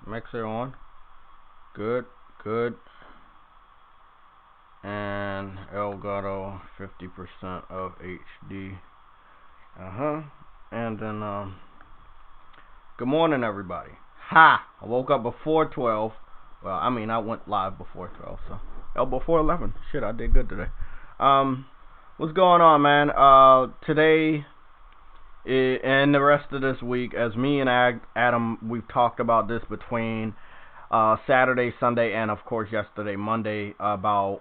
Mixer on. Good, good. And Elgato 50% of HD. And then good morning everybody. Ha! I woke up before 12. Well, I mean I went live before 12, so before 11. Shit, I did good today. What's going on, man? Today and the rest of this week, as me and Adam, we've talked about this between Saturday, Sunday, and of course yesterday, Monday, about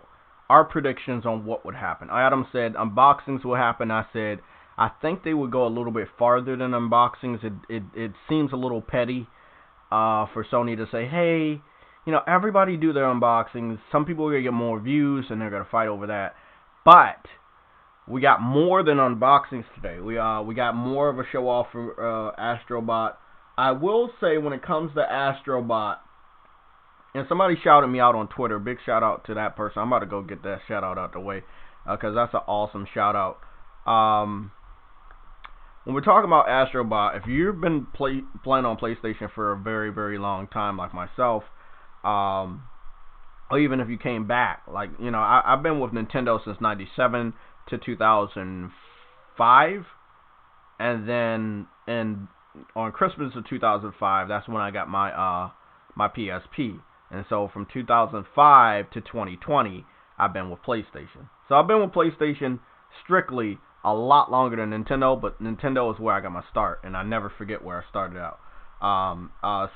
our predictions on what would happen. Adam said unboxings will happen. I said I think they would go a little bit farther than unboxings. It seems a little petty for Sony to say, hey, you know, everybody do their unboxings. Some people are gonna get more views, and they're gonna fight over that. But we got more than unboxings today. We got more of a show off for Astrobot. I will say, when it comes to Astrobot, and somebody shouted me out on Twitter. Big shout out to that person. I'm about to go get that shout out the way, because that's an awesome shout out. When we're talking about Astrobot, if you've been playing on PlayStation for a very, very long time, like myself, or even if you came back, like, you know, I've been with Nintendo since '97 to 2005, and then on Christmas of 2005, that's when I got my my PSP. And so from 2005 to 2020, I've been with PlayStation. So I've been with PlayStation strictly a lot longer than Nintendo, but Nintendo is where I got my start, and I never forget where I started out.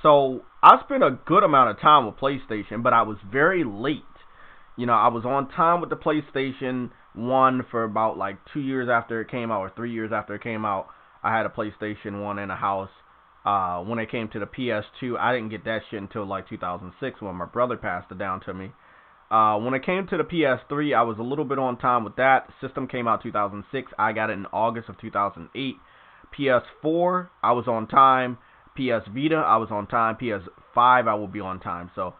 So I spent a good amount of time with PlayStation, but I was very late. You know, I was on time with the PlayStation 1 for about like 2 years after it came out, or 3 years after it came out. I had a PlayStation 1 in the house. When it came to the PS2, I didn't get that shit until like 2006 when my brother passed it down to me. When it came to the PS3, I was a little bit on time with that. The system came out 2006. I got it in August of 2008. PS4, I was on time. PS Vita, I was on time. PS5, I will be on time. So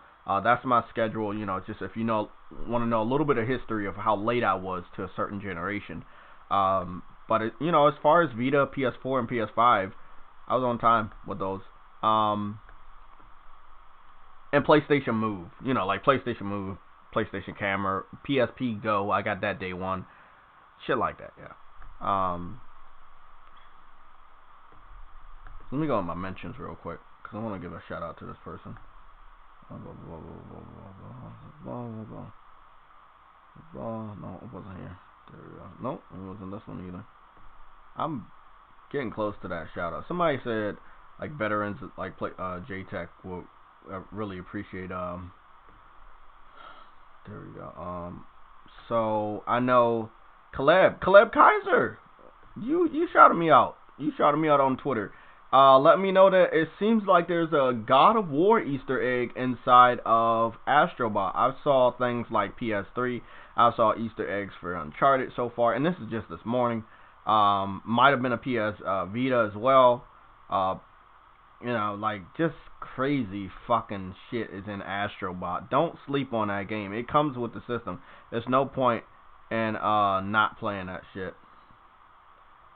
that's my schedule. You know, just if you want to know a little bit of history of how late I was to a certain generation. But you know, as far as Vita, PS4, and PS5, I was on time with those. And PlayStation Move, you know, like PlayStation Move, PlayStation Camera, PSP Go, I got that day one. Shit like that, yeah. Let me go on my mentions real quick, because I want to give a shout out to this person. No, it wasn't here. There we go. Nope, it wasn't this one either. I'm getting close to that shout out. Somebody said like veterans like JayTech will really appreciate there we go. So I know Caleb Kaiser, you shouted me out. You shouted me out on Twitter. Let me know that it seems like there's a God of War Easter egg inside of Astrobot. I saw things like PS3. I saw Easter eggs for Uncharted so far, and this is just this morning. Might have been a PS Vita as well. You know, like, just crazy fucking shit is in Astrobot. Don't sleep on that game. It comes with the system. There's no point in not playing that shit.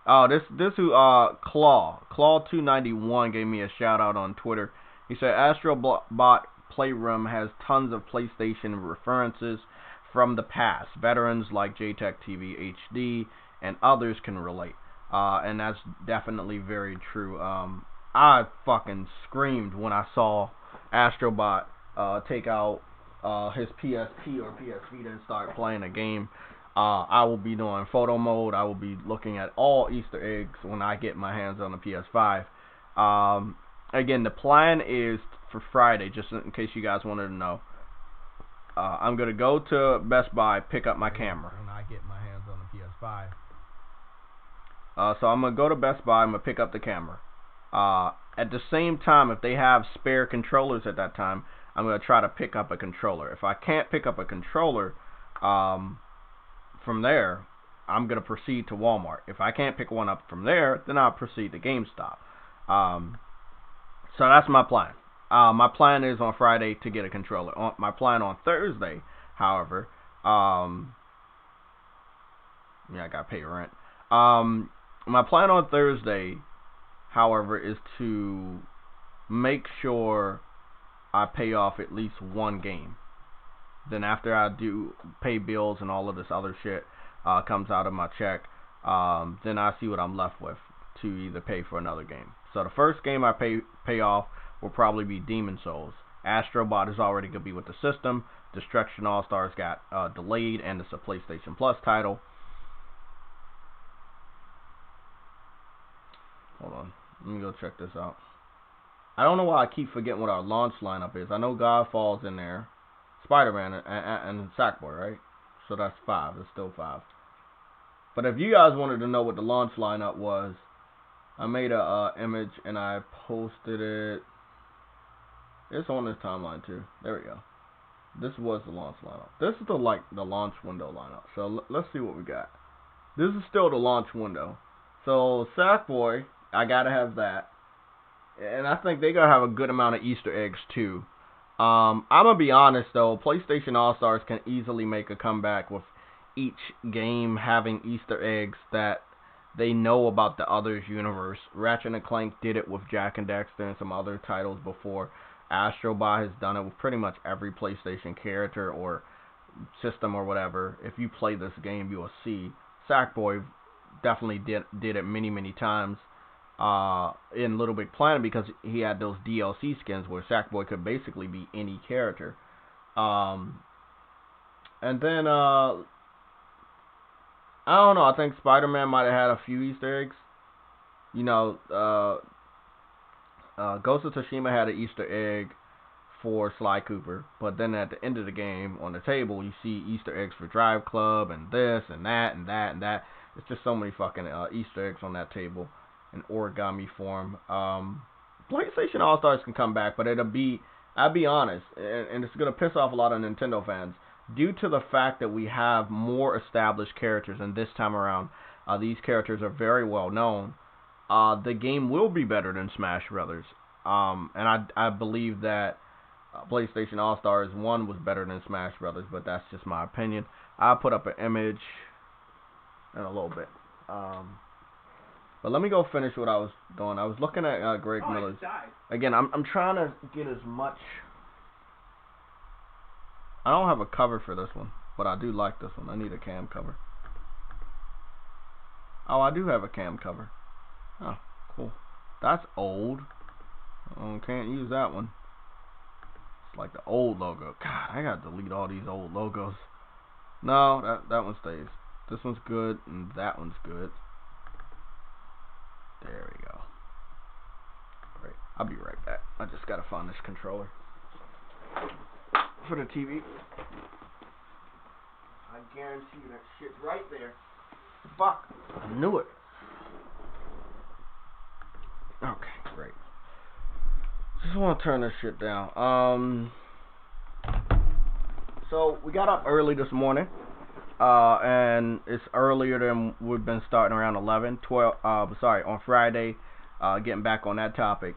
Oh, this who Claw291 gave me a shout out on Twitter. He said Astrobot Playroom has tons of PlayStation references from the past. Veterans like JaytechTV HD and others can relate. And that's definitely very true. I fucking screamed when I saw Astrobot take out his PSP or PS Vita and start playing a game. I will be doing photo mode. I will be looking at all Easter eggs when I get my hands on the PS5. Again, the plan is for Friday, just in case you guys wanted to know. I'm going to go to Best Buy, pick up my camera when I get my hands on the PS5. So I'm going to go to Best Buy, I'm going to pick up the camera. At the same time, if they have spare controllers at that time, I'm going to try to pick up a controller. If I can't pick up a controller from there, I'm going to proceed to Walmart. If I can't pick one up from there, then I'll proceed to GameStop. So that's my plan. My plan is on Friday to get a controller. My plan on Thursday, however, yeah, I got to pay rent. My plan on Thursday, however, is to make sure I pay off at least one game. Then after I do pay bills and all of this other shit comes out of my check, then I see what I'm left with to either pay for another game. So the first game I pay off will probably be Demon Souls. Astrobot is already going to be with the system. Destruction All-Stars got delayed, and it's a PlayStation Plus title. Hold on. Let me go check this out. I don't know why I keep forgetting what our launch lineup is. I know Godfall's in there. Spider-Man and Sackboy, right? So that's 5. It's still 5. But if you guys wanted to know what the launch lineup was, I made a image and I posted it. It's on this timeline too. There we go. This was the launch lineup. This is the launch window lineup. So let's see what we got. This is still the launch window. So Sackboy, I gotta have that, and I think they gotta have a good amount of Easter eggs too. I'm gonna be honest though, PlayStation All-Stars can easily make a comeback with each game having Easter eggs that they know about the other's universe. Ratchet and Clank did it with Jak and Daxter and some other titles before. Astrobot has done it with pretty much every PlayStation character or system or whatever. If you play this game, you will see. Sackboy definitely did it many times in Little Big Planet because he had those DLC skins where Sackboy could basically be any character. And then I don't know, I think Spider-Man might have had a few Easter eggs. You know, Ghost of Tsushima had an Easter egg for Sly Cooper, but then at the end of the game on the table you see Easter eggs for Drive Club and this and that and that and that. It's just so many fucking Easter eggs on that table in origami form. PlayStation All-Stars can come back, but I'll be honest, and it's gonna piss off a lot of Nintendo fans, due to the fact that we have more established characters, and this time around these characters are very well known. The game will be better than Smash Brothers, and I believe that PlayStation All-Stars 1 was better than Smash Brothers, but that's just my opinion. I'll put up an image in a little bit. But let me go finish what I was doing. I was looking at Greg Miller's. Again, I'm trying to get as much. I don't have a cover for this one, but I do like this one. I need a cam cover. Oh, I do have a cam cover. Oh, cool. That's old. Can't use that one. It's like the old logo. God, I gotta delete all these old logos. No, that one stays. This one's good, and that one's good. There we go. Great. I'll be right back. I just gotta find this controller for the TV. I guarantee you that shit's right there. Fuck. I knew it. Okay, great. Just want to turn this shit down. So we got up early this morning, and it's earlier than we've been starting around 11, 12. On Friday. Getting back on that topic.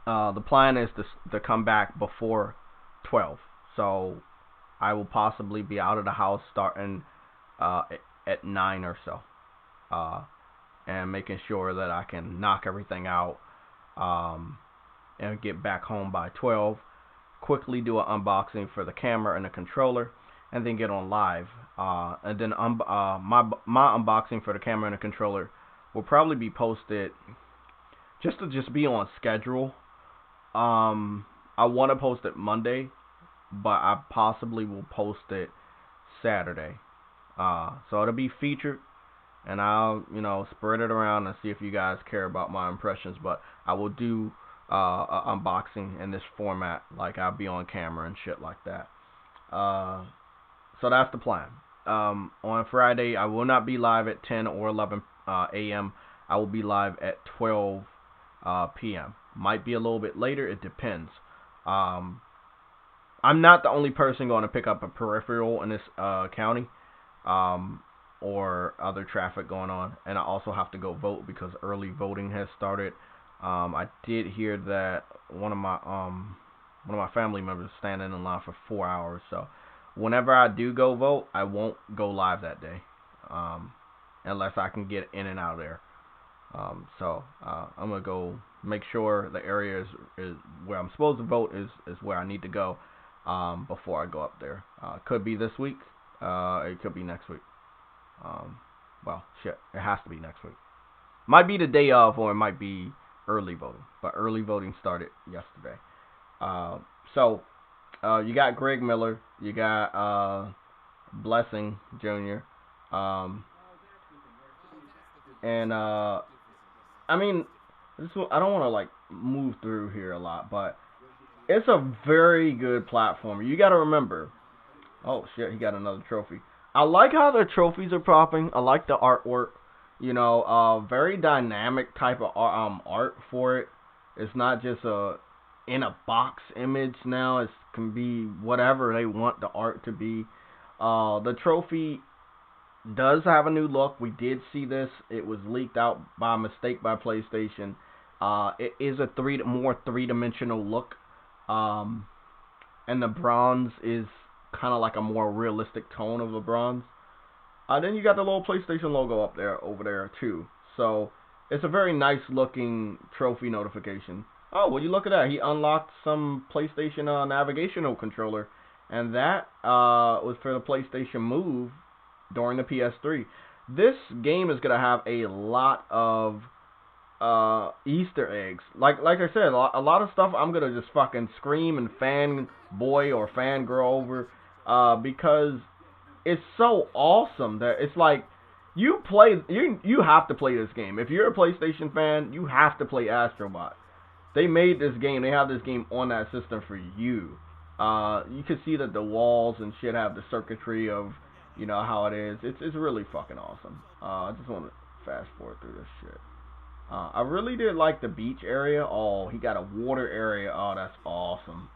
The plan is to come back before 12. So I will possibly be out of the house starting at 9 or so, and making sure that I can knock everything out and get back home by 12. Quickly do an unboxing for the camera and the controller, and then get on live. And then my unboxing for the camera and the controller will probably be posted just to be on schedule. I want to post it Monday, but I possibly will post it Saturday. So it'll be featured, and I'll spread it around and see if you guys care about my impressions. But I will do an unboxing in this format, like I'll be on camera and shit like that. So that's the plan. On Friday, I will not be live at 10 or 11 a.m. I will be live at 12 p.m. Might be a little bit later. It depends. I'm not the only person going to pick up a peripheral in this county, or other traffic going on, and I also have to go vote because early voting has started. I did hear that one of my family members is standing in line for 4 hours. So whenever I do go vote, I won't go live that day, unless I can get in and out of there. So I'm gonna go make sure the area is where I'm supposed to vote is where I need to go before I go up there. Could be this week. It could be next week. Well, shit, it has to be next week. Might be the day of, or it might be early voting. But early voting started yesterday. So you got Greg Miller, you got Blessing Jr. And I mean, I don't want to like move through here a lot, but it's a very good platform. You got to remember. Oh shit, he got another trophy. I like how the trophies are popping. I like the artwork. You know, very dynamic type of art for it. It's not just a in a box image now. It can be whatever they want the art to be. The trophy does have a new look. We did see this. It was leaked out by mistake by PlayStation. It is a more three-dimensional look. And the bronze is kind of like a more realistic tone of the bronze. Then you got the little PlayStation logo up there, over there too. So it's a very nice looking trophy notification. Oh, well, you look at that. He unlocked some PlayStation navigational controller, and that was for the PlayStation Move during the PS3. This game is gonna have a lot of Easter eggs. Like I said, a lot of stuff I'm gonna just fucking scream and fanboy or fangirl over, because it's so awesome that it's like you have to play this game. If you're a PlayStation fan, you have to play Astrobot. They made this game. They have this game on that system for you. You can see that the walls and shit have the circuitry of, you know, how it is. It's really fucking awesome. I just want to fast forward through this shit. I really did like the beach area. Oh, he got a water area. Oh, that's awesome.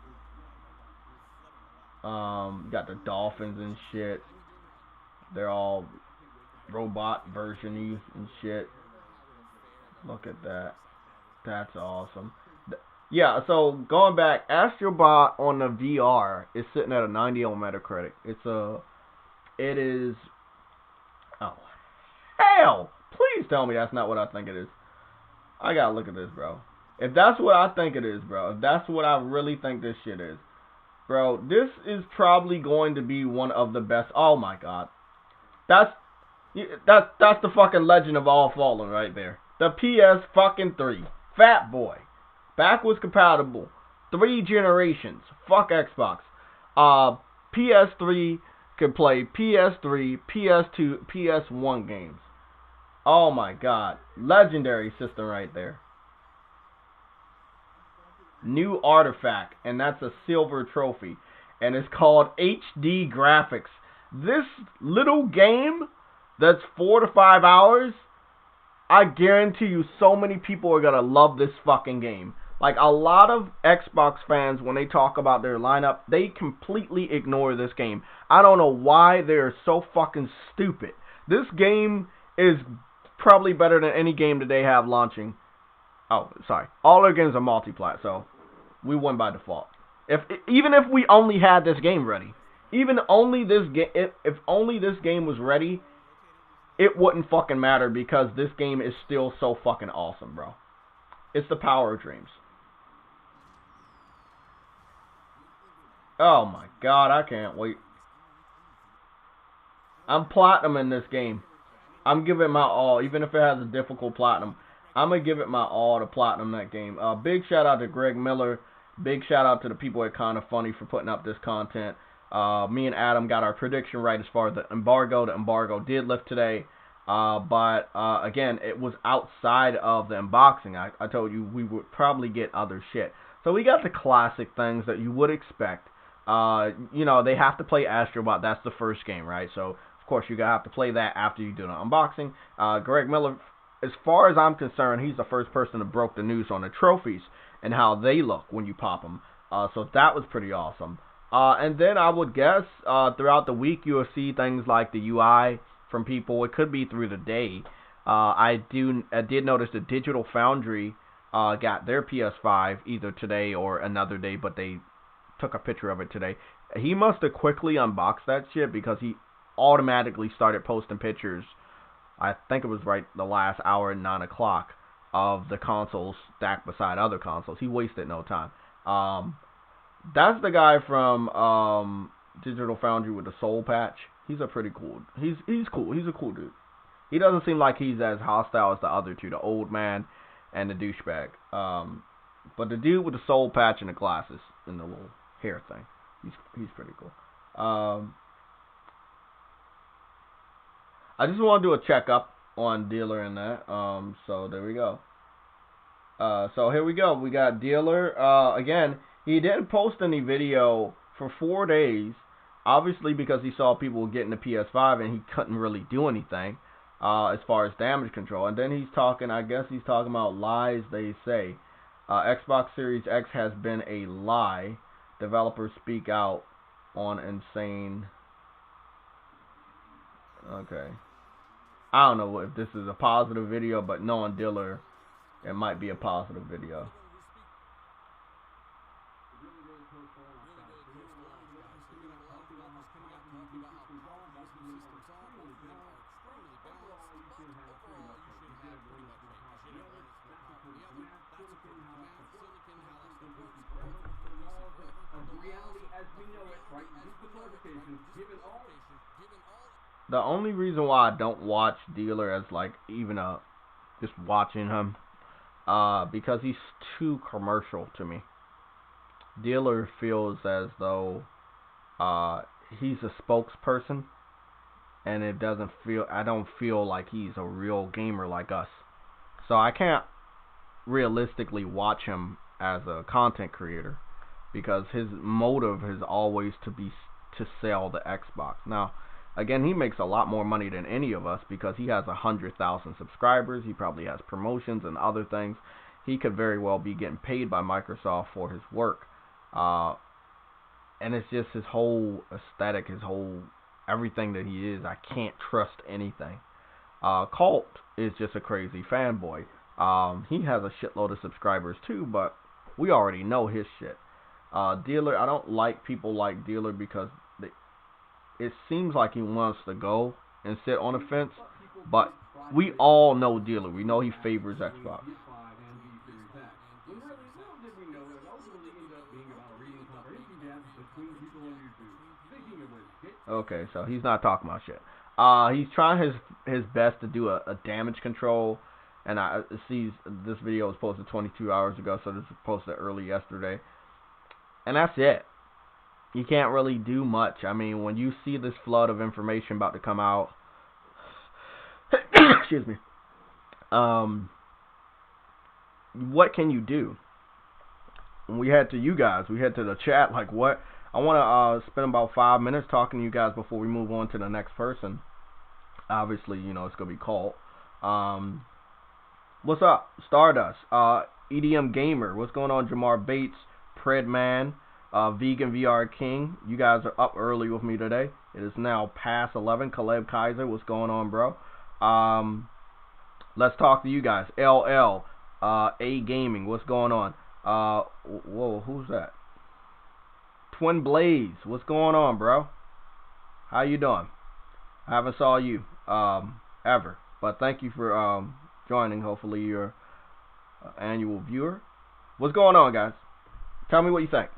Got the dolphins and shit. They're all robot version-y and shit. Look at that. That's awesome. Yeah, so going back, Astrobot on the VR is sitting at a 90 on Metacritic. It is, oh, hell, please tell me that's not what I think it is. I gotta look at this, bro. If that's what I think it is, bro, if that's what I really think this shit is, bro, this is probably going to be one of the best. Oh my god. That's the fucking Legend of All Fallen right there. The PS fucking 3. Fat boy. Backwards compatible. 3 generations. Fuck Xbox. PS3 can play PS3, PS2, PS1 games. Oh my god. Legendary system right there. New artifact, and that's a silver trophy. And it's called HD Graphics. This little game that's 4 to 5 hours, I guarantee you so many people are gonna love this fucking game. Like, a lot of Xbox fans, when they talk about their lineup, they completely ignore this game. I don't know why they're so fucking stupid. This game is probably better than any game that they have launching. Oh, sorry. All their games are multi-plat, so we won by default. Even if we only had this game ready, even only this game, if only this game was ready, it wouldn't fucking matter, because this game is still so fucking awesome, bro. It's the Power of Dreams. Oh my god, I can't wait. I'm platinum in this game. I'm giving my all, even if it has a difficult platinum. I'm gonna give it my all to platinum that game. Big shout out to Greg Miller. Big shout out to the people at Kinda Funny for putting up this content. Me and Adam got our prediction right as far as the embargo. The embargo did lift today. But again, it was outside of the unboxing. I told you we would probably get other shit. So we got the classic things that you would expect. You know, they have to play Astrobot. That's the first game, right? So, of course, you're going to have to play that after you do the unboxing. Greg Miller, as far as I'm concerned, he's the first person that broke the news on the trophies and how they look when you pop them. So that was pretty awesome. And then I would guess throughout the week you will see things like the UI from people. It could be through the day. I did notice that Digital Foundry got their PS5 either today or another day, but they took a picture of it today. He must have quickly unboxed that shit, because he automatically started posting pictures I think it was right the last hour at 9 o'clock of the consoles stacked beside other consoles. He wasted no time. That's the guy from Digital Foundry with the soul patch. He's a pretty cool. He's cool. He's a cool dude. He doesn't seem like he's as hostile as the other two, the old man and the douchebag. But the dude with the soul patch and the glasses and the little hair thing, he's pretty cool. I just want to do a checkup on Dealer and that. So there we go. So here we go. We got Dealer. Again, he didn't post any video for 4 days, obviously because he saw people getting the PS5 and he couldn't really do anything as far as damage control. And then he's talking, I guess he's talking about lies they say. Xbox Series X has been a lie. Developers speak out on insane. Okay. I don't know if this is a positive video, but knowing Dealer, it might be a positive video. The only reason why I don't watch Dealer as like even just watching him, because he's too commercial to me. Dealer feels as though he's a spokesperson, and I don't feel like he's a real gamer like us. So I can't realistically watch him as a content creator because his motive is always to sell the Xbox. Now, again, he makes a lot more money than any of us because he has 100,000 subscribers. He probably has promotions and other things. He could very well be getting paid by Microsoft for his work. And it's just his whole aesthetic, his whole everything that he is. I can't trust anything. Colt is just a crazy fanboy. He has a shitload of subscribers too, but we already know his shit. Dealer, I don't like people like Dealer because it seems like he wants to go and sit on the fence, but we all know Dealer. We know he favors Xbox. Okay, so he's not talking about shit. He's trying his best to do a damage control, and I see this video was posted 22 hours ago, so this was posted early yesterday, and that's it. You can't really do much. I mean, when you see this flood of information about to come out, excuse me, what can you do? We head to you guys. We head to the chat. Like, what? I want to spend about 5 minutes talking to you guys before we move on to the next person. Obviously, you know, it's going to be Colt. What's up? Stardust. EDM Gamer. What's going on? Jamar Bates. Predman. Vegan VR King. You guys are up early with me today. It is now past 11. Caleb Kaiser. What's going on, bro? Let's talk to you guys. LL. A Gaming. What's going on? Whoa, who's that? Twin Blaze, what's going on, bro? How you doing? I haven't saw you ever, but thank you for joining. Hopefully you're an annual viewer. What's going on, guys? Tell me what you think.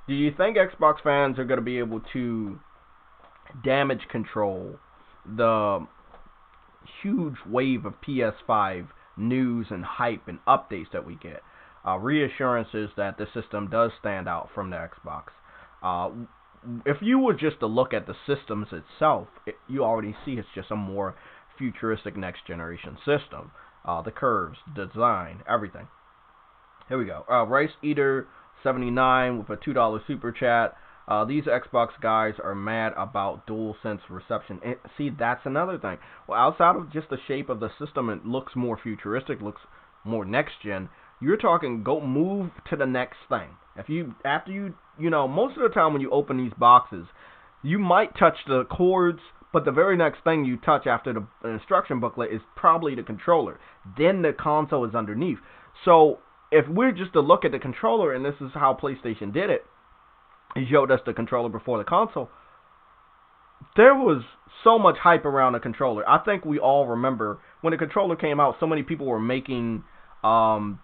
Do you think Xbox fans are going to be able to damage control the huge wave of PS5 news and hype and updates that we get? Reassurances that the system does stand out from the Xbox. If you were just to look at the systems itself, you already see it's just a more futuristic next generation system. The curves, design, everything. Here we go. Rice Eater 79 with a $2 super chat. These Xbox guys are mad about DualSense reception. See, that's another thing. Well, outside of just the shape of the system, it looks more futuristic, looks more next gen. You're talking go move to the next thing. After you most of the time when you open these boxes, you might touch the cords, but the very next thing you touch after the instruction booklet is probably the controller. Then the console is underneath. So if we're just to look at the controller, and this is how PlayStation did it, it showed us the controller before the console. there was so much hype around the controller. I think we all remember when the controller came out, so many people were making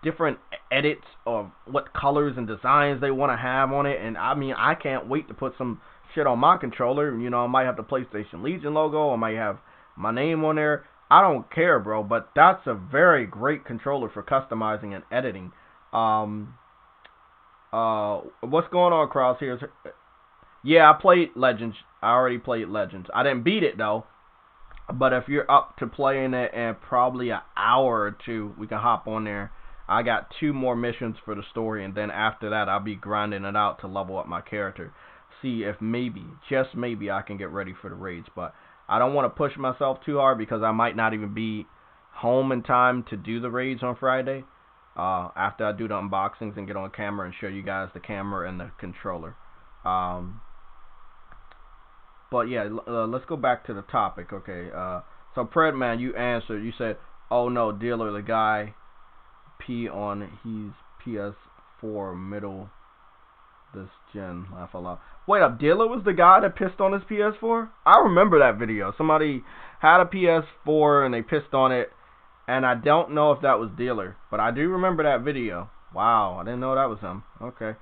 different edits of what colors and designs they want to have on it, and I mean, I can't wait to put some shit on my controller. You know, I might have the PlayStation Legion logo, I might have my name on there. I don't care, bro, but that's a very great controller for customizing and editing. Um, what's going on, Crosshairs? Yeah, I played Legends. I already played Legends. I didn't beat it though. But if you're up to playing it in probably an hour or two, we can hop on there. I got 2 more missions for the story, and then after that, I'll be grinding it out to level up my character. See if maybe, just maybe, I can get ready for the raids. But I don't want to push myself too hard because I might not even be home in time to do the raids on Friday. After I do the unboxings and get on camera and show you guys the camera and the controller. But yeah, let's go back to the topic. Okay. So Predman, you answered. You said, "Oh no, dealer, the guy P on he's PS4 middle this gen." Laugh a lot. Wait up, dealer was the guy that pissed on his PS4? I remember that video. Somebody had a PS4 and they pissed on it, and I don't know if that was dealer, but I do remember that video. Wow, I didn't know that was him. Okay.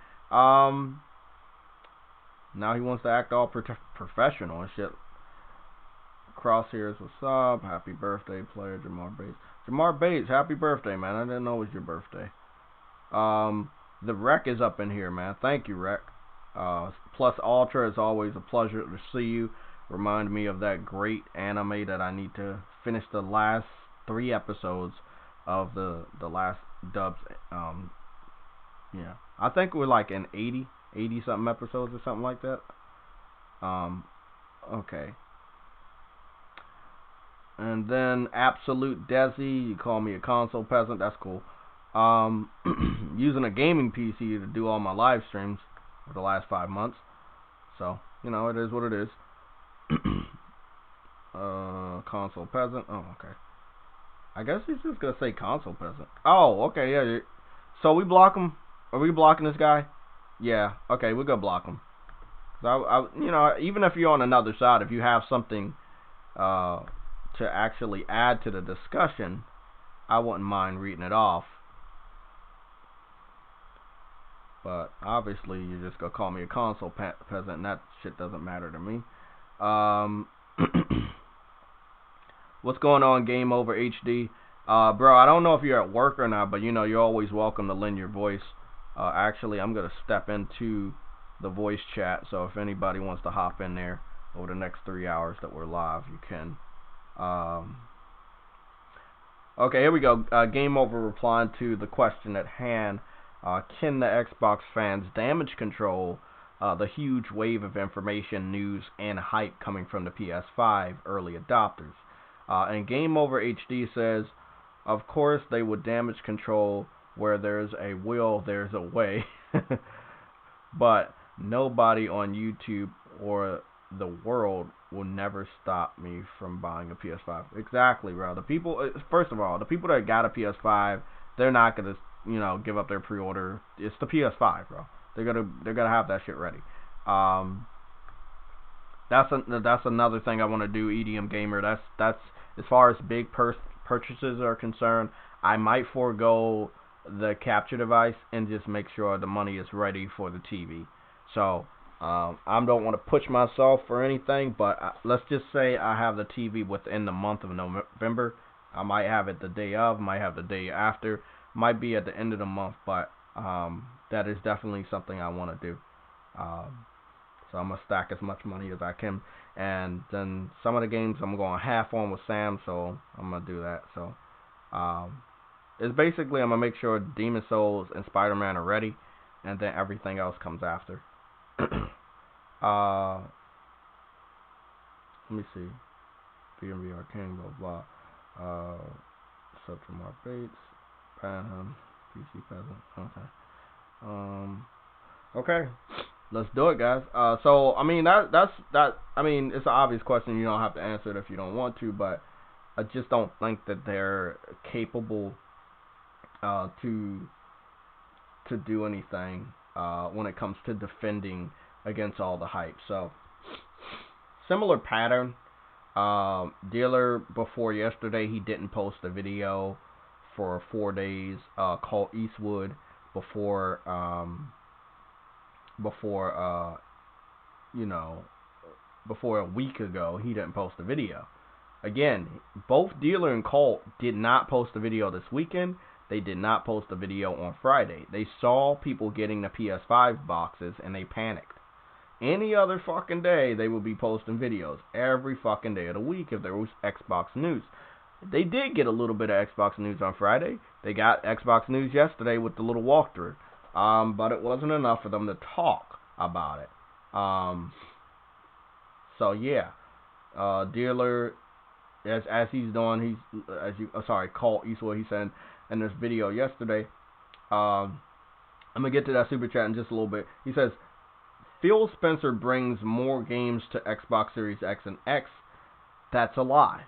Now he wants to act all professional and shit. Crosshairs, what's up? Happy birthday, player Jamar Bates. Jamar Bates, happy birthday, man. I didn't know it was your birthday. The Rec is up in here, man. Thank you, Rec. Plus Ultra, it's always a pleasure to see you. Remind me of that great anime that I need to finish the last 3 episodes of the last dubs. Yeah, I think we're like in 80 something episodes or something like that. Okay. And then Absolute Desi, you call me a console peasant, that's cool. Using a gaming PC to do all my live streams for the last 5 months. So, you know, it is what it is. Console peasant. Oh, okay. I guess he's just gonna say console peasant. Oh, okay, yeah. So we block him. Are we blocking this guy? Yeah. Okay, we're gonna block him. You know, even if you're on another side, if you have something to actually add to the discussion, I wouldn't mind reading it off. But obviously, you're just gonna call me a console peasant, and that shit doesn't matter to me. What's going on, Game Over HD? Bro, I don't know if you're at work or not, but you know, you're always welcome to lend your voice. Actually, I'm gonna step into the voice chat, so if anybody wants to hop in there over the next 3 hours that we're live, you can. Okay, here we go. Game Over replying to the question at hand. Can the Xbox fans damage control the huge wave of information, news, and hype coming from the PS5 early adopters? And Game Over HD says, of course they would damage control. Where there's a will, there's a way. But nobody on YouTube or the world will never stop me from buying a PS5. Exactly, bro. The people, first of all, the people that got a PS5, they're not gonna, you know, give up their pre-order. It's the PS5, bro. They're gonna have that shit ready. That's another thing I want to do, EDM Gamer. That's as far as big purchases are concerned. I might forego the capture device and just make sure the money is ready for the TV. So I don't want to push myself or anything, but let's just say I have the TV within the month of November. I might have it the day of, might have the day after, might be at the end of the month, but that is definitely something I want to do. So I'm going to stack as much money as I can. And then some of the games I'm going half on with Sam, so I'm going to do that. So it's basically I'm going to make sure Demon Souls and Spider-Man are ready, and then everything else comes after. Let me see. BMB Arcane, blah blah. Subtramar Bates, Panham, PC Peasant. Okay. Okay. Let's do it, guys. So I mean that's I mean it's an obvious question. You don't have to answer it if you don't want to, but I just don't think that they're capable to do anything when it comes to defending against all the hype. So similar pattern. Dealer before yesterday, he didn't post a video for 4 days. Called Eastwood before before a week ago, he didn't post a video. Again, both Dealer and Colt did not post a video this weekend. They did not post a video on Friday. They saw people getting the PS5 boxes and they panicked. Any other fucking day, they would be posting videos every fucking day of the week if there was Xbox news. They did get a little bit of Xbox news on Friday. They got Xbox news yesterday with the little walkthrough. But it wasn't enough for them to talk about it. So yeah, Dealer, as he's doing, Colt Eastwood, he said in this video yesterday. I'm gonna get to that super chat in just a little bit. He says, Phil Spencer brings more games to Xbox Series X and X. That's a lie.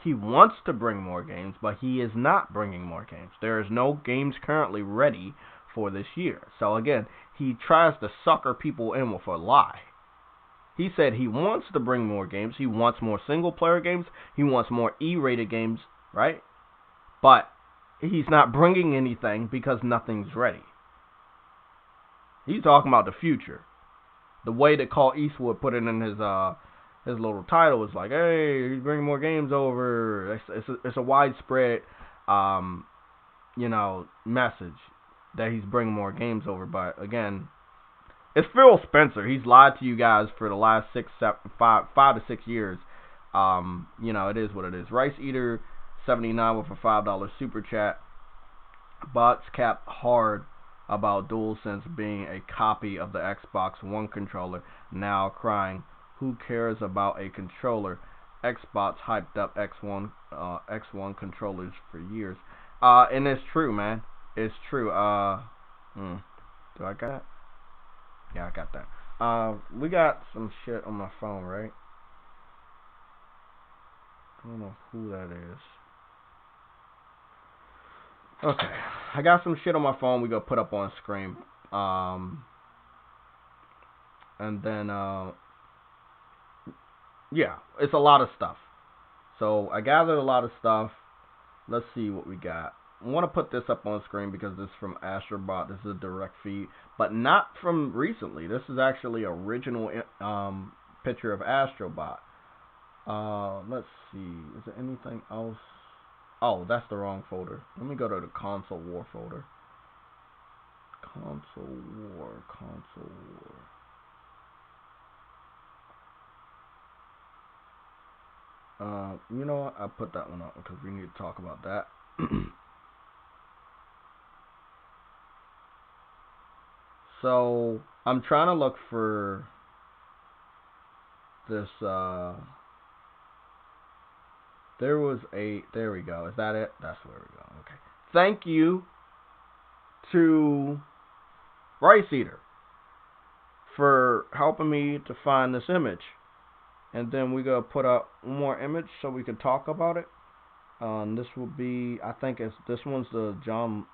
He wants to bring more games, but he is not bringing more games. There is no games currently ready for this year. So again, he tries to sucker people in with a lie. He said he wants to bring more games. He wants more single-player games. He wants more E-rated games, right? But he's not bringing anything because nothing's ready. He's talking about the future. The way that Colt Eastwood put it in his little title was like, hey, he's bringing more games over. It's a widespread, message that he's bringing more games over. But again, it's Phil Spencer. He's lied to you guys for the last 5 to 6 years. It is what it is. Rice Eater 79 with a $5 super chat. Bots cap hard about DualSense being a copy of the Xbox One controller. Now crying, who cares about a controller? Xbots hyped up X1 controllers for years. And it's true, man. It's true. Do I got that? Yeah, I got that. We got some shit on my phone, right? I don't know who that is. Okay, I got some shit on my phone we gonna put up on screen. And then, yeah, it's a lot of stuff. So I gathered a lot of stuff. Let's see what we got. I want to put this up on screen because this is from Astrobot. This is a direct feed, but not from recently. This is actually an original picture of Astrobot. Let's see. Is there anything else? Oh, that's the wrong folder. Let me go to the Console War folder. Console War. You know what? I put that one up because we need to talk about that. So I'm trying to look for this. There we go. Is that it? That's where we go. Okay. Thank you to Rice Eater for helping me to find this image. And then we're going to put up one more image so we can talk about it. This will be, I think this one's the John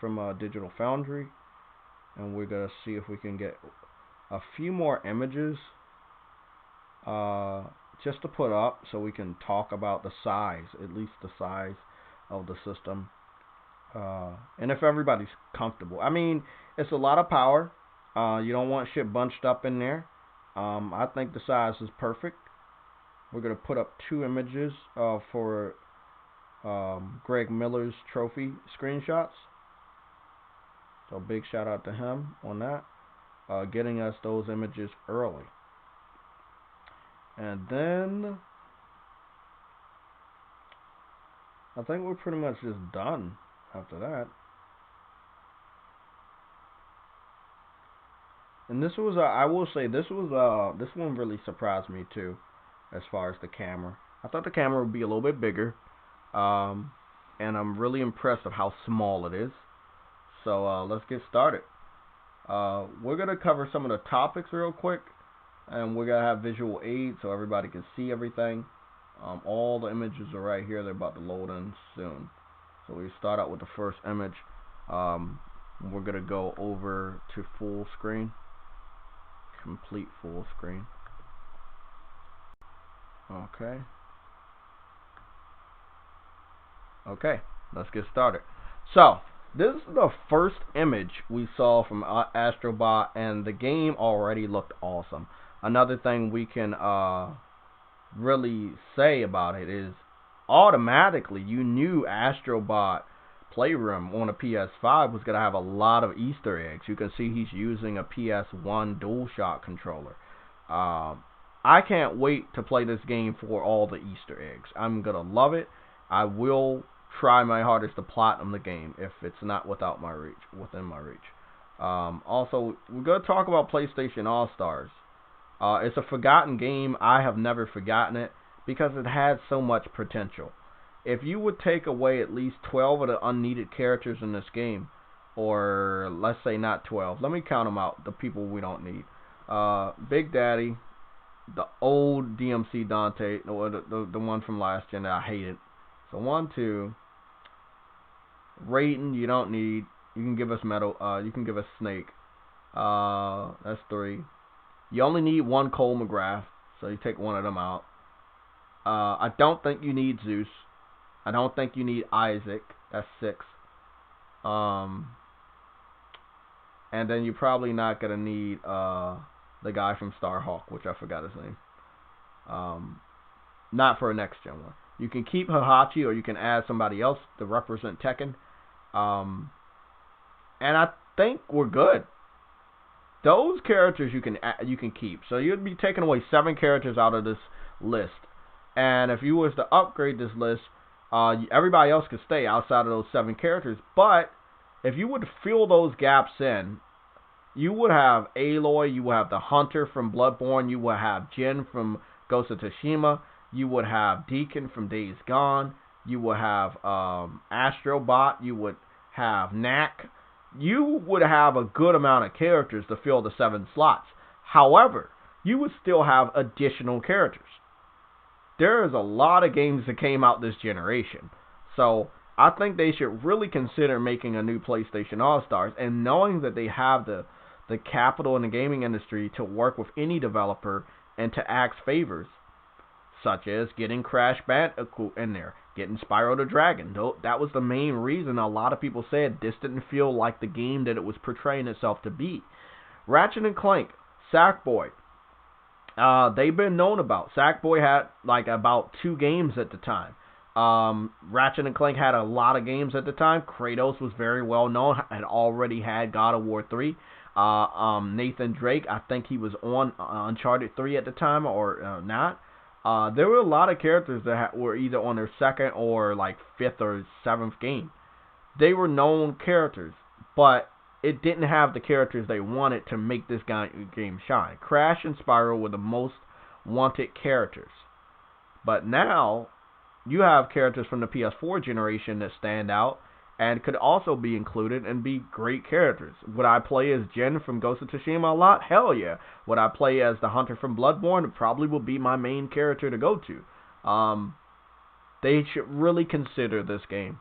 from Digital Foundry. And we're going to see if we can get a few more images just to put up so we can talk about the size, at least the size of the system. And if everybody's comfortable. I mean, it's a lot of power. You don't want shit bunched up in there. I think the size is perfect. We're going to put up 2 images for Greg Miller's trophy screenshots. So big shout out to him on that. Getting us those images early. And then I think we're pretty much just done after that. And this was, I will say, this one really surprised me too, as far as the camera. I thought the camera would be a little bit bigger, and I'm really impressed of how small it is. So let's get started. We're gonna cover some of the topics real quick, and we're gonna have visual aids so everybody can see everything. All the images are right here. They're about to load in soon. So we start out with the first image. We're gonna go over to full screen. complete full screen. Okay. Okay, let's get started. So, this is the first image we saw from Astrobot, and the game already looked awesome. Another thing we can really say about it is automatically you knew Astrobot Playroom on a PS5 was going to have a lot of Easter eggs. You can see he's using a PS1 DualShock controller. I can't wait to play this game for all the Easter eggs. I'm going to love it. I will try my hardest to platinum the game if it's not within my reach. Also, we're going to talk about PlayStation All-Stars. It's a forgotten game. I have never forgotten it because it had so much potential. If you would take away at least 12 of the unneeded characters in this game, or let's say not 12, let me count them out, the people we don't need. Big Daddy, the old DMC Dante, the one from last gen that I hated. So 1, 2. Raiden, you don't need. You can give us Metal. You can give us Snake. That's 3. You only need 1 Cole McGrath, so you take one of them out. I don't think you need Zeus. I don't think you need Isaac. That's 6. And then you're probably not gonna need the guy from Starhawk, which I forgot his name. Not for a next gen one. You can keep Heihachi, or you can add somebody else to represent Tekken. And I think we're good. Those characters you can keep. So you'd be taking away 7 characters out of this list. And if you was to upgrade this list, everybody else could stay outside of those 7 characters. But if you would fill those gaps in, you would have Aloy, you would have the Hunter from Bloodborne, you would have Jin from Ghost of Tsushima, you would have Deacon from Days Gone, you would have Astrobot, you would have Knack. You would have a good amount of characters to fill the 7 slots. However, you would still have additional characters. There is a lot of games that came out this generation. So, I think they should really consider making a new PlayStation All-Stars, and knowing that they have the capital in the gaming industry to work with any developer and to ask favors, such as getting Crash Bandicoot in there, getting Spyro the Dragon. That was the main reason a lot of people said this didn't feel like the game that it was portraying itself to be. Ratchet & Clank, Sackboy. They've been known about. Sackboy had like about 2 games at the time. Ratchet & Clank had a lot of games at the time. Kratos was very well known and already had God of War 3. Nathan Drake, I think he was on Uncharted 3 at the time or not. There were a lot of characters that were either on their 2nd or like 5th or 7th game. They were known characters, but it didn't have the characters they wanted to make this game shine. Crash and Spyro were the most wanted characters. But now, you have characters from the PS4 generation that stand out and could also be included and be great characters. Would I play as Jin from Ghost of Tsushima a lot? Hell yeah. Would I play as the Hunter from Bloodborne? It probably would be my main character to go to. They should really consider this game.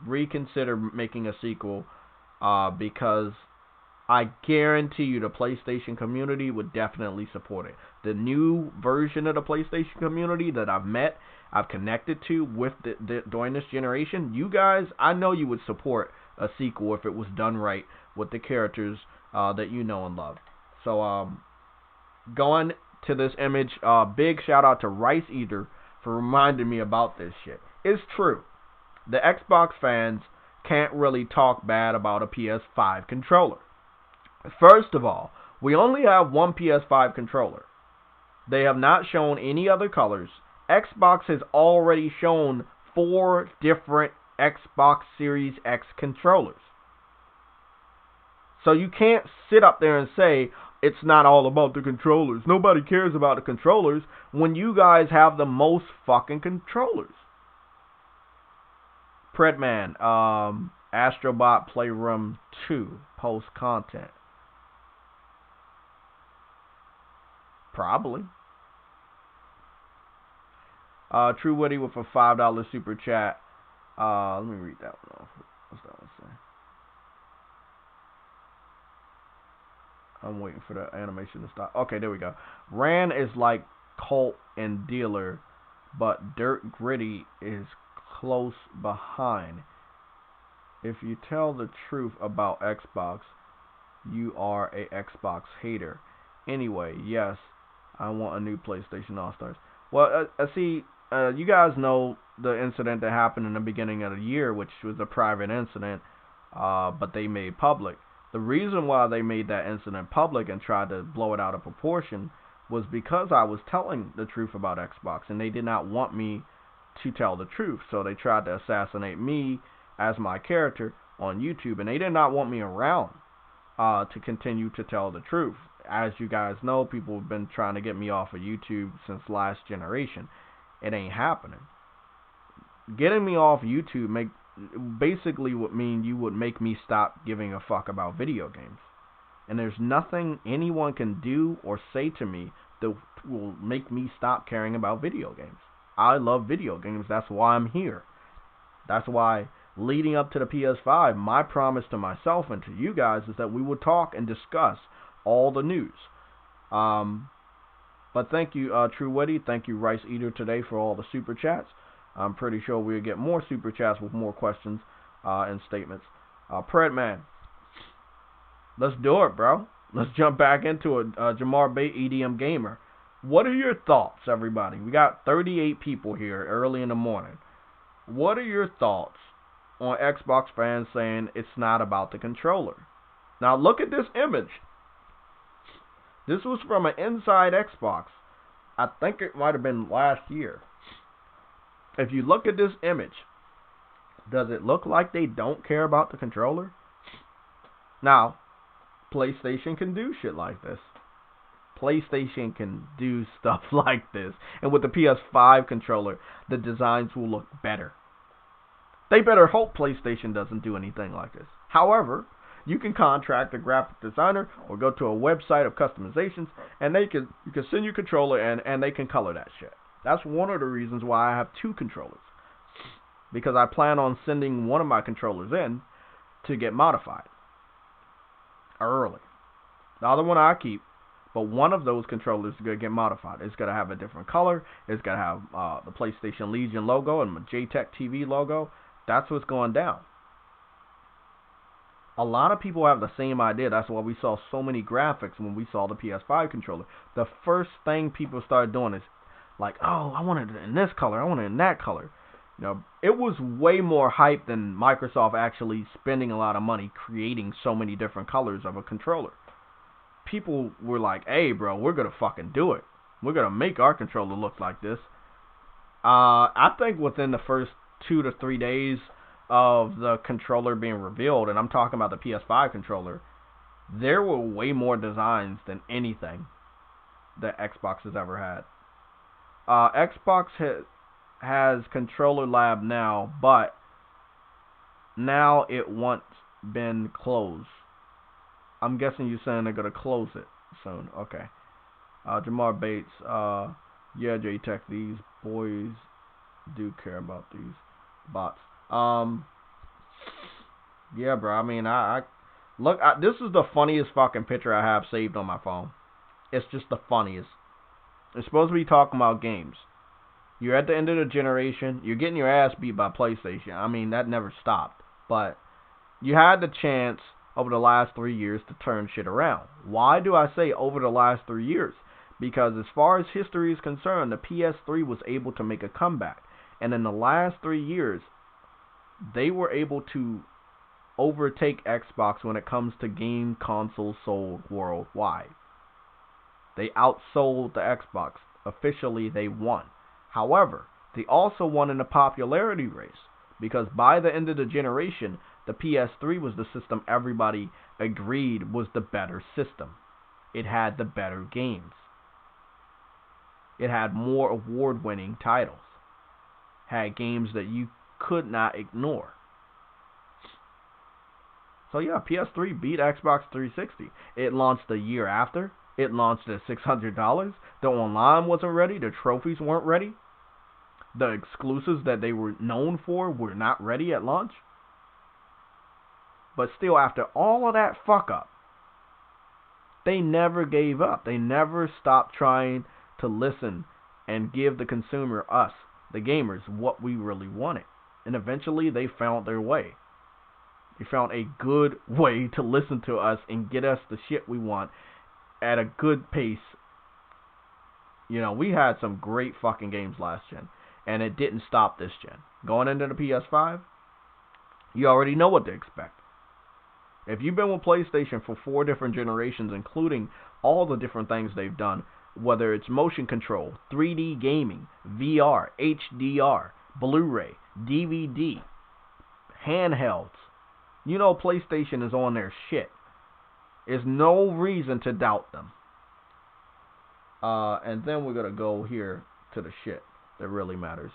Reconsider making a sequel, because I guarantee you the PlayStation community would definitely support it. The new version of the PlayStation community that I've met, I've connected to with during this generation, you guys, I know you would support a sequel if it was done right with the characters that you know and love. So, going to this image, big shout out to Rice Eater for reminding me about this shit. It's true. The Xbox fans can't really talk bad about a PS5 controller. First of all, we only have one PS5 controller. They have not shown any other colors. Xbox has already shown 4 different Xbox Series X controllers. So you can't sit up there and say it's not all about the controllers. Nobody cares about the controllers when you guys have the most fucking controllers. Predman, Astrobot Playroom 2 post content. Probably. True Woody with a $5 super chat. Let me read that one off. What's that one say? I'm waiting for the animation to stop. Okay, there we go. Ran is like Colt and Dealer, but Dirt Gritty is close behind. If you tell the truth about Xbox, you are a Xbox hater. Anyway, yes, I want a new PlayStation All-Stars. Well, see, you guys know the incident that happened in the beginning of the year, which was a private incident, but they made public. The reason why they made that incident public and tried to blow it out of proportion was because I was telling the truth about Xbox, and they did not want me to tell the truth. So they tried to assassinate me as my character on YouTube, and they did not want me around to continue to tell the truth. As you guys know, people have been trying to get me off of YouTube since last generation. It ain't happening. Getting me off YouTube basically would mean you would make me stop giving a fuck about video games. And there's nothing anyone can do or say to me that will make me stop caring about video games. I love video games. That's why I'm here. That's why, leading up to the PS5, my promise to myself and to you guys is that we would talk and discuss all the news. But thank you, True Witty. Thank you, Rice Eater, today for all the super chats. I'm pretty sure we'll get more super chats with more questions and statements. Predman, let's do it, bro. Let's jump back into it. Jamar Bate, EDM Gamer. What are your thoughts, everybody? We got 38 people here early in the morning. What are your thoughts on Xbox fans saying it's not about the controller? Now look at this image. This was from an Inside Xbox. I think it might have been last year. If you look at this image, does it look like they don't care about the controller? Now, PlayStation can do shit like this. PlayStation can do stuff like this. And with the PS5 controller, the designs will look better. They better hope PlayStation doesn't do anything like this. However, you can contract a graphic designer or go to a website of customizations, and you can send your controller and they can color that shit. That's one of the reasons why I have two controllers. Because I plan on sending one of my controllers in to get modified early. The other one I keep, but one of those controllers is going to get modified. It's going to have a different color. It's going to have the PlayStation Legion logo and my JaytechTV logo. That's what's going down. A lot of people have the same idea. That's why we saw so many graphics when we saw the PS5 controller. The first thing people started doing is like, oh, I want it in this color. I want it in that color. You know, it was way more hype than Microsoft actually spending a lot of money creating so many different colors of a controller. People were like, hey, bro, we're going to fucking do it. We're going to make our controller look like this. I think within the first 2 to 3 days of the controller being revealed, and I'm talking about the PS5 controller, there were way more designs than anything that Xbox has ever had. Xbox has Controller Lab now, but now it once been closed. I'm guessing you're saying they're going to close it soon. Okay. Jamar Bates, yeah, JayTech, these boys do care about these bots. Yeah, bro, I mean, look, this is the funniest fucking picture I have saved on my phone. It's just the funniest. It's supposed to be talking about games. You're at the end of the generation. You're getting your ass beat by PlayStation. I mean, that never stopped. But you had the chance over the last 3 years to turn shit around. Why do I say over the last 3 years? Because as far as history is concerned, the PS3 was able to make a comeback. And in the last 3 years, they were able to overtake Xbox when it comes to game consoles sold worldwide. They outsold the Xbox. Officially, they won. However, they also won in the popularity race, because by the end of the generation, the PS3 was the system everybody agreed was the better system. It had the better games. It had more award-winning titles. Had games that you could not ignore. So yeah, PS3 beat Xbox 360. It launched the year after. It launched at $600. The online wasn't ready. The trophies weren't ready. The exclusives that they were known for were not ready at launch. But still, after all of that fuck up, They never gave up. They never stopped trying to listen and give the consumer, us, the gamers, what we really wanted. And eventually they found their way. They found a good way to listen to us and get us the shit we want at a good pace. You know, we had some great fucking games last gen, and it didn't stop this gen. Going into the PS5, you already know what to expect. If you've been with PlayStation for 4 different generations, including all the different things they've done, whether it's motion control, 3D gaming, VR, HDR, Blu-ray, DVD, handhelds, you know PlayStation is on their shit. There's no reason to doubt them. And then we're going to go here to the shit that really matters.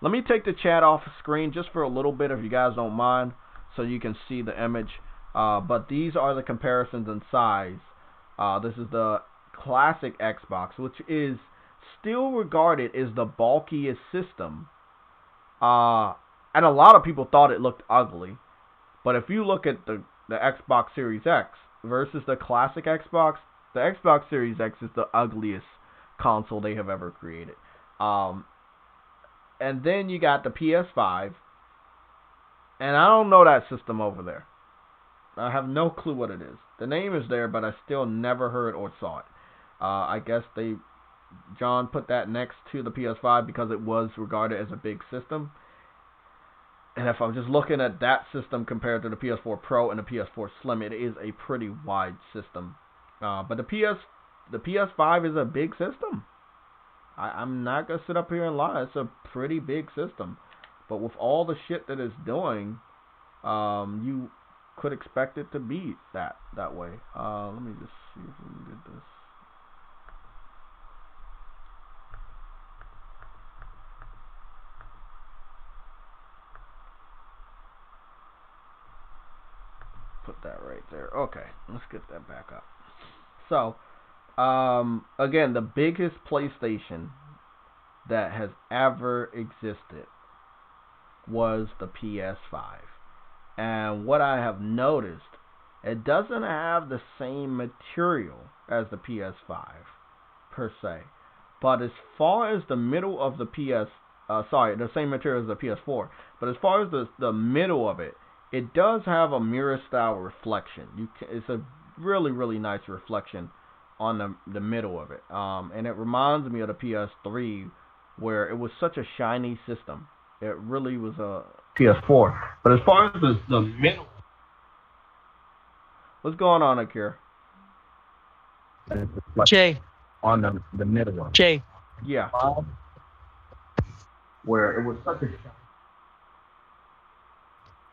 Let me take the chat off the screen just for a little bit if you guys don't mind, so you can see the image. But these are the comparisons in size. This is the classic Xbox, which is still regarded as the bulkiest system. And a lot of people thought it looked ugly. But if you look at the Xbox Series X versus the classic Xbox, the Xbox Series X is the ugliest console they have ever created. And then you got the PS5. And I don't know that system over there. I have no clue what it is. The name is there, but I still never heard or saw it. I guess John put that next to the PS5 because it was regarded as a big system. And if I'm just looking at that system compared to the PS4 Pro and the PS4 Slim, it is a pretty wide system. But the PS5 is a big system. I'm not going to sit up here and lie. It's a pretty big system. But with all the shit that it's doing, you could expect it to be that way. Let me just see if we can get this. Put that right there. Okay, let's get that back up. So, again, the biggest PlayStation that has ever existed was the PS5. And what I have noticed, it doesn't have the same material as the PS5 per se. But as far as the middle of the the same material as the PS4. But as far as the middle of it, it does have a mirror style reflection. It's a really, really nice reflection on the middle of it. And it reminds me of the PS3, where it was such a shiny system. It really was a PS4. But as far as the middle, what's going on, Akira? Jay. On the middle one. Jay. Yeah. Where it was such a shiny.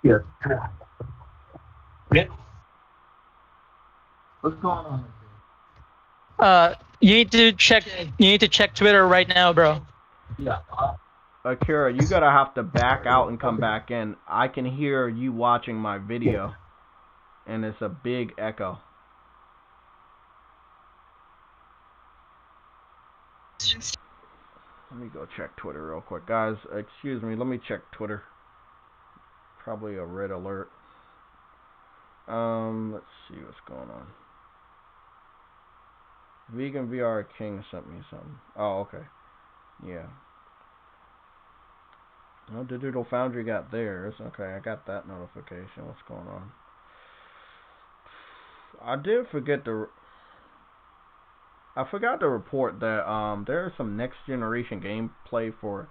Yeah. What's going on? You need to check Twitter right now, bro. Yeah. Akira, you gotta have to back out and come back in. I can hear you watching my video, and it's a big echo. Let me go check Twitter real quick, guys. Excuse me. Let me check Twitter. Probably a red alert. Let's see what's going on. Vegan VR King sent me something. Oh, okay. Yeah. No, Digital Foundry got theirs. Okay, I got that notification. What's going on? I forgot to report that there is some next generation gameplay for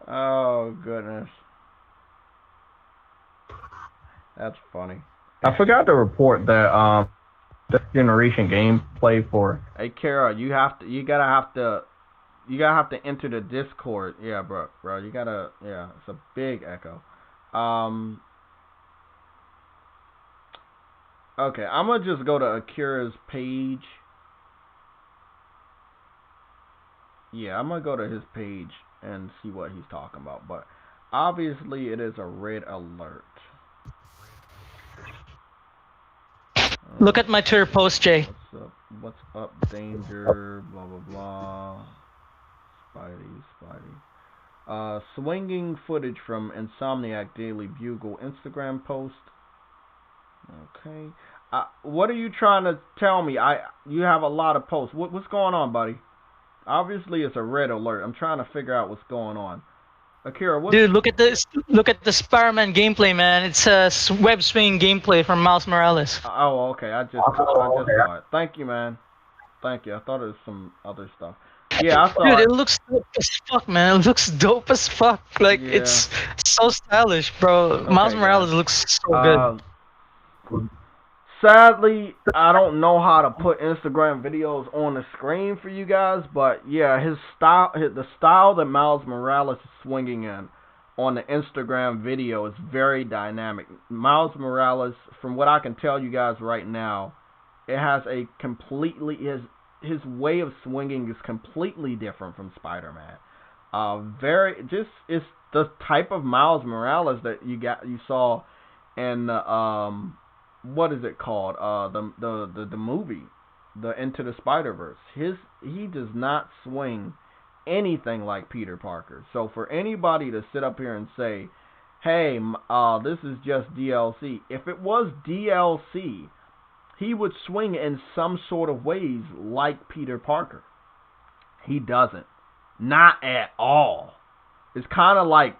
oh goodness. That's funny. I forgot to report that next generation gameplay for. Hey Kara, you gotta have to enter the Discord. Yeah, bro, you gotta. Yeah, it's a big echo. Okay, I'm gonna just go to Akira's page. Yeah, I'm gonna go to his page and see what he's talking about. But obviously, it is a red alert. Look at my Twitter post, Jay. What's up, Danger? Blah blah blah. Spidey. Swinging footage from Insomniac Daily Bugle Instagram post. Okay. What are you trying to tell me? You have a lot of posts. What's going on, buddy? Obviously, it's a red alert. I'm trying to figure out what's going on. Akira, what's... Dude, look at this. Look at the Spider-Man gameplay, man. It's a web swing gameplay from Miles Morales. Oh, okay. I just saw it. Thank you, man. Thank you. I thought it was some other stuff. Yeah, I saw Dude, it. it looks dope as fuck, man. It looks dope as fuck. Like, Yeah. it's so stylish, bro. Okay, Miles Morales guys. looks so good. Sadly, I don't know how to put Instagram videos on the screen for you guys, but yeah, the style that Miles Morales is swinging in on the Instagram video is very dynamic. Miles Morales, from what I can tell you guys right now, it has a completely his way of swinging is completely different from Spider-Man. It's the type of Miles Morales that you saw in what is it called? The movie, the Into the Spider-Verse. He does not swing anything like Peter Parker. So for anybody to sit up here and say, "Hey, this is just DLC," if it was DLC, he would swing in some sort of ways like Peter Parker. He doesn't. Not at all. It's kind of like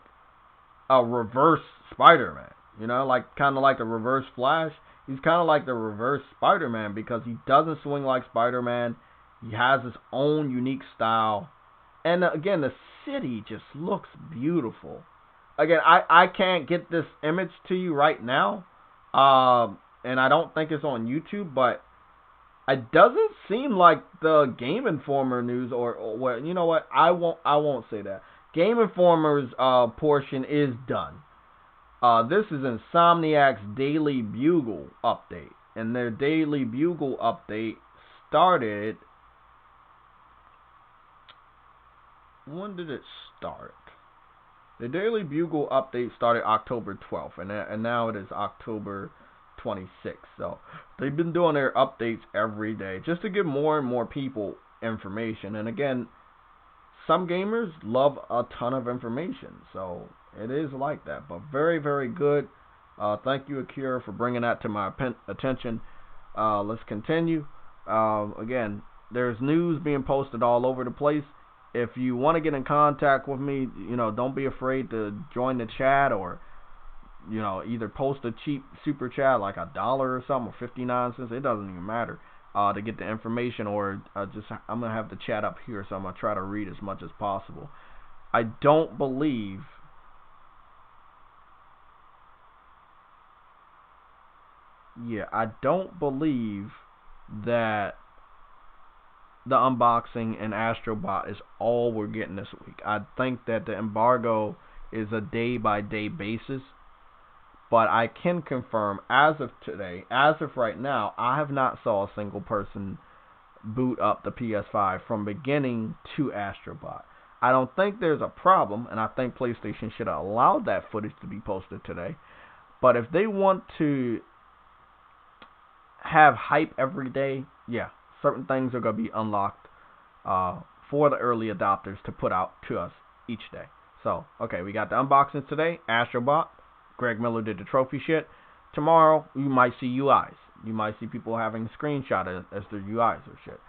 a reverse Spider-Man. You know, like kind of like the reverse Flash. He's kind of like the reverse Spider-Man because he doesn't swing like Spider-Man. He has his own unique style. And again, the city just looks beautiful. Again, I can't get this image to you right now. And I don't think it's on YouTube, but it doesn't seem like the Game Informer news or you know what? I won't say that. Game Informer's portion is done. This is Insomniac's Daily Bugle update, and their Daily Bugle update started. When did it start? The Daily Bugle update started October 12th, and now it is October 26th. So they've been doing their updates every day just to give more and more people information. And again, some gamers love a ton of information, so it is like that. But very, very good. Thank you, Akira, for bringing that to my attention. Let's continue. Again, there's news being posted all over the place. If you want to get in contact with me, don't be afraid to join the chat, or either post a cheap super chat like $1 or something, or 59 cents. It doesn't even matter to get the information, or I'm gonna have the chat up here, so I'm gonna try to read as much as possible. I don't believe that the unboxing and Astrobot is all we're getting this week. I think that the embargo is a day-by-day basis. But I can confirm, as of today, as of right now, I have not saw a single person boot up the PS5 from beginning to Astrobot. I don't think there's a problem, and I think PlayStation should have allowed that footage to be posted today. But if they want to have hype every day, yeah, certain things are going to be unlocked for the early adopters to put out to us each day. So, okay, we got the unboxings today, Astrobot. Greg Miller did the trophy shit. Tomorrow, you might see UIs. You might see people having a screenshot as their UIs or shit.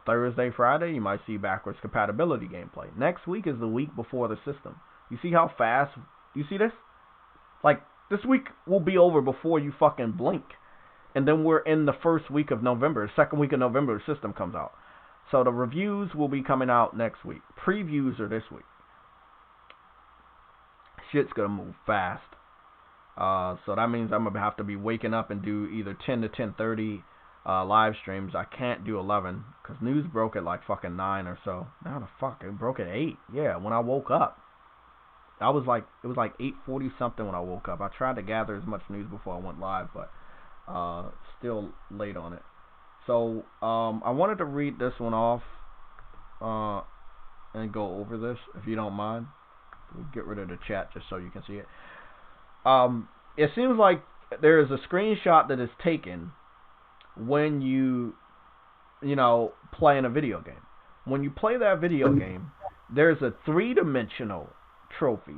Thursday, Friday, you might see backwards compatibility gameplay. Next week is the week before the system. You see how fast? You see this? Like, this week will be over before you fucking blink. And then we're in the first week of November. The second week of November, the system comes out. So the reviews will be coming out next week. Previews are this week. Shit's gonna move fast. So that means I'm gonna have to be waking up and do either 10 to 10:30 live streams. I can't do 11 because news broke at like fucking 9 or so. Now the fuck, it broke at 8. Yeah, when I woke up, it was like 8:40 something when I woke up. I tried to gather as much news before I went live, but still late on it. So I wanted to read this one off and go over this, if you don't mind. We'll get rid of the chat just so you can see it. It seems like there is a screenshot that is taken when you play in a video game. When you play that video game, there's a three-dimensional trophy.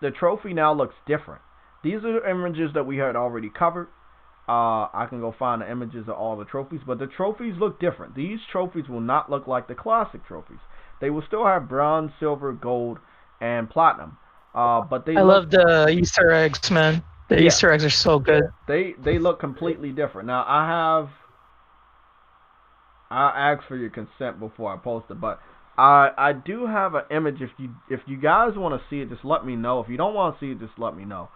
The trophy now looks different. These are the images that we had already covered. I can go find the images of all the trophies, but the trophies look different. These trophies will not look like the classic trophies. They will still have bronze, silver, gold, and platinum. But they I look, love the Easter eggs, man. The yeah, Easter eggs are so good. they look completely different. Now I asked for your consent before I post it, but I do have an image. If you guys want to see it, just let me know. If you don't want to see it, just let me know.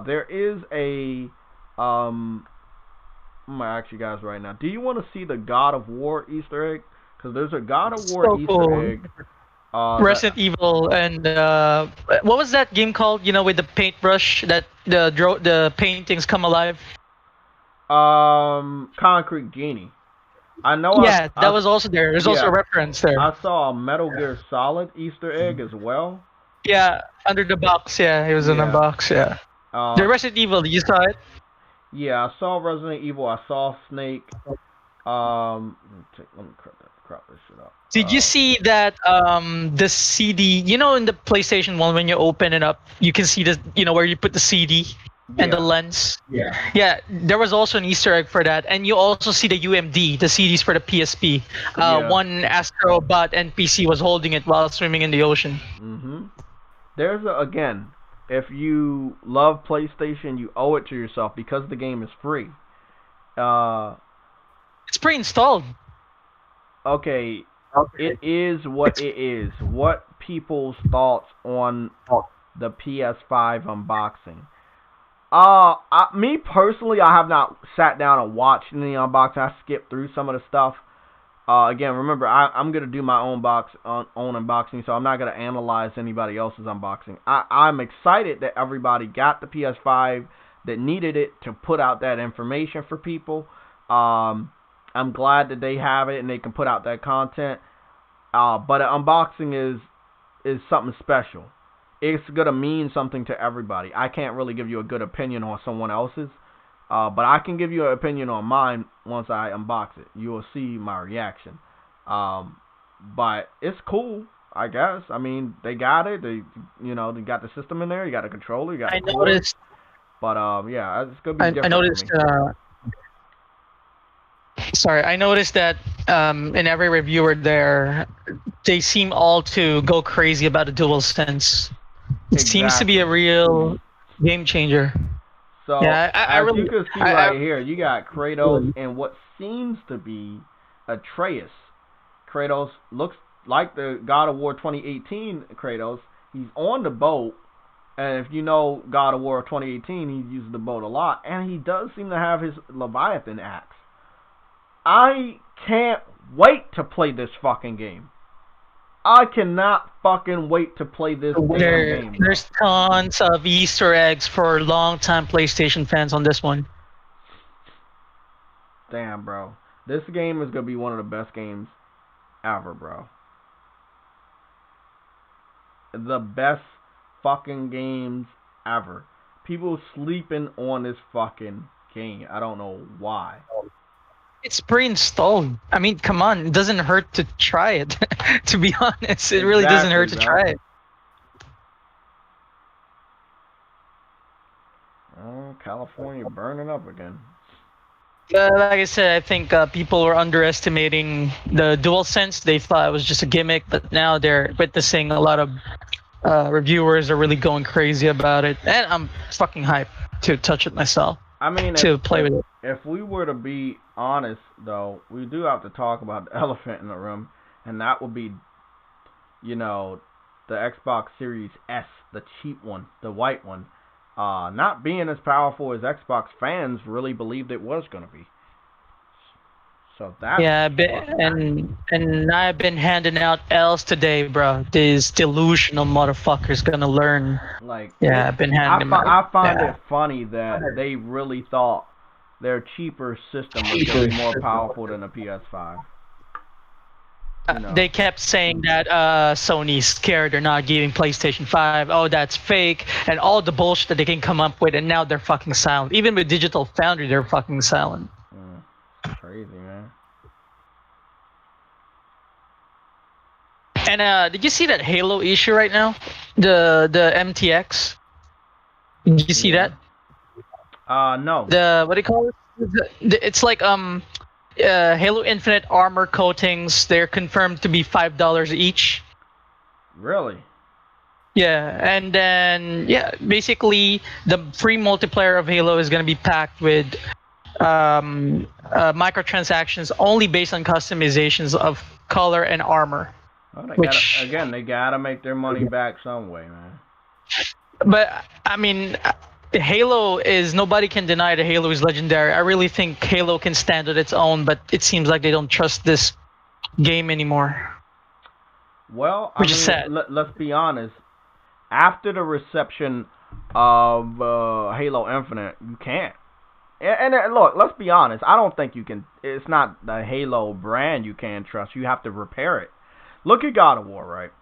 There is a I'm gonna ask you guys right now. Do you want to see the God of War Easter egg? Because there's a God of War So Easter cool. egg. Resident Evil and what was that game called? You know, with the paintbrush that the paintings come alive. Concrete Genie. I know. Yeah, that was also there. There's also Yeah, a reference there. I saw a Metal Gear Solid Easter egg as well. Yeah, under the box. Yeah, it was in the Yeah. box. Yeah. The Resident Evil. You saw it? Yeah, I saw Resident Evil. I saw Snake. Let me crop this shit up. Did you see that the CD? You know, in the PlayStation 1, when you open it up, you can see the where you put the CD and the lens. Yeah. Yeah, there was also an Easter egg for that, and you also see the UMD, the CDs for the PSP. Yeah. One Astrobot NPC was holding it while swimming in the ocean. There's again, if you love PlayStation, you owe it to yourself because the game is free. It's pre-installed. Okay, it is what it is. What people's thoughts on the PS5 unboxing? Me personally, I have not sat down and watched any unboxing. I skipped through some of the stuff. Again, remember, I'm gonna do my own unboxing, so I'm not gonna analyze anybody else's unboxing. I'm excited that everybody got the PS5 that needed it to put out that information for people. I'm glad that they have it and they can put out that content. But an unboxing is something special. It's gonna mean something to everybody. I can't really give you a good opinion on someone else's, but I can give you an opinion on mine once I unbox it. You will see my reaction. But it's cool, I guess. I mean, they got it. They got the system in there. You got a controller. You got. I noticed. But yeah, it's gonna be different. I noticed. Sorry, I noticed that in every reviewer there, they seem all to go crazy about the DualSense. It seems to be a real game changer. So yeah, I really, you can see right here, you got Kratos and what seems to be Atreus. Kratos looks like the God of War 2018 Kratos. He's on the boat, and if you know God of War 2018, he uses the boat a lot, and he does seem to have his Leviathan axe. I can't wait to play this fucking game. I cannot fucking wait to play this game. There's tons of Easter eggs for long-time PlayStation fans on this one. Damn, bro. This game is going to be one of the best games ever, bro. The best fucking games ever. People sleeping on this fucking game. I don't know why. It's pre-installed. I mean, come on. It doesn't hurt to try it. To be honest, it really doesn't hurt to try it. Oh, California burning up again. Like I said, I think people were underestimating the DualSense. They thought it was just a gimmick, but now they're witnessing a lot of reviewers are really going crazy about it, and I'm fucking hyped to touch it myself. I mean, to play with it. If we were to be honest, though, we do have to talk about the elephant in the room, and that would be, the Xbox Series S, the cheap one, the white one, not being as powerful as Xbox fans really believed it was going to be. So that's and I've been handing out L's today, bro. These delusional motherfuckers gonna learn. I've been handing them out. I find it funny that they really thought their cheaper system was gonna be more powerful than a PS5. They kept saying that Sony's scared they're not giving PlayStation 5. Oh, that's fake, and all the bullshit that they can come up with, and now they're fucking silent. Even with Digital Foundry, they're fucking silent. Crazy, man. And did you see that Halo issue right now? The MTX. Did you see Yeah. that? No. The what do you call it? It's like Halo Infinite armor coatings. They're confirmed to be $5 each. Really? Yeah, and then basically the free multiplayer of Halo is gonna be packed with microtransactions only based on customizations of color and armor. Well, Which, they gotta make their money back some way, man. but I mean, Halo is nobody can deny that Halo is legendary. I really think Halo can stand on its own, but it seems like they don't trust this game anymore, Well, I which is mean, sad. let's be honest. After the reception of Halo Infinite, you can't. And look, let's be honest. I don't think you can. It's not the Halo brand you can't trust. You have to repair it. Look at God of War, right?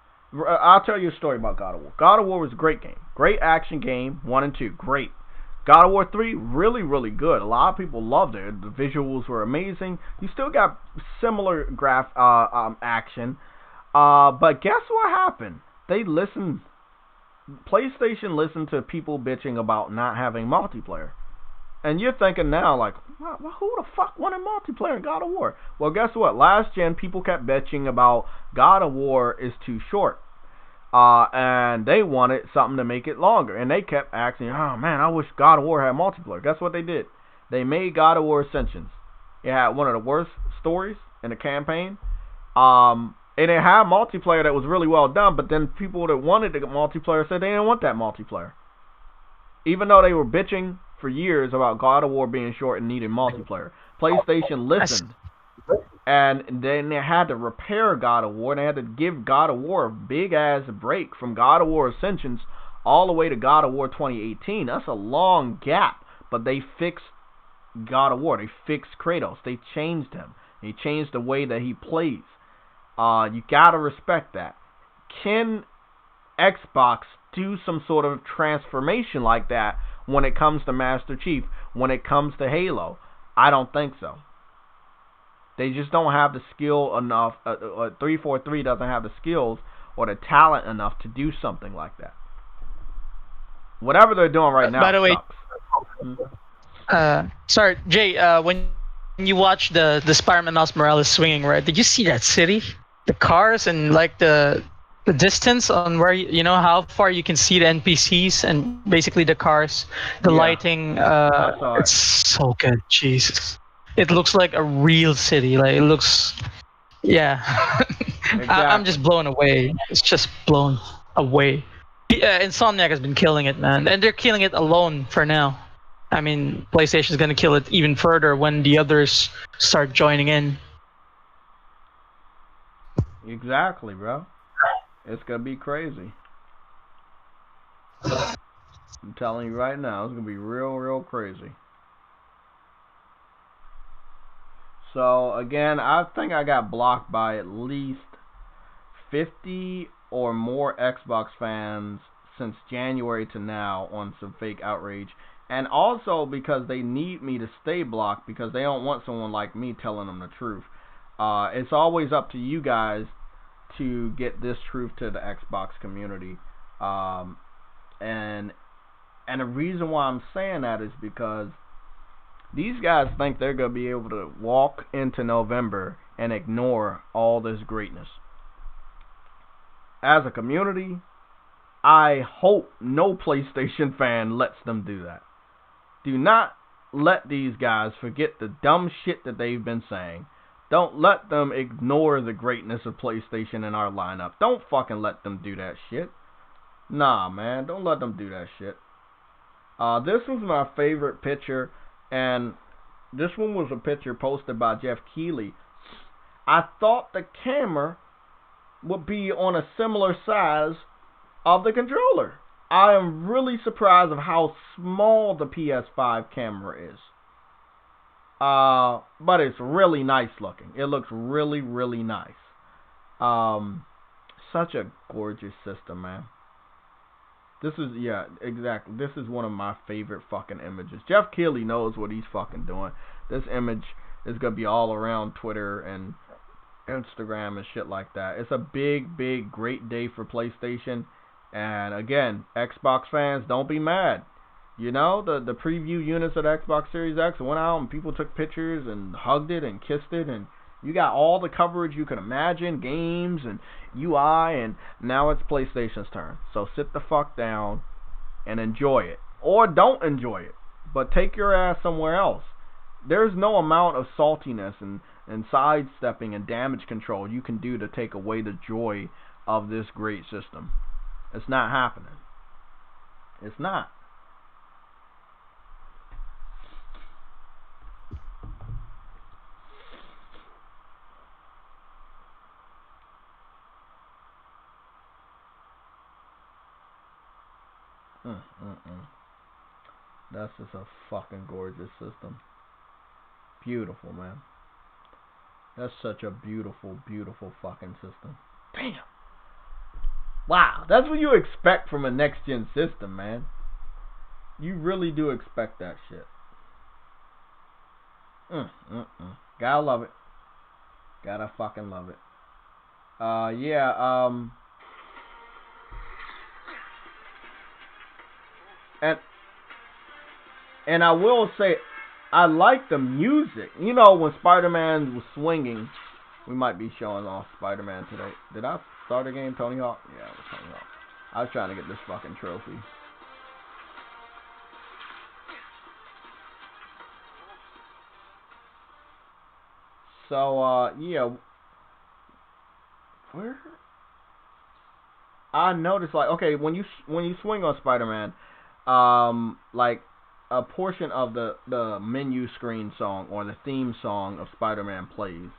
I'll tell you a story about God of War. God of War was a great game. Great action game, 1 and 2. Great. God of War 3, really, really good. A lot of people loved it. The visuals were amazing. You still got similar action. But guess what happened? They listened. PlayStation listened to people bitching about not having multiplayer. And you're thinking now, like, well, who the fuck wanted multiplayer in God of War? Well, guess what? Last gen, people kept bitching about God of War is too short. And they wanted something to make it longer. And they kept asking, oh man, I wish God of War had multiplayer. Guess what they did? They made God of War Ascensions. It had one of the worst stories in the campaign. And it had multiplayer that was really well done, but then people that wanted the multiplayer said they didn't want that multiplayer. Even though they were bitching for years about God of War being short and needing multiplayer, PlayStation listened. And then they had to repair God of War. They had to give God of War a big ass break from God of War Ascensions all the way to God of War 2018. That's a long gap. But they fixed God of War. They fixed Kratos. They changed him. They changed the way that he plays. You gotta respect that. Can Xbox do some sort of transformation like that when it comes to Master Chief, when it comes to Halo? I don't think so. They just don't have the skill enough. 343 doesn't have the skills or the talent enough to do something like that. Whatever they're doing right now By the way, sucks. sorry, Jay. When you watch the Spider-Man Miles Morales swinging, right? Did you see that city, the cars, and like the distance on where you know how far you can see the NPCs and basically the cars, the lighting. It's so good. Jesus, it looks like a real city. Like it looks. Yeah, Exactly. I'm just blown away. It's just blown away. Insomniac has been killing it, man, and they're killing it alone for now. I mean, PlayStation's gonna kill it even further when the others start joining in. Exactly, bro. It's gonna be crazy. I'm telling you right now, it's gonna be real, real crazy. So again, I think I got blocked by at least 50 or more Xbox fans since January to now on some fake outrage. And also because they need me to stay blocked because they don't want someone like me telling them the truth. It's always up to you guys to get this truth to the Xbox community. And the reason why I'm saying that is because these guys think they're going to be able to walk into November and ignore all this greatness. As a community, I hope no PlayStation fan lets them do that. Do not let these guys forget the dumb shit that they've been saying. Don't let them ignore the greatness of PlayStation in our lineup. Don't fucking let them do that shit. Nah, man. Don't let them do that shit. This was my favorite picture, and this one was a picture posted by Jeff Keighley. I thought the camera would be on a similar size of the controller. I am really surprised of how small the PS5 camera is. But it's really nice looking. It looks really, really nice. Such a gorgeous system, man. This is, yeah, exactly. This is one of my favorite fucking images. Jeff Keighley knows what he's fucking doing. This image is going to be all around Twitter and Instagram and shit like that. It's a big, big, great day for PlayStation. And again, Xbox fans, don't be mad. You know, the preview units of the Xbox Series X went out and people took pictures and hugged it and kissed it, and you got all the coverage you can imagine, games and UI, and now it's PlayStation's turn. So sit the fuck down and enjoy it. Or don't enjoy it, but take your ass somewhere else. There's no amount of saltiness and sidestepping and damage control you can do to take away the joy of this great system. It's not happening. It's not. That's just a fucking gorgeous system. Beautiful, man. That's such a beautiful, beautiful fucking system. Damn. Wow, that's what you expect from a next-gen system, man. You really do expect that shit. Gotta love it. Gotta fucking love it. Yeah, and I will say, I like the music. You know, when Spider-Man was swinging, we might be showing off Spider-Man today. Did I start a game, Tony Hawk? Yeah, it was Tony Hawk. I was trying to get this fucking trophy. So, yeah. Where? I noticed, like, okay, when you swing on Spider-Man, like, a portion of the menu screen song or the theme song of Spider-Man plays.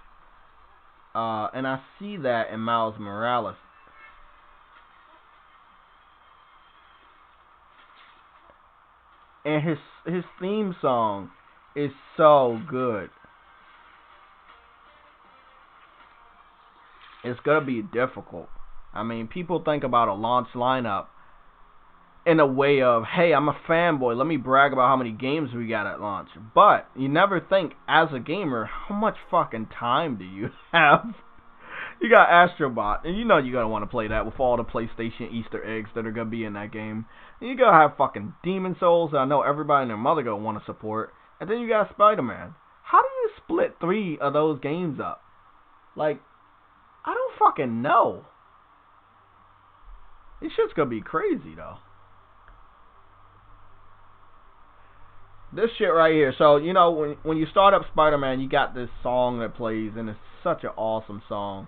And I see that in Miles Morales. And his theme song is so good. It's gonna be difficult. I mean, people think about a launch lineup in a way of, hey, I'm a fanboy, let me brag about how many games we got at launch. But you never think, as a gamer, how much fucking time do you have? You got Astrobot, and you know you're going to want to play that with all the PlayStation Easter eggs that are going to be in that game. And you got to have fucking Demon Souls that I know everybody and their mother going to want to support. And then you got Spider-Man. How do you split 3 of those games up? Like, I don't fucking know. This shit's going to be crazy, though. This shit right here. So, you know, when you start up Spider-Man, you got this song that plays, and it's such an awesome song.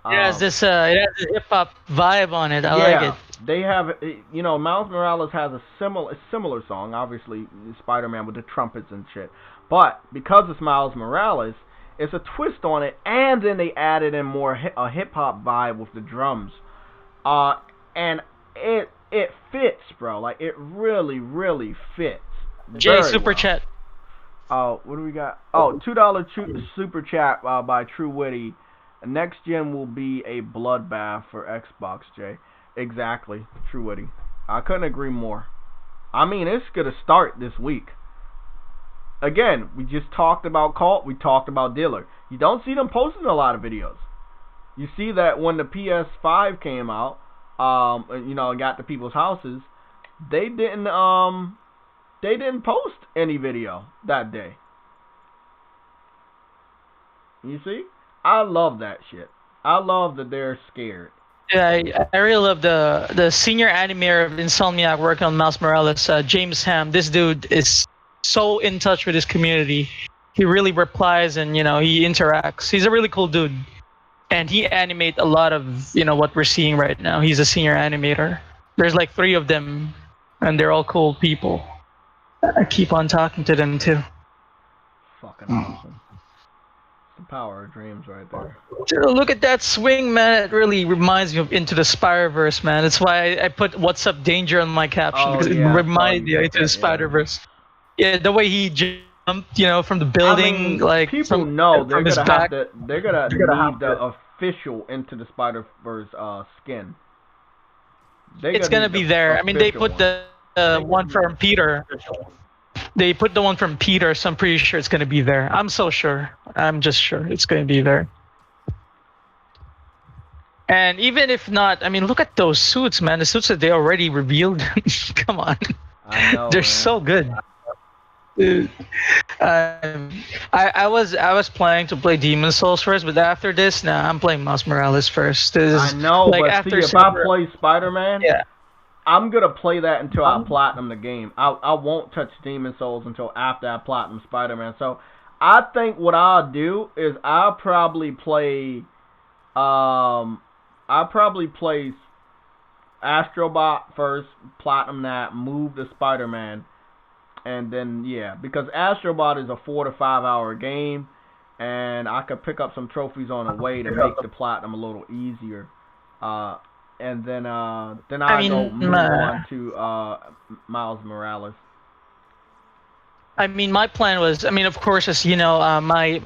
It has this it has a hip-hop vibe on it. I like it. They have, you know, Miles Morales has a similar song, obviously, Spider-Man with the trumpets and shit. But, because it's Miles Morales, it's a twist on it, and then they added in more a hip-hop vibe with the drums. And it fits, bro. Like, it really, really fits. Jay, super chat. Oh, what do we got? Oh, $2 super chat by True Witty. Next gen will be a bloodbath for Xbox, Jay. Exactly, True Witty. I couldn't agree more. I mean, it's gonna start this week. Again, we just talked about Cult. We talked about Dealer. You don't see them posting a lot of videos. You see that when the PS5 came out, you know, and got to people's houses, they didn't post any video that day. You see? I love that shit. I love that they're scared. Yeah, I really love the senior animator of Insomniac working on Miles Morales, James Ham. This dude is so in touch with his community. He really replies and, you know, he interacts. He's a really cool dude. And he animates a lot of, you know, what we're seeing right now. He's a senior animator. There's like 3 of them, and they're all cool people. I keep on talking to them too. Fucking awesome. The power of dreams right there. Dude, look at that swing, man. It really reminds me of Into the Spider-Verse, man. That's why I put "What's Up, Danger" on my caption, because it reminded me of Into the Spider-Verse. Yeah, the way he jumped, you know, from the building, I mean, like people know they're gonna have to. They're gonna need the official Into the Spider-Verse skin. It's gonna be there. I mean, they put the one from Peter. They put the one from Peter, so I'm pretty sure it's gonna be there. I'm so sure. I'm just sure it's gonna be there. And even if not, I mean, look at those suits, man. The suits that they already revealed. Come on, I know, they're man. so good. Dude, I was planning to play Demon Souls first, but after this, nah, I'm playing Miles Morales first. This I is know, like but see, after if I Saber, play Spider-Man, yeah. I'm gonna play that until I platinum the game. I won't touch Demon Souls until after I platinum Spider-Man. So I think what I'll do is I'll probably play Astrobot first, platinum that, move to Spider-Man, and then yeah, because Astrobot is a 4 to 5 hour game, and I could pick up some trophies on the way to make the platinum a little easier. Uh, and then I I go mean, move on to Miles Morales. I mean, my plan was, I mean, of course, as you know, my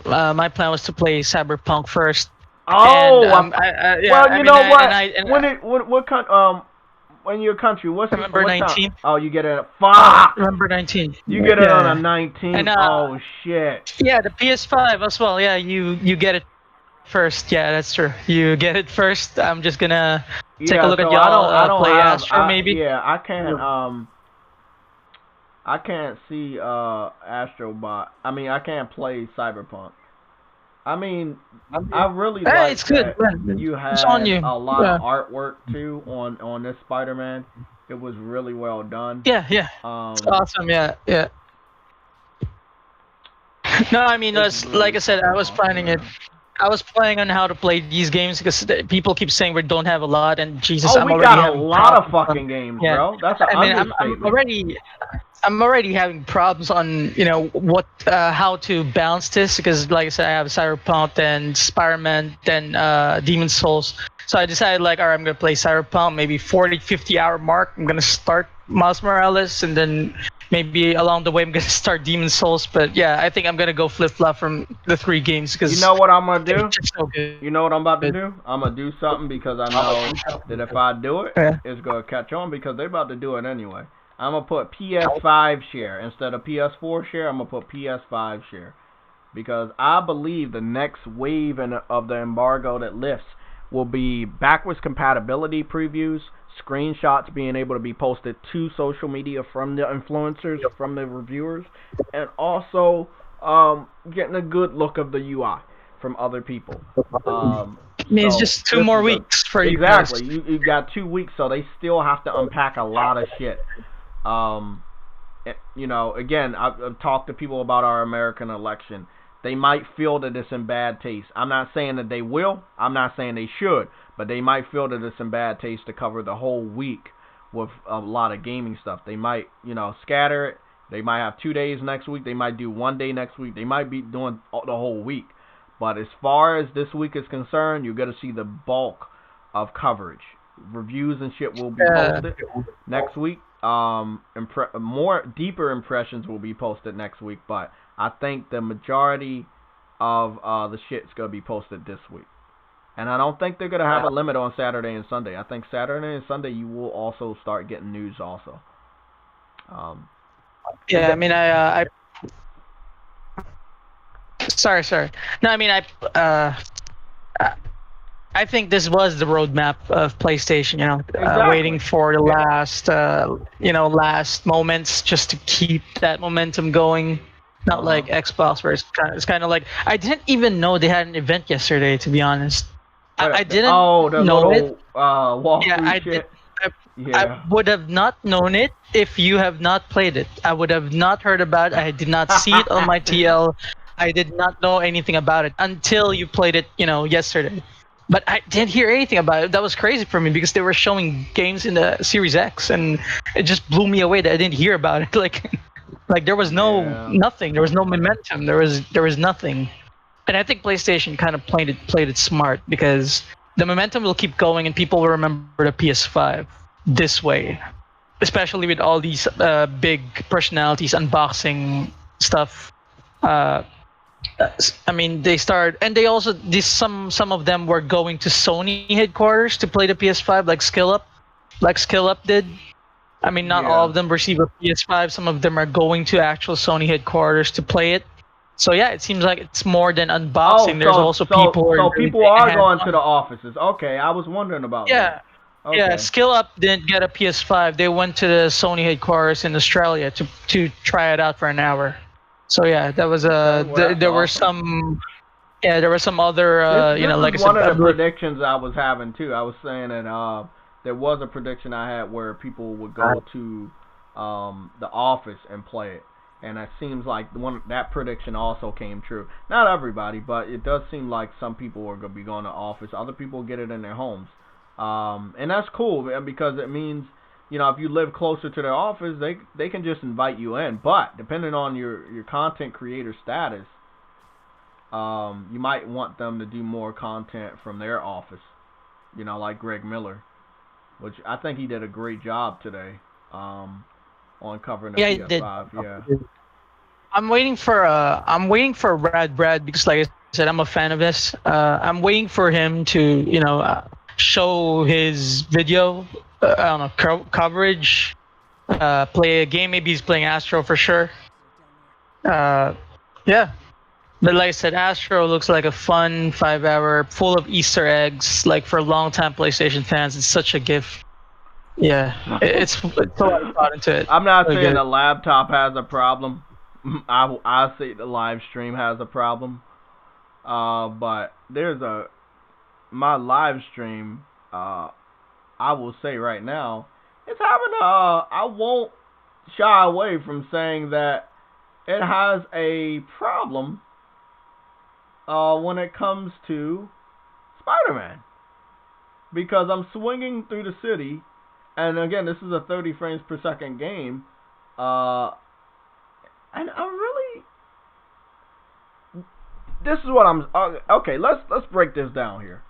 plan was to play Cyberpunk first, and Oh, yeah, well, I you mean, know I and what? I and When it what when your country, November what time? 19th, Oh, you get it. Fuck. November 19th. You get it on a Yeah, 19th. and Oh shit. yeah, the PS5 as well. Yeah, you get it first. Yeah, that's true. You get it first. I'm just gonna take a Yeah, look at so y'all I don't play have Astro maybe. yeah, I can't see Astrobot. I mean, I can't play Cyberpunk. I mean, I really Hey, like it's good, that man. you It's on had you. a lot Yeah, of artwork too on this Spider-Man. It was really well done. yeah, yeah. It's Um, awesome. Yeah, yeah. No, I mean, it's like really I said, fucking I was awesome, planning it. man. I was planning on how to play these games because people keep saying we don't have a lot, and Jesus, Oh, I'm we already got a having lot of problems on. fucking games, Yeah, bro. That's an I mean, understatement. I'm already having problems on what how to balance this because like I said, I have Cyberpunk, then Spider-Man, then Demon Souls. So I decided like, all right, I'm gonna play Cyberpunk, maybe 40, 50 hour mark. I'm gonna start Miles Morales, and then maybe along the way I'm gonna start Demon Souls. But yeah, I think I'm gonna go flip flop from the three games You because know what I'm gonna they're do? just so good. You know what I'm about to do? I'm gonna do something because I know that if I do it, Yeah. it's gonna catch on because they're about to do it anyway. I'm gonna put PS5 share instead of PS4 share. I'm gonna put PS5 share because I believe the next wave of the embargo that lifts will be backwards compatibility previews, screenshots being able to be posted to social media from the influencers, from the reviewers, and also getting a good look of the UI from other people. I mean, it's So just two this more is a weeks for you guys. exactly you got 2 weeks, so they still have to unpack a lot of shit. Um, again, I've talked to people about our American election. They might feel that it's in bad taste. I'm not saying that they will. I'm not saying they should, but they might feel that it's in bad taste to cover the whole week with a lot of gaming stuff. They might, scatter it. They might have 2 days next week. They might do one day next week. They might be doing the whole week. But as far as this week is concerned, you're going to see the bulk of coverage. Reviews and shit will be Yeah. posted next week. More deeper impressions will be posted next week, but I think the majority of the shit's gonna be posted this week. And I don't think they're gonna have a limit on Saturday and Sunday. I think Saturday and Sunday you will also start getting news also. Um, Yeah, I mean, sorry. No, I mean, I I think this was the roadmap of PlayStation. Waiting exactly. for the last moments just to keep that momentum going. Uh Not huh. like Xbox, where it's kind of like I didn't even know they had an event yesterday. To be honest, I didn't Oh, the know it. little Yeah, walkthrough I did. shit. I Yeah. would have not known it if you have not played it. I would have not heard about it. I did not see it on my TL. I did not know anything about it until you played it, yesterday. But I didn't hear anything about it. That was crazy for me because they were showing games in the Series X, and it just blew me away that I didn't hear about it. Like there was Yeah. nothing. There was no momentum. There was nothing. And I think PlayStation kind of played it smart because the momentum will keep going and people will remember the PS5 this way, especially with all these big personalities unboxing stuff. Uh, I mean, they start and they also this some of them were going to Sony headquarters to play the PS5, like Skill Up did. I mean, not all Yeah. of them receive a PS5. Some of them are going to actual Sony headquarters to play it. So yeah, it seems like it's more than unboxing. There's also so people who are really people getting are hands going to on. the offices. Okay, I was wondering about that. Yeah, yeah. Okay. Skill Up didn't get a PS5. They went to the Sony headquarters in Australia to try it out for an hour. So yeah, that was Okay, well that's there were awesome. some there were some other This like is I said, one of I the believe, predictions I was having too. I was saying that there was a prediction I had where people would go to the office and play it, and it seems like that prediction also came true. Not everybody, but it does seem like some people are gonna be going to office. Other people get it in their homes, and that's cool because it means if you live closer to their office, they can just invite you in. But depending on your content creator status, you might want them to do more content from their office, like Greg Miller, which I think he did a great job today on covering the yeah, it did. PS5. Yeah. I'm waiting for Brad because like I said, I'm a fan of this. I'm waiting for him to show his video. I don't know coverage. Play a game. Maybe he's playing Astro for sure. Uh, yeah. But like I said, Astro looks like a fun 5 hour full of Easter eggs. Like for longtime PlayStation fans, it's such a gift. Yeah, it's a lot of thought into it. I'm not Really saying good. the laptop has a problem. I say the live stream has a problem. But my live stream. I will say right now, it's having I won't shy away from saying that it has a problem when it comes to Spider-Man, because I'm swinging through the city, and again, this is a 30 frames per second game, and I'm really. This is what I'm. Okay, let's break this down here,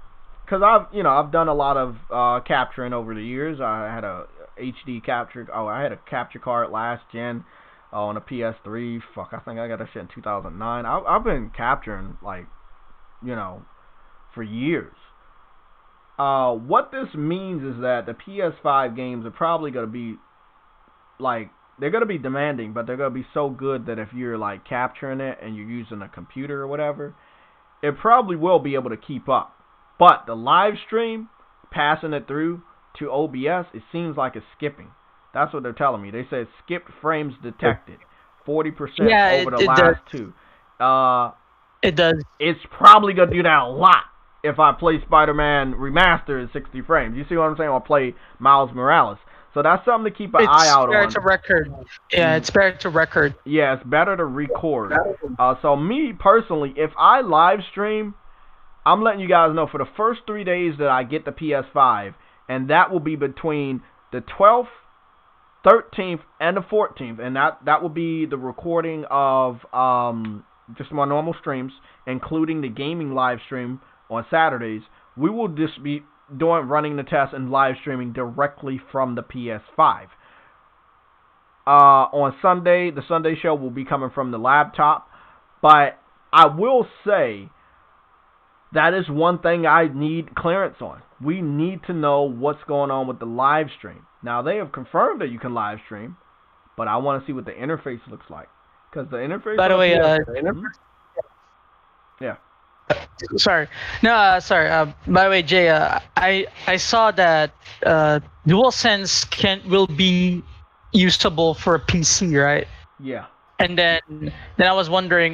because I've done a lot of capturing over the years. I had a HD capture. Oh, I had a capture card last gen on a PS3. Fuck, I think I got that shit in 2009. I've been capturing like for years. What this means is that the PS5 games are probably gonna be like they're gonna be demanding, but they're gonna be so good that if you're like capturing it and you're using a computer or whatever, it probably will be able to keep up. But the live stream, passing it through to OBS, it seems like it's skipping. That's what they're telling me. They said skipped frames detected, 40% Yeah, over the it does. last two. It does. It's probably gonna do that a lot if I play Spider-Man Remastered at 60 frames. You see what I'm saying? I'll play Miles Morales. So that's something to keep an eye out on. It's better to record. Yeah, it's better to record. Yeah, it's better to record. So me personally, if I live stream, I'm letting you guys know for the first 3 days that I get the PS5, and that will be between the 12th, 13th, and the 14th, and that will be the recording of just my normal streams, including the gaming live stream on Saturdays. We will just be running the test and live streaming directly from the PS5. On Sunday, the Sunday show will be coming from the laptop, but I will say that is one thing I need clearance on. We need to know what's going on with the live stream. Now, they have confirmed that you can live stream, but I want to see what the interface looks like, because the interface. By the way, yeah. Sorry. No, sorry. By the way, Jay, I saw that DualSense will be usable for a PC, right? Yeah. And then I was wondering,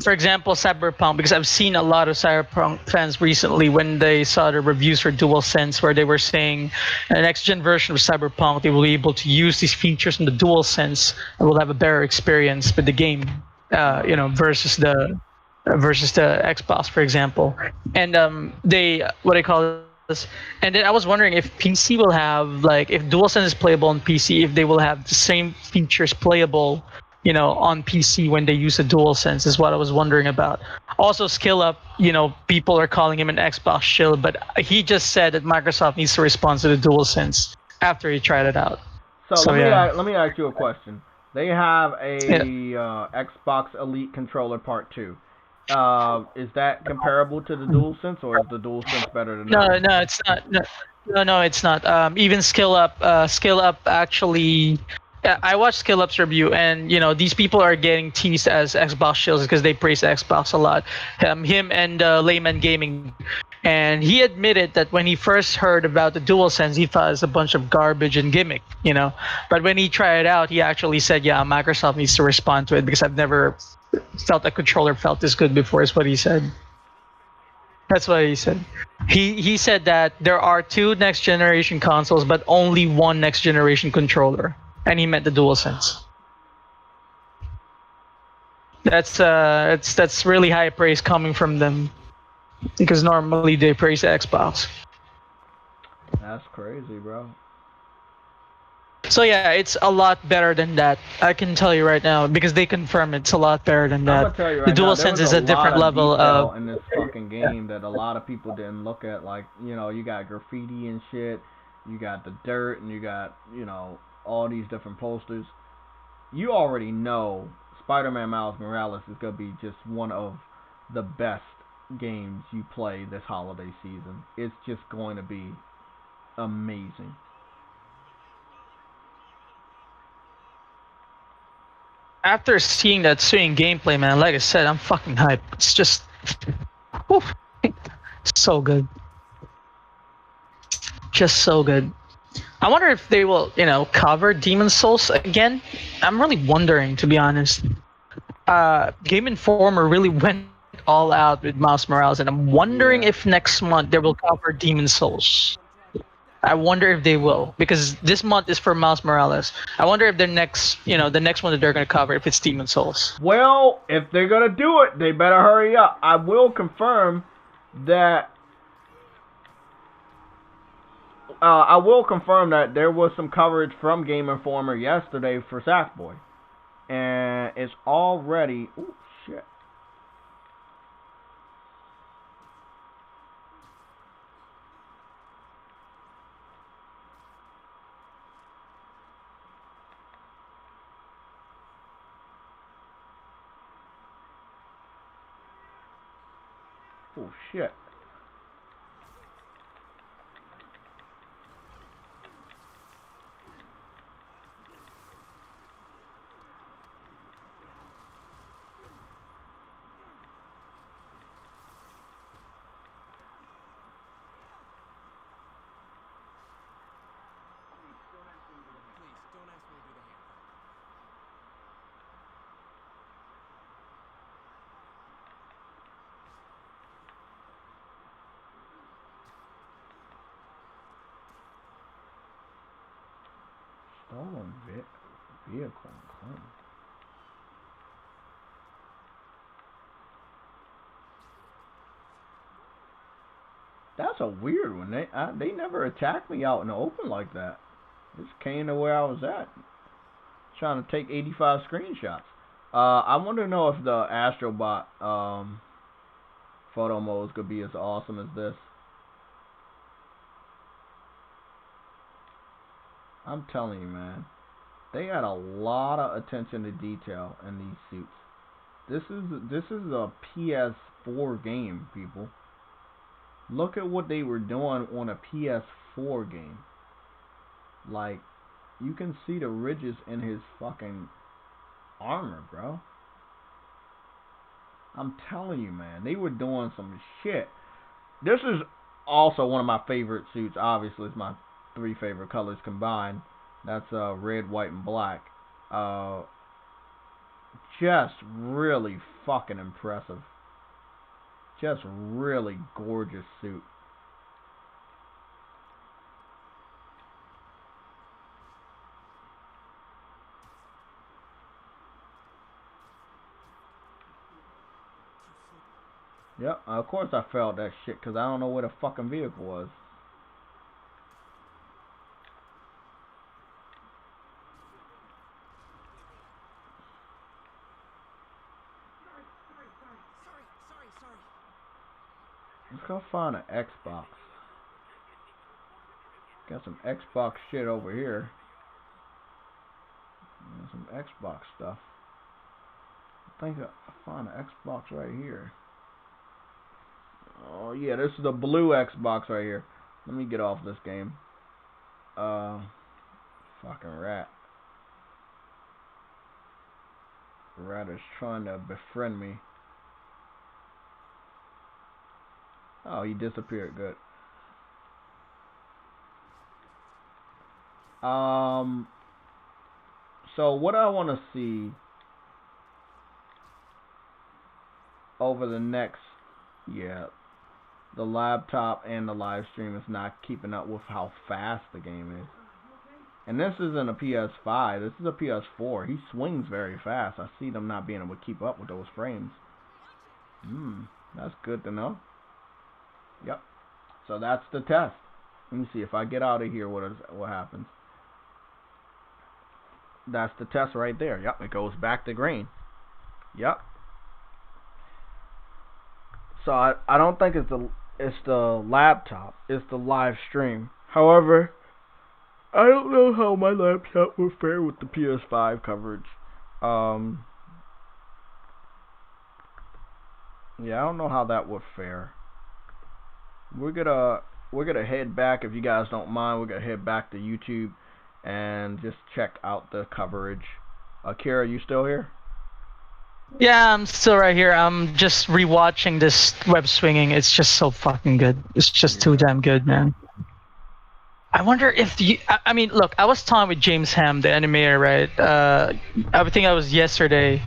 for example, Cyberpunk, because I've seen a lot of Cyberpunk fans recently when they saw the reviews for DualSense, where they were saying the next gen version of Cyberpunk, they will be able to use these features in the DualSense and will have a better experience with the game, versus the Xbox, for example. And and then I was wondering if PC will have, like, if DualSense is playable on PC, if they will have the same features playable, on PC when they use the DualSense, is what I was wondering about. Also, Skill Up, people are calling him an Xbox shill, but he just said that Microsoft needs to respond to the DualSense after he tried it out. So let me ask you a question. They have a Xbox Elite controller Part 2. Is that comparable to the DualSense, or is the DualSense better than that? No, it's not. No, it's not. Even Skill Up actually Yeah, I watched Skill Up's review, and these people are getting teased as Xbox shills because they praise Xbox a lot. Him and Layman Gaming, and he admitted that when he first heard about the DualSense, he thought it was a bunch of garbage and gimmick. But when he tried it out, he actually said, "Yeah, Microsoft needs to respond to it because I've never felt a controller felt this good before." Is what he said. That's what he said. He said that there are two next generation consoles, but only one next generation controller, and he meant the DualSense. That's really high praise coming from them because normally they praise Xbox. That's crazy, bro. So yeah, it's a lot better than that. I can tell you right now because they confirm it's a lot better than I'm that. gonna tell you The right now, there DualSense was a is a lot different of level of. detail in this fucking game that a lot of people didn't look at. Like, you got graffiti and shit, you got the dirt, and you got, all these different posters. You already know Spider-Man Miles Morales is gonna be just one of the best games you play this holiday season. It's just going to be amazing. After seeing that swing gameplay, man, like I said, I'm fucking hyped. It's just, whew, so good, just so good. I wonder if they will, cover Demon Souls again. I'm really wondering, to be honest. Game Informer really went all out with Miles Morales, and I'm wondering Yeah. if next month they will cover Demon Souls. I wonder if they will, because this month is for Miles Morales. I wonder if the next one that they're gonna cover, if it's Demon Souls. Well, if they're gonna do it, they better hurry up. I will confirm that. There was some coverage from Game Informer yesterday for Sackboy, and it's already. Oh shit! Oh shit! Stolen vehicle claim. That's a weird one. They never attacked me out in the open like that. Just came to where I was at, trying to take 85 screenshots. I want to know if the Astrobot photo modes could be as awesome as this. I'm telling you, man. They had a lot of attention to detail in these suits. This is a PS4 game, people. Look at what they were doing on a PS4 game. Like, you can see the ridges in his fucking armor, bro. I'm telling you, man. They were doing some shit. This is also one of my favorite suits. Obviously, it's my three favorite colors combined. That's red, white, and black. Uh, just really fucking impressive. Just really gorgeous suit. Yep, of course I felt that shit because I don't know where the fucking vehicle was. Let's go find an Xbox. Got some Xbox shit over here. Some Xbox stuff. I think I found an Xbox right here. Oh yeah, this is the blue Xbox right here. Let me get off this game. Fucking rat. Rat is trying to befriend me. Oh, he disappeared. Good. So what I want to see over the next, the laptop and the live stream is not keeping up with how fast the game is. And this isn't a PS5, this is a PS4. He swings very fast. I see them not being able to keep up with those frames. That's good to know. Yep. So that's the test. Let me see if I get out of here. What happens? That's the test right there. Yep. It goes back to green. Yep. So I don't think it's the laptop. It's the live stream. However, I don't know how my laptop will fare with the PS5 coverage. Yeah, I don't know how that would fare. We're gonna head back, if you guys don't mind. We're gonna head back to YouTube and just check out the coverage. Kira, you still here? Yeah, I'm still right here. I'm just rewatching this web swinging. It's just so fucking good. It's just too damn good, man. I wonder if I mean, look, I was talking with James Ham, the animator, right? I think that was yesterday,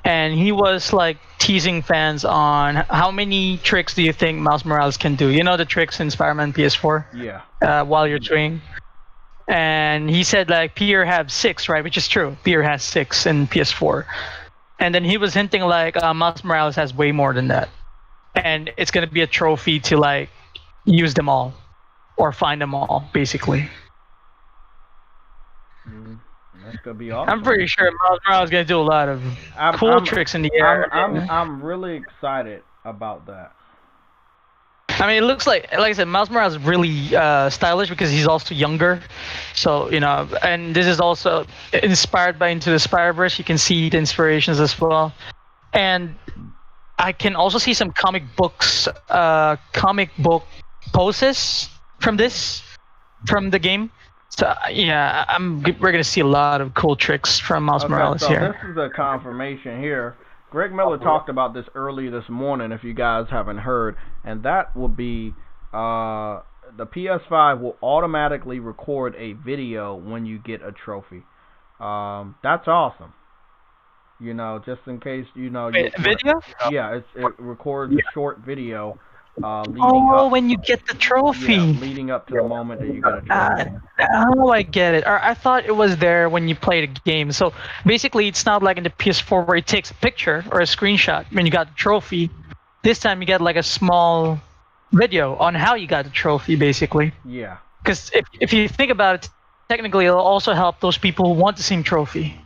and he was like teasing fans on how many tricks do you think Miles Morales can do? You know the tricks in Spider-Man PS4? Yeah. While you're swinging. And he said like Pierre have 6, right? Which is true. Pierre has 6 in PS4. And then he was hinting like Miles Morales has way more than that. And it's going to be a trophy to like use them all. Or find them all, basically. That's gonna be awesome. I'm pretty sure Miles Morales is gonna do a lot of cool tricks in the air. I'm really excited about that. I mean, it looks like I said, Miles Morales is really stylish because he's also younger. So, and this is also inspired by Into the Spider-Verse. You can see the inspirations as well. And I can also see some comic book poses from the game. So yeah, we're gonna see a lot of cool tricks from Miles Morales here. This is a confirmation here. Greg Miller talked about this early this morning, if you guys haven't heard, and that will be the PS5 will automatically record a video when you get a trophy. That's awesome. Just in case video. Yeah, it records a short video. Leading up, when you get the trophy. Yeah, leading up to the moment that you get a trophy. I get it. Or I thought it was there when you played a game. So basically, it's not like in the PS4 where it takes a picture or a screenshot when you got the trophy. This time you get like a small video on how you got the trophy, basically. Yeah. Because if you think about it, technically it'll also help those people who want the same trophy.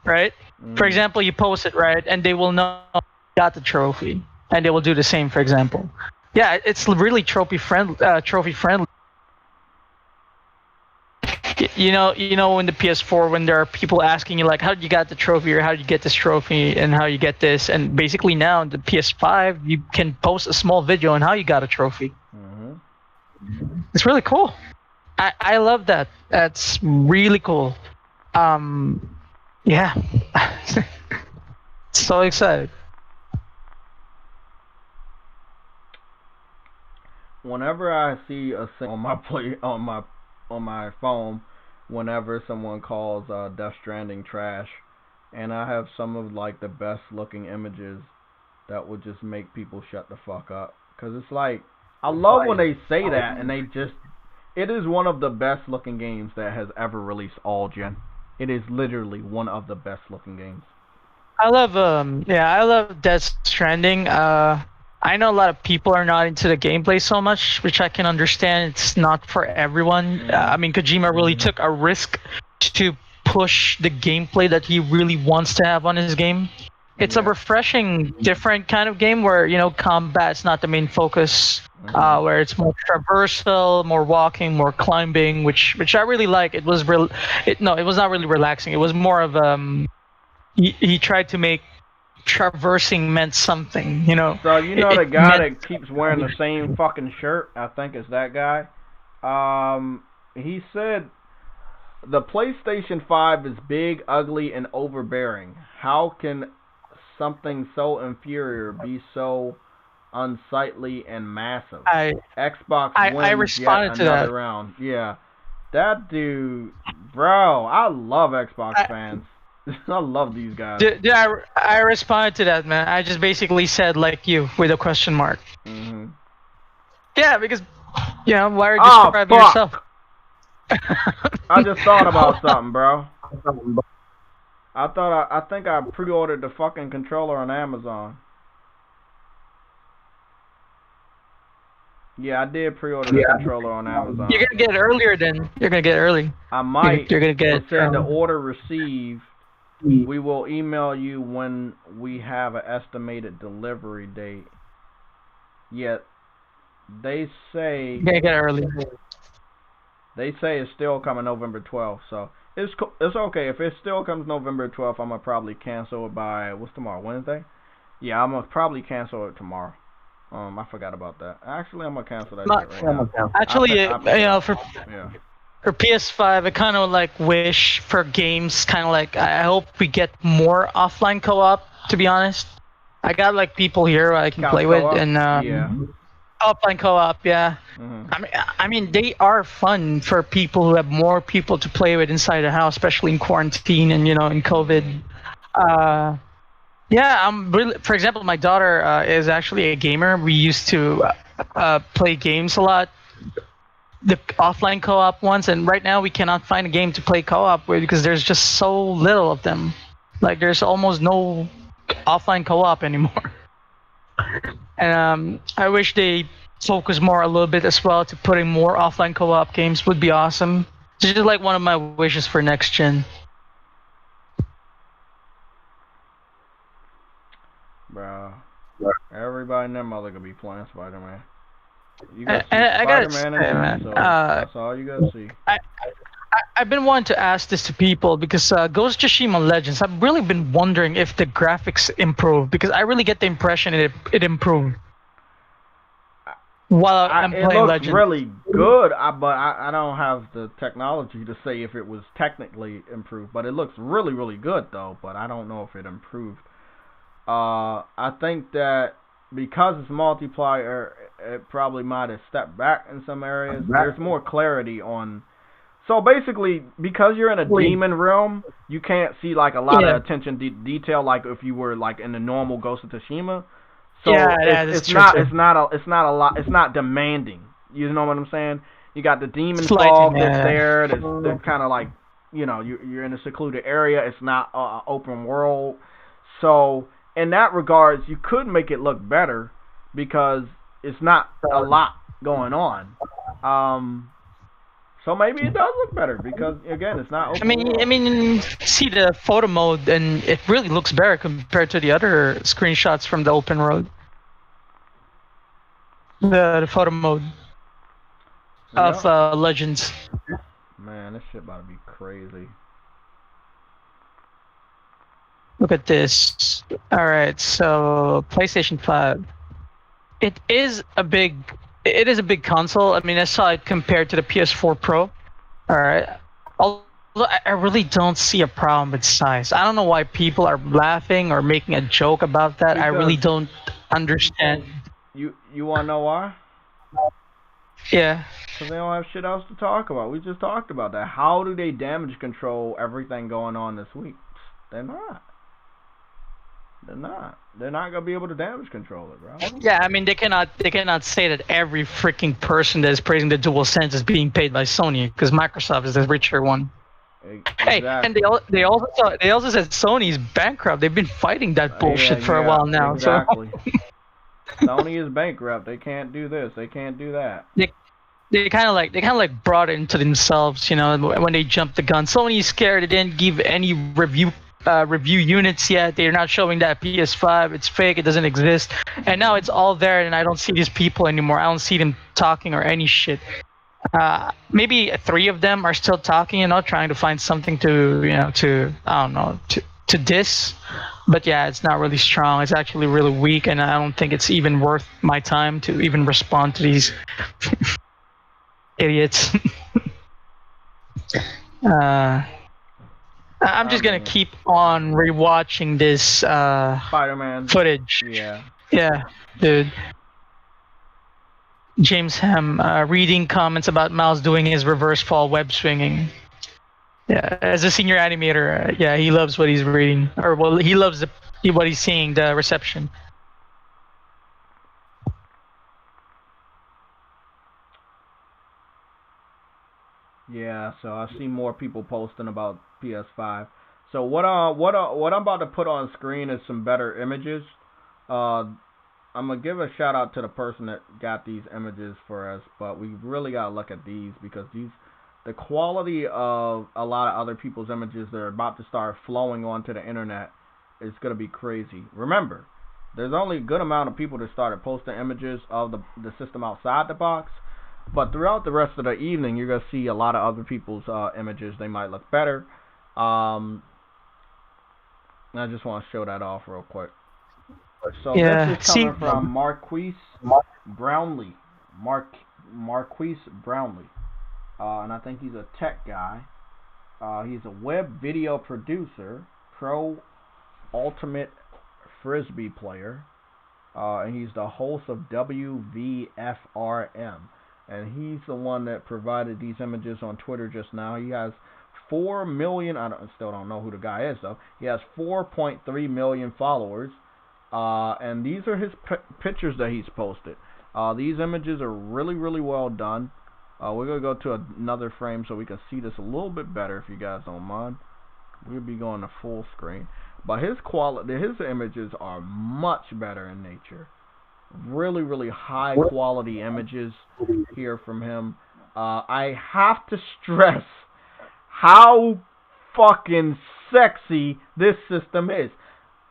Right? For example, you post it, right, and they will know got the trophy, and they will do the same. For example, yeah, it's really trophy friendly. You know, in the PS4 when there are people asking you like, how did you get the trophy, or how did you get this trophy, and how you get this, and basically now in the PS5 you can post a small video on how you got a trophy. It's really cool. I love that. That's really cool. Yeah. So excited. Whenever I see a thing on my phone, whenever someone calls Death Stranding trash, and I have some of like the best looking images that would just make people shut the fuck up, because it's like, I love when they say that, and it is one of the best looking games that has ever released all gen. It is literally one of the best looking games. I love Death Stranding. I know a lot of people are not into the gameplay so much, which I can understand. It's not for everyone. I mean, Kojima really took a risk to push the gameplay that he really wants to have on his game. It's a refreshing, different kind of game where, combat's not the main focus, where it's more traversal, more walking, more climbing, which I really like. It was it was not really relaxing. It was more of he tried to make traversing meant something, So the guy that keeps wearing the same fucking shirt, I think it's that guy. He said The PlayStation 5 is big, ugly, and overbearing. How can something so inferior be so unsightly and massive? Xbox I wins yet responded to another that. round. Yeah, that dude, bro. I love Xbox fans. I love these guys. I responded to that, man. I just basically said like you with a question mark. Mhm. Yeah, because why are you Oh describing yourself? fuck! I just thought about something, bro. I think I pre-ordered the fucking controller on Amazon. Yeah, I did pre-order the controller on Amazon. You're gonna get it earlier then. You're gonna get it early. I might. You're gonna get It said the order received. We will email you when we have an estimated delivery date. Yet they say You're gonna get it early. It's still coming November 12th. So it's okay if it still comes November 12th. I'm gonna probably cancel it by what's tomorrow, Wednesday? Yeah, I'm gonna probably cancel it tomorrow. I forgot about that. Actually, I'm gonna cancel that shit right now. Actually, for Yeah. for PS5, I kind of like wish for games, kind of like I hope we get more offline co-op. To be honest, I got like people here I can Couch play with, co-op? and Yeah. offline co-op. Yeah, Mhm. I mean they are fun for people who have more people to play with inside the house, especially in quarantine and in COVID. Uh, yeah, I'm really. For example, my daughter is actually a gamer. We used to play games a lot, the offline co-op ones, and right now we cannot find a game to play co-op with because there's just so little of them. Like there's almost no offline co-op anymore. And I wish they focus more a little bit as well to putting more offline co-op games would be awesome. It's just like one of my wishes for next gen. Bro. Everybody and their mother gonna be playing Spider-Man. You And, gonna see and I gotta Spider-Man say, and man, Doom, so that's all you gotta see. I've been wanting to ask this to people because Ghost of Tsushima Legends, I've really been wondering if the graphics improved because I really get the impression it improved while I'm It playing looks Legends. really good, but I don't have the technology to say if it was technically improved. But it looks really, really good though. But I don't know if it improved. I think that because it's multiplayer, it probably might have stepped back in some areas. There's more clarity on. So basically, because you're in a demon realm, you can't see like a lot of attention detail, like if you were like in the normal Ghost of Tsushima. So it's not demanding. You know what I'm saying? You got the demon fog that's there. That's kind of like you're in a secluded area. It's not open world. So in that regards, you could make it look better because it's not a lot going on. So maybe it does look better because again, it's not open world. I mean, see the photo mode, and it really looks better compared to the other screenshots from the open world. The photo mode of Legends. Man, this shit about to be crazy. Look at this. All right, so PlayStation 5. It is a big console. I mean, I saw it compared to the PS4 Pro. All right. Although I really don't see a problem with size. I don't know why people are laughing or making a joke about that. I really don't understand. You wanna know why? Yeah. Because they don't have shit else to talk about. We just talked about that. How do they damage control everything going on this week? They're not. They're not gonna be able to damage control it, bro. Yeah, I mean they cannot say that every freaking person that is praising the DualSense is being paid by Sony because Microsoft is the richer one. Exactly. Hey, and they also said Sony's bankrupt. They've been fighting that bullshit for a while now. Exactly. So Sony is bankrupt. They can't do this. They can't do that. They kind of like brought it into themselves, when they jumped the gun. Sony's scared. They didn't give any review units yet. They're not showing that PS5. It's fake. It doesn't exist. And now it's all there, and I don't see these people anymore. I don't see them talking or any shit. Maybe 3 of them are still talking, trying to find something to I don't know, to diss. But yeah, it's not really strong. It's actually really weak, and I don't think it's even worth my time to even respond to these idiots. I'm I just gonna mean, keep on rewatching this Spider-Man. footage. Yeah. Yeah, dude. James Ham reading comments about Miles doing his reverse fall web swinging. Yeah, as a senior animator, yeah, he loves what he's reading, or well, he loves what he's seeing, the reception. Yeah, so I see more people posting about PS5. So what I'm about to put on screen is some better images. Uh, I'm gonna give a shout out to the person that got these images for us, but we really gotta look at these because the quality of a lot of other people's images that are about to start flowing onto the internet is gonna be crazy. Remember, there's only a good amount of people that started posting images of the system outside the box. But throughout the rest of the evening, you're gonna see a lot of other people's images. They might look better. Um, I just want to show that off real quick. So this Yeah, is see, coming from Marquise Brownlee. Marquise Brownlee, and I think he's a tech guy. He's a web video producer, pro ultimate frisbee player, and he's the host of WVFRM. And he's the one that provided these images on Twitter just now. He has 4 million. Still don't know who the guy is though. He has 4.3 million followers, and these are his pictures that he's posted. These images are really well done. We're gonna go to another frame so we can see this a little bit better, if you guys don't mind. We'll be going to full screen, but his images are much better in nature. Really high quality images here from him. I have to stress how fucking sexy this system is.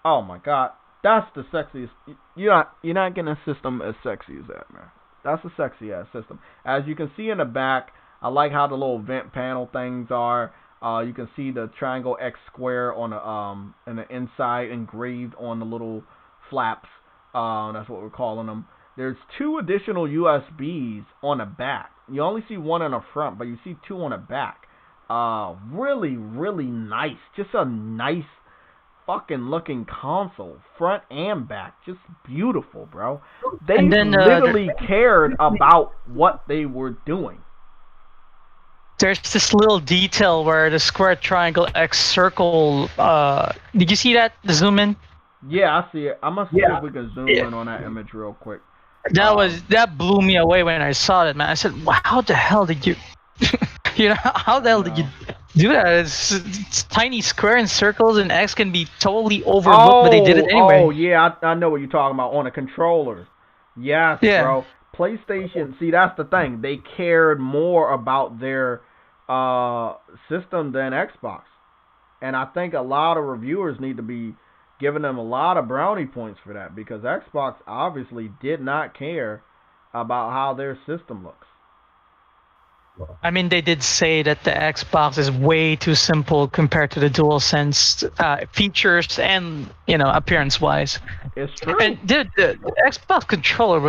Oh my god, that's the sexiest. You're not getting a system as sexy as that, man. That's a sexy ass system. As you can see in the back, I like how the little vent panel things are. You can see the triangle X square on the inside engraved on the little flaps. That's what we're calling them. There's 2 additional USBs on the back. You only see one on the front, but you see 2 on the back. Really nice. Just a nice fucking looking console, front and back. Just beautiful, bro. They and then literally cared about what they were doing. there's this little detail where the square, triangle, X, circle. Did you see that? The zoom in. Yeah, I see it. I'm gonna see if we can zoom in on that image real quick. That blew me away when I saw it, man. I said, "Wow, how the hell did you, how the hell did you do that? It's tiny square and circles and X can be totally overlooked, but they did it anyway." Oh yeah, I know what you're talking about on a controller. Yes, Yeah. bro. PlayStation. See, that's the thing. They cared more about their system than Xbox, and I think a lot of reviewers need to be giving them a lot of brownie points for that because Xbox obviously did not care about how their system looks. I mean, they did say that the Xbox is way too simple compared to the DualSense features and appearance-wise. It's true. And dude, the Xbox controller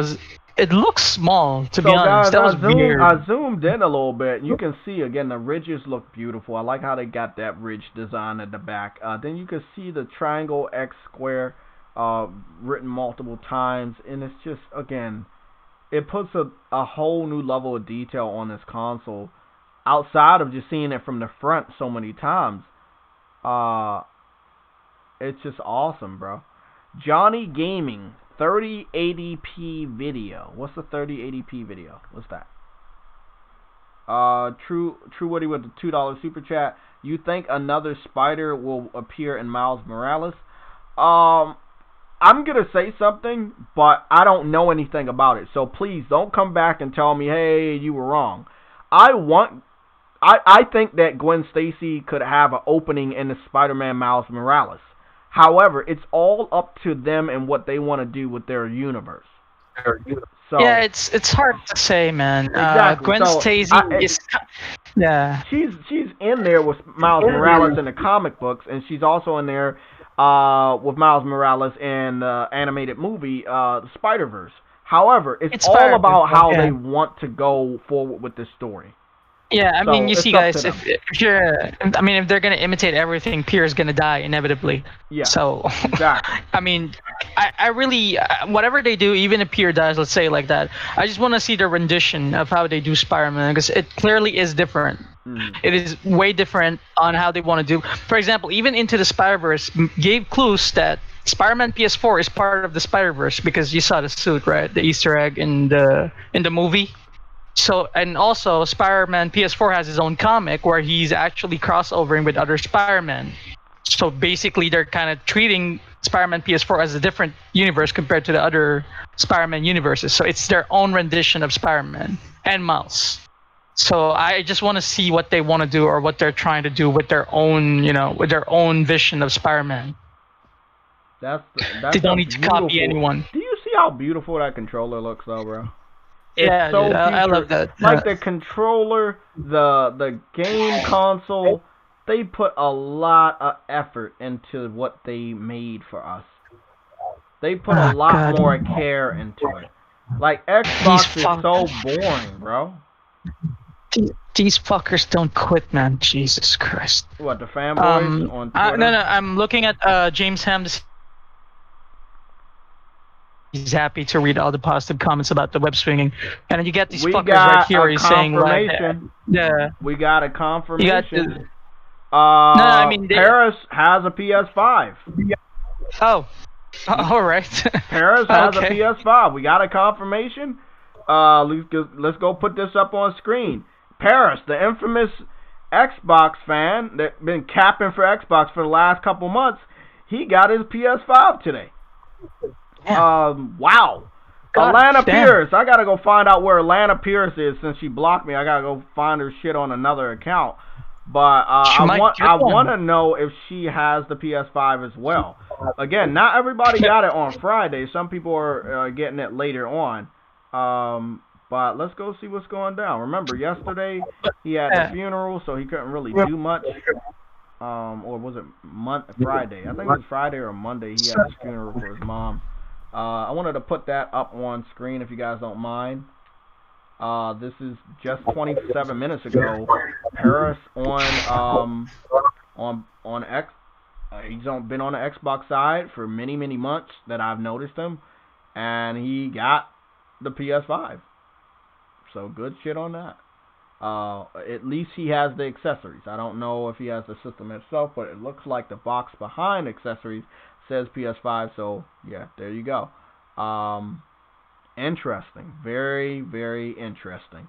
it looks small, to be Guys, honest. That was weird. I zoomed in a little bit. You can see again the ridges look beautiful. I like how they got that ridge design at the back. Then you can see the triangle X square written multiple times, and it's just again, it puts a whole new level of detail on this console outside of just seeing it from the front so many times. It's just awesome, bro. Johnny Gaming 3080p video. What's the 3080p video? What's that? True Woody with the $2 super chat. You think another spider will appear in Miles Morales? I'm gonna say something, but I don't know anything about it. So please don't come back and tell me, hey, you were wrong. I think that Gwen Stacy could have an opening in the Spider-Man Miles Morales. However, it's all up to them and what they want to do with their universe. So, yeah, it's hard to say, man. Exactly. Gwen Stacy is, yeah. She's in there with Miles Morales in the comic books, and she's also in there with Miles Morales in the animated movie Spider-Verse. However, it's all about how they want to go forward with this story. Yeah, I mean, So you it's see, up to guys, them. if you're, I mean, if they're gonna imitate everything, Pierre is gonna die inevitably. Yeah, So, exactly. I mean, I really, whatever they do, even if Pierre dies, let's say like that, I just want to see the rendition of how they do Spider-Man because it clearly is different. Mm. It is way different on how they want to do. For example, even Into the Spider-Verse gave clues that Spider-Man PS4 is part of the Spider-Verse because you saw the suit, right? The Easter egg in the movie. So and also Spider-Man PS4 has his own comic where he's actually crossovering with other Spider-Man. So basically, they're kind of treating Spider-Man PS4 as a different universe compared to the other Spider-Man universes. So it's their own rendition of Spider-Man and Miles. So I just want to see what they want to do or what they're trying to do with their own, with their own vision of Spider-Man. They That's a don't need to copy beautiful. anyone. Do you see how beautiful that controller looks, though, bro? It's Yeah, dude, so I future. love that. Like the controller, the game console, they put a lot of effort into what they made for us. They put a Oh lot God, more care into it. Like these Xbox is fuck, so boring, bro. these fuckers don't quit, man. Jesus Christ. What, the fanboys on No, Twitter? no. I'm looking at James Ham. He's happy to read all the positive comments about the web swinging, and then you get these We fuckers right got here. a He's saying like, confirmation. yeah, We got a you got. confirmation. No, I mean, Paris has a PS5. oh, all right. Paris has a Okay. PS5. We got a confirmation. Let's go put this up on screen. Paris, the infamous Xbox fan that been capping for Xbox for the last couple months, he got his PS5 today. Yeah. Wow. God Alana damn. Pierce. I gotta go find out where Alana Pierce is since she blocked me. I gotta go find her shit on another account. But She might get I one. want to know if she has the PS5 as well. Again, not everybody got it on Friday. Some people are getting it later on. But let's go see what's going down. Remember, yesterday he had the funeral, so he couldn't really do much. Or was it Friday? I think it was Friday or Monday. He had his funeral for his mom. I wanted to put that up on screen if you guys don't mind. This is just 27 minutes ago. Paris on X. He's been on the Xbox side for many months that I've noticed him, and he got the PS5. So good shit on that. At least he has the accessories. I don't know if he has the system itself, but it looks like the box behind accessories says PS5. So yeah, there you go. Interesting. Very, very interesting.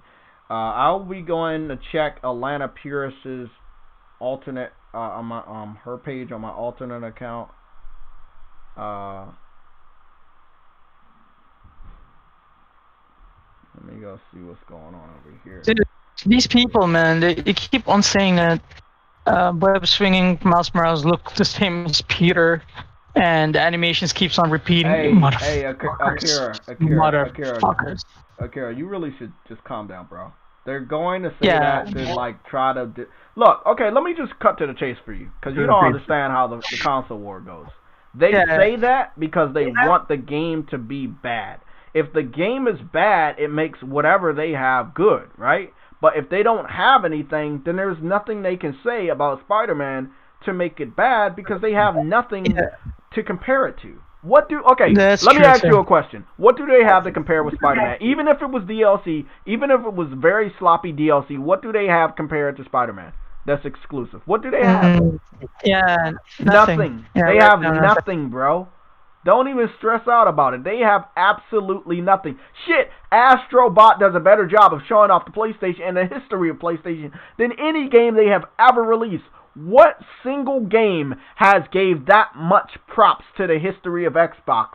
I'll be going to check Alana Pierce's alternate on my her page on my alternate account. Let me go see what's going on over here. Dude, these people, man, they keep on saying that web swinging Miles Morales look the same as Peter, and the animations keeps on repeating. Hey, Akira, you really should just calm down, bro. They're going to say that to like try to look. Okay, let me just cut to the chase for you, because you don't understand how the console war goes. They say that because they want the game to be bad. If the game is bad, it makes whatever they have good, right? But if they don't have anything, then there's nothing they can say about Spider-Man to make it bad because they have nothing to compare it to. Let me ask you a question. What do they have to compare with Spider-Man? Even if it was DLC, even if it was very sloppy DLC, what do they have compared to Spider-Man that's exclusive? What do they have? Nothing. They have nothing, bro. Don't even stress out about it. They have absolutely nothing. Shit, Astrobot does a better job of showing off the PlayStation and the history of PlayStation than any game they have ever released. What single game has gave that much props to the history of Xbox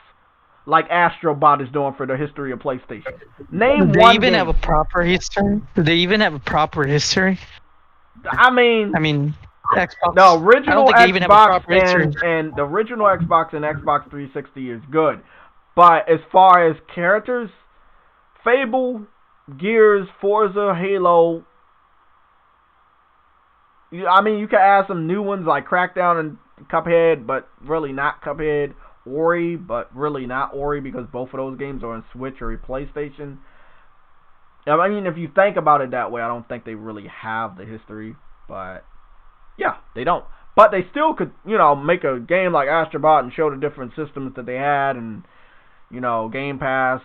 like Astrobot is doing for the history of PlayStation? Name Do one they even game. have a proper history? Do they even have a proper history? I mean, Xbox. the original Xbox and the original Xbox and Xbox 360 is good, but as far as characters, Fable, Gears, Forza, Halo. I mean, you can add some new ones like Crackdown and Cuphead, but really not Cuphead. Ori, but really not Ori because both of those games are on Switch or PlayStation. I mean, if you think about it that way, I don't think they really have the history, but yeah, they don't. But they still could, make a game like Astrobot and show the different systems that they had, and Game Pass,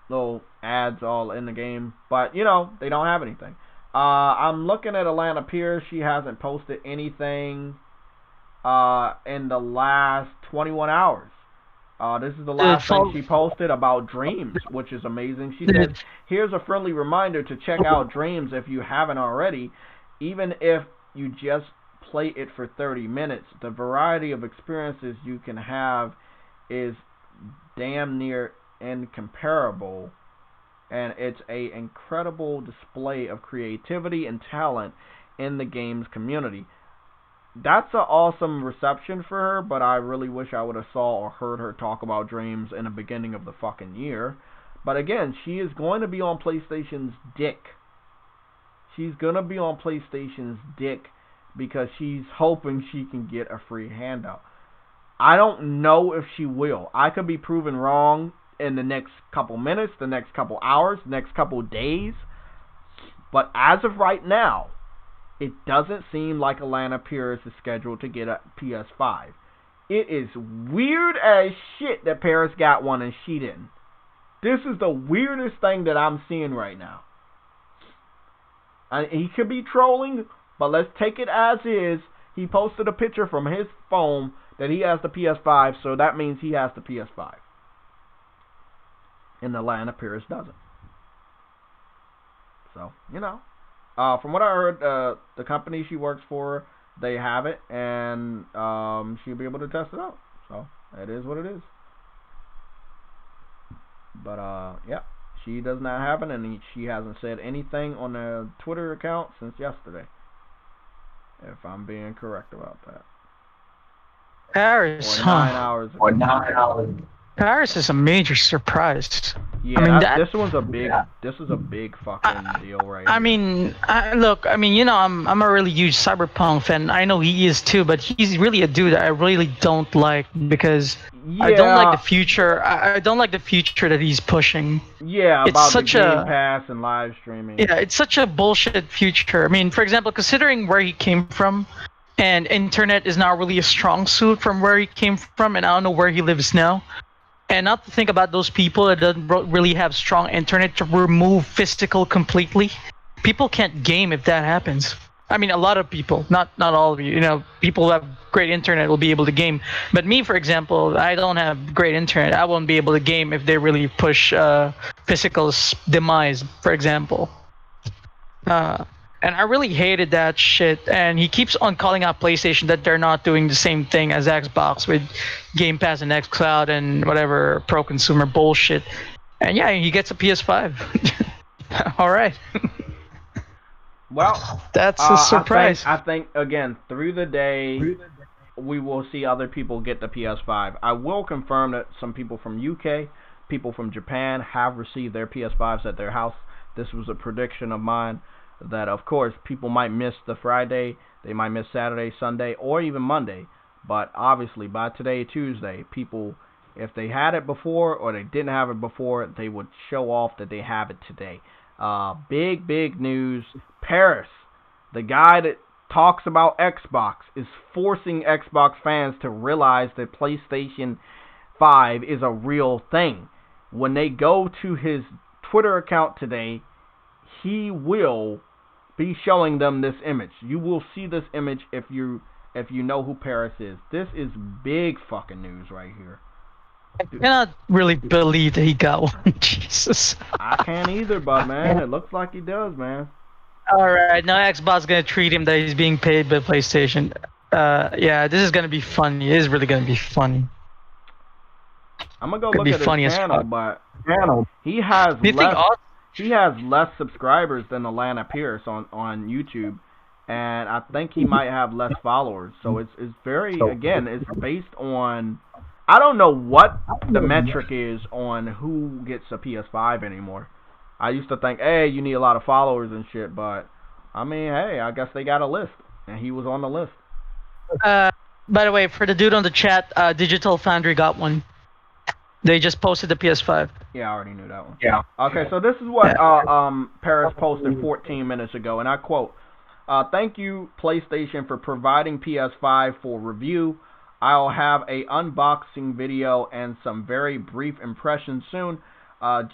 little ads all in the game. But they don't have anything. I'm looking at Alana Pierce. She hasn't posted anything in the last 21 hours. This is the last thing she posted about Dreams, which is amazing. She said, here's a friendly reminder to check out Dreams if you haven't already. Even if you just play it for 30 minutes, the variety of experiences you can have is damn near incomparable. And it's an incredible display of creativity and talent in the games community. That's an awesome reception for her, but I really wish I would have saw or heard her talk about Dreams in the beginning of the fucking year. But again, she is going to be on PlayStation's dick. She's going to be on PlayStation's dick because she's hoping she can get a free handout. I don't know if she will. I could be proven wrong in the next couple minutes, the next couple hours, the next couple days. But as of right now, it doesn't seem like Alana Pierce is scheduled to get a PS5. It is weird as shit that Paris got one and she didn't. This is the weirdest thing that I'm seeing right now. He could be trolling, but let's take it as is. He posted a picture from his phone that he has the PS5, so that means he has the PS5. And Alana Pierce doesn't. So, from what I heard, the company she works for, they have it, and she'll be able to test it out. So, it is what it is. But, yeah, she does not have it, and she hasn't said anything on the Twitter account since yesterday. If I'm being correct about that. Paris, or 9 hours ago. Or 9 hours. Paris is a major surprise. Yeah, I mean, this is a big fucking deal right I here. mean, look, I mean, I'm a really huge Cyberpunk fan. I know he is too, but he's really a dude I really don't like because I don't like the future. I don't like the future that he's pushing. Yeah, it's about such the Game Pass and live streaming. Yeah, it's such a bullshit future. I mean, for example, considering where he came from, and internet is not really a strong suit from where he came from, and I don't know where he lives now. And not to think about those people that don't really have strong internet to remove physical completely. People can't game if that happens. I mean, a lot of people, not all of you. People who have great internet will be able to game. But me, for example, I don't have great internet. I won't be able to game if they really push physical's demise, for example. And I really hated that shit. And he keeps on calling out PlayStation that they're not doing the same thing as Xbox with Game Pass and xCloud and whatever pro-consumer bullshit. And yeah, he gets a PS5. All right. Well, that's a surprise. I think again, through the day, we will see other people get the PS5. I will confirm that some people from UK, people from Japan have received their PS5s at their house. This was a prediction of mine. That of course people might miss the Friday, they might miss Saturday, Sunday, or even Monday. But obviously by today, Tuesday, people, if they had it before or they didn't have it before, they would show off that they have it today. Big news. Paris, the guy that talks about Xbox, is forcing Xbox fans to realize that PlayStation 5 is a real thing. When they go to his Twitter account today, he will be showing them this image. You will see this image if you know who Paris is. This is big fucking news right here. I cannot really believe that he got one. Jesus. I can't either, but man, it looks like he does, man. All right, now Xbox gonna treat him that he's being paid by PlayStation. Yeah, this is gonna be funny. It is really gonna be funny. I'm gonna go look at his channel, but he has less subscribers than Alana Pierce on YouTube, and I think he might have less followers. So it's very, again, it's based on, I don't know what the metric is on who gets a PS5 anymore. I used to think, hey, you need a lot of followers and shit, but I mean, hey, I guess they got a list, and he was on the list. By the way, for the dude on the chat, Digital Foundry got one. They just posted the PS5. Yeah, I already knew that one. Yeah. Okay, so this is what Paris posted 14 minutes ago, and I quote, "Thank you, PlayStation, for providing PS5 for review. I'll have a unboxing video and some very brief impressions soon.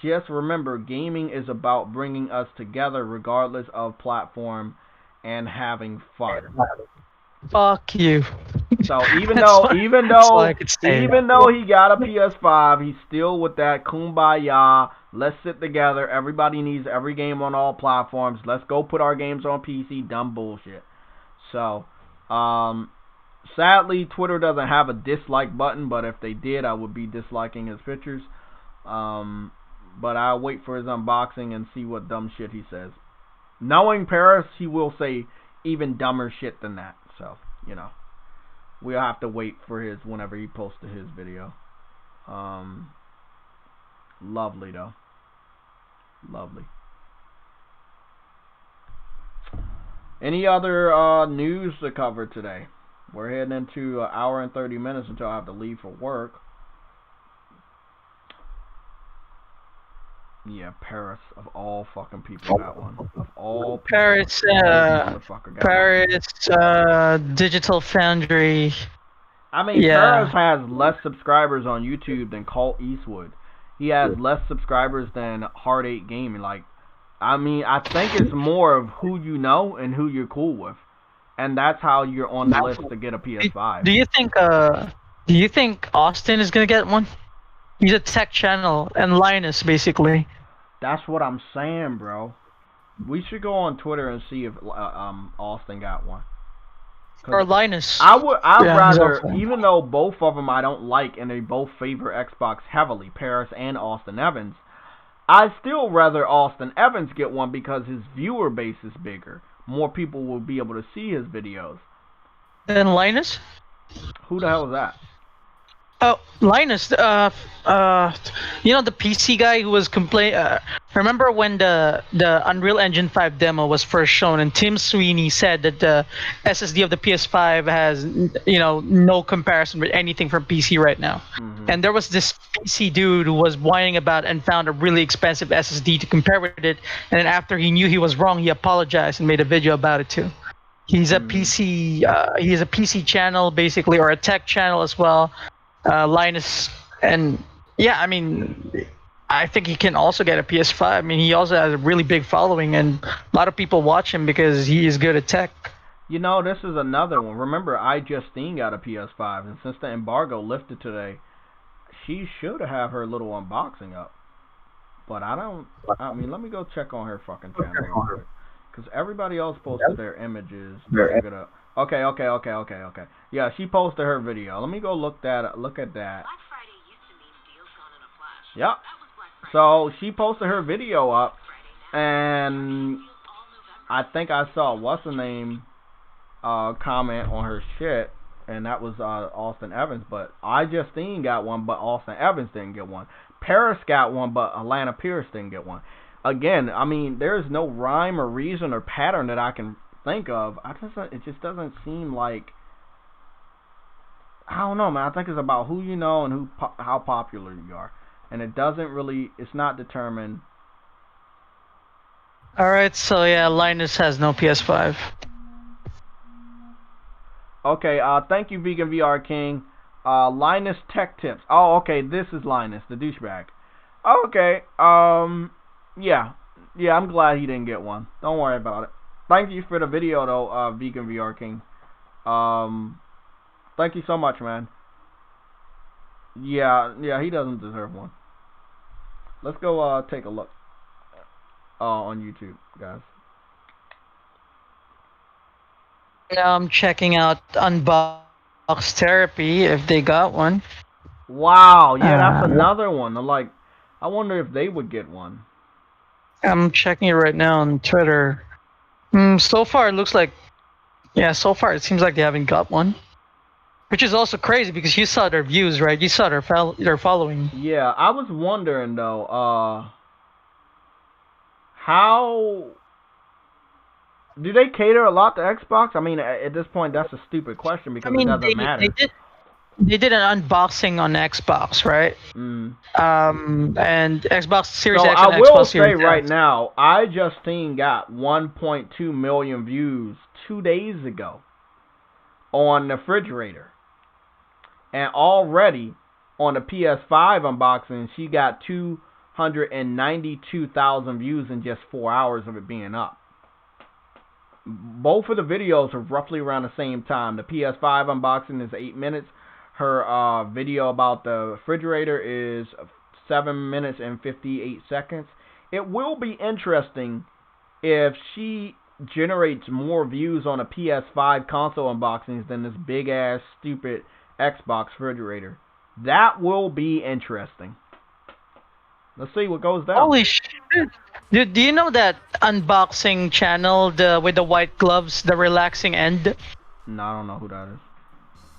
Just remember, gaming is about bringing us together regardless of platform and having fun." Fuck you. So even That's though all- even that's all I though could say. even though he got a PS5, he's still with that kumbaya. Let's sit together. Everybody needs every game on all platforms. Let's go put our games on PC. Dumb bullshit. So, sadly, Twitter doesn't have a dislike button. But if they did, I would be disliking his pictures. But I'll wait for his unboxing and see what dumb shit he says. Knowing Paris, he will say even dumber shit than that. So, you know. We'll have to wait for his whenever he posted his video. Lovely though. Lovely. Any other news to cover today? We're heading into an hour and 30 minutes until I have to leave for work. Yeah, Paris of all fucking people got one. Of all people, Paris, motherfucker got Paris, Digital Foundry. I mean, Yeah. Paris has less subscribers on YouTube than Colt Eastwood. He has less subscribers than Hard 8 Gaming. Like, I mean, I think it's more of who you know and who you're cool with, and that's how you're on the list to get a PS5. Do you think Austin is gonna get one? He's a tech channel, and Linus basically. That's what I'm saying, bro. We should go on Twitter and see if Austin got one. Or Linus. I'd Yeah, rather, exactly. even though both of them I don't like and they both favor Xbox heavily, Paris and Austin Evans, I'd still rather Austin Evans get one because his viewer base is bigger. More people will be able to see his videos. And Linus? Who the hell is that? Oh, Linus, you know the PC guy who was remember when the Unreal Engine 5 demo was first shown, and Tim Sweeney said that the SSD of the PS5 has, no comparison with anything from PC right now. Mm-hmm. And there was this PC dude who was whining about and found a really expensive SSD to compare with it, and then after he knew he was wrong, he apologized and made a video about it too. He's a PC, he has a PC channel basically, or a tech channel as well. Linus, and yeah, I mean, I think he can also get a PS5. I mean, he also has a really big following, and a lot of people watch him because he is good at tech. You know, this is another one. Remember, Justine got a PS5, and since the embargo lifted today, she should have her little unboxing up. But I mean, let me go check on her fucking channel real quick. Because everybody else posted their images. Okay. Yeah, she posted her video. Let me go look at that. Yep. So she posted her video up, and I think I saw what's the name comment on her shit, and that was Austin Evans. But Justine got one, but Austin Evans didn't get one. Paris got one, but Alana Pierce didn't get one. Again, I mean, there's no rhyme or reason or pattern that I can think of. It just doesn't seem like, I don't know, man. I think it's about who you know and how popular you are, and it's not determined. All right, so yeah, Linus has no PS5. Okay, thank you, Vegan VR King. Linus Tech Tips. Oh, okay, this is Linus, the douchebag. Okay, yeah, I'm glad he didn't get one. Don't worry about it. Thank you for the video, though, Vegan VR King. Thank you so much, man. Yeah, he doesn't deserve one. Let's go take a look on YouTube, guys. Now I'm checking out Unbox Therapy if they got one. Wow, yeah, that's another one. I wonder if they would get one. I'm checking it right now on Twitter. So far it looks like, so far it seems like they haven't got one. Which is also crazy because you saw their views, right? You saw their following. Yeah, I was wondering though, how do they cater a lot to Xbox? I mean, at this point, that's a stupid question because it doesn't matter. they did an unboxing on Xbox, right? Mm. And Xbox Series So X I and Xbox will say Series right S. now, I Justine got 1.2 million views 2 days ago on the refrigerator, and already on the PS5 unboxing, she got 292,000 views in just 4 hours of it being up. Both of the videos are roughly around the same time. The PS5 unboxing is 8 minutes. Her video about the refrigerator is 7 minutes and 58 seconds. It will be interesting if she generates more views on a PS5 console unboxings than this big ass stupid Xbox refrigerator. That will be interesting. Let's see what goes down. Holy shit! Do you know that unboxing channel, the with the white gloves, the relaxing end? No, I don't know who that is.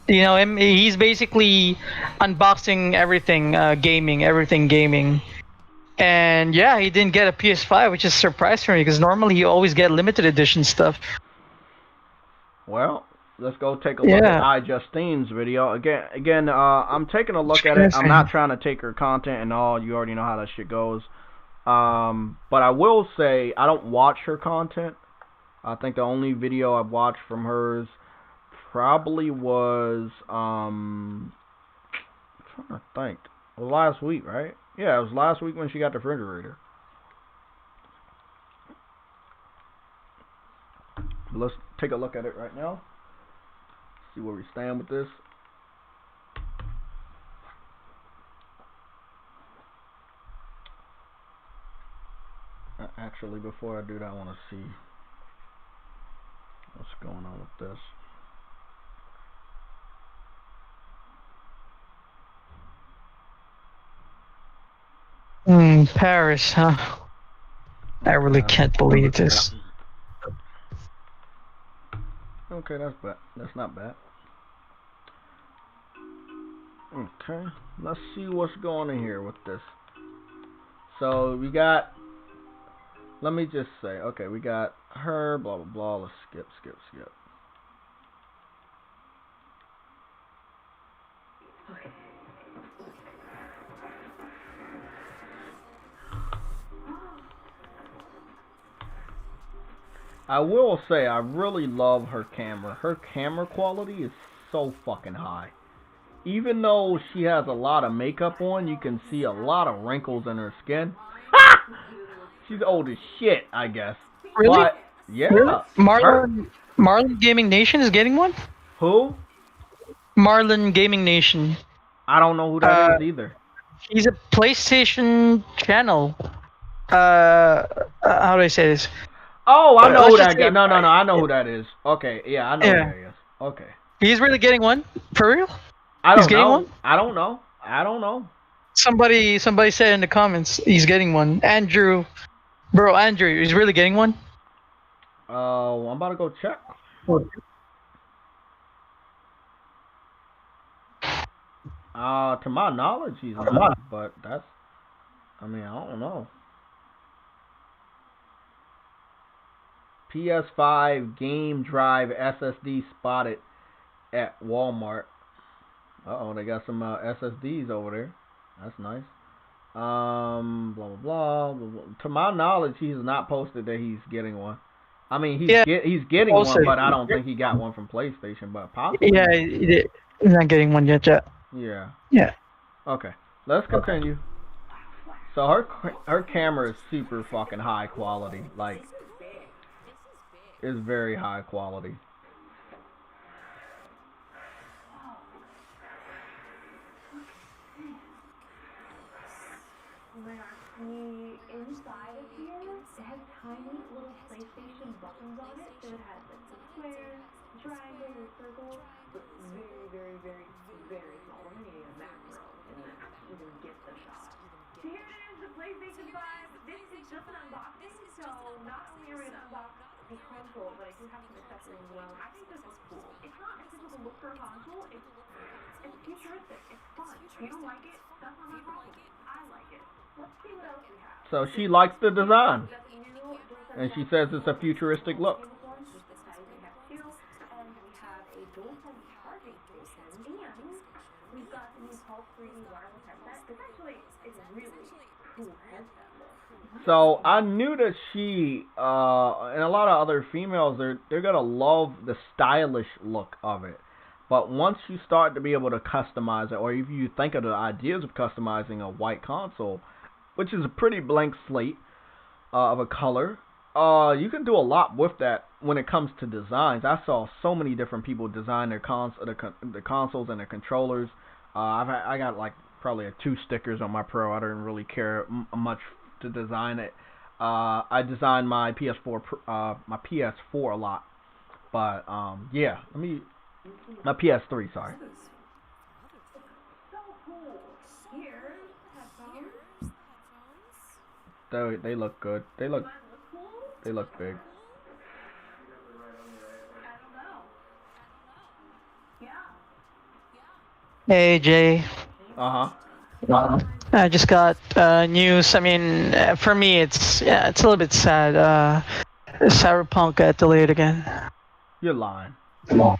You know him. He's basically unboxing everything, everything gaming. And yeah, he didn't get a PS5, which is a surprise for me because normally you always get limited edition stuff. Well, let's go take a look at Yeah, Justine's video. I'm taking a look at it. I'm interesting. not trying to take her content and all. You already know how that shit goes. But I will say I don't watch her content. I think the only video I've watched from hers probably was I'm trying to think. It was last week, right? Yeah, it was last week when she got the refrigerator. But let's take a look at it right now. See where we stand with this. Actually, before I do that, I want to see what's going on with this. Paris, huh? I really can't believe this. Okay, that's bad. That's not bad. Okay, let's see what's going on here with this. So we got. Let me just say. Okay, we got her. Blah blah blah. Let's skip, skip, skip. I will say I really love her camera. Her camera quality is so fucking high. Even though she has a lot of makeup on, you can see a lot of wrinkles in her skin. She's old as shit, I guess. Really? But Really? yeah, her Marlon Gaming Nation is getting one? who? Marlon Gaming Nation. I don't know who that Uh, is either. he's a PlayStation channel. Uh, how do I say this? Oh, I know Let's who just that guy. say, No, no, no, I know who that is. Okay, yeah, I know who yeah, that is. Okay. he's really getting one for real. I He's don't getting one. know. I don't know. I don't know. Somebody said in the comments he's getting one. Andrew, bro, Andrew, he's really getting one. I'm about to go check. To my knowledge, he's not. But that's. I mean, I don't know. PS5 game drive SSD spotted at Walmart. Uh-oh, they got some SSDs over there. That's nice. Blah blah blah. Blah, blah. To my knowledge, he has not posted that he's getting one. I mean, Yeah, he's getting also, one, but I don't think he got one from PlayStation. But yeah, possibly. he's not getting one yet. Yeah. Yeah. Okay. Let's continue. So her camera is super fucking high quality. Like, it's very high quality. Oh my gosh, the inside of here, it has tiny little PlayStation buttons on it. So it has like the square, the triangle, the circle, but very, very, very, very small. We're gonna need a macro in this to even get the shot. Here it is, the PlayStation 5. This is just an unboxing, so not only are we gonna unbox the console, but I do have some accessories as well. I think this looks cool. It's not a typical look for a console. It's futuristic. It's fun. If you don't like it, that's not my problem. I like it. Let's see what else we have. So she likes the design, We got the new DualSense and she One says it's a controller. futuristic Just look. came with one, just the size we have two, and we have a DualSense charging station, and Pulse 3D wireless headset. This actually is a really cool headset. So I knew that she and a lot of other females, they're gonna love the stylish look of it. But once you start to be able to customize it, or if you think of the ideas of customizing a white console, which is a pretty blank slate of a color, you can do a lot with that when it comes to designs. I saw so many different people design their the consoles and their controllers. I got like probably 2 stickers on my Pro. I didn't really care much to design it. I designed my PS4 a lot, but yeah, my PS3, sorry. So cool. Here, headphones. They look good. They look Cool? big. I don't know. Yeah. Hey Jay. I just got news. I mean, for me, it's a little bit sad. Cyberpunk got delayed again. You're lying. No,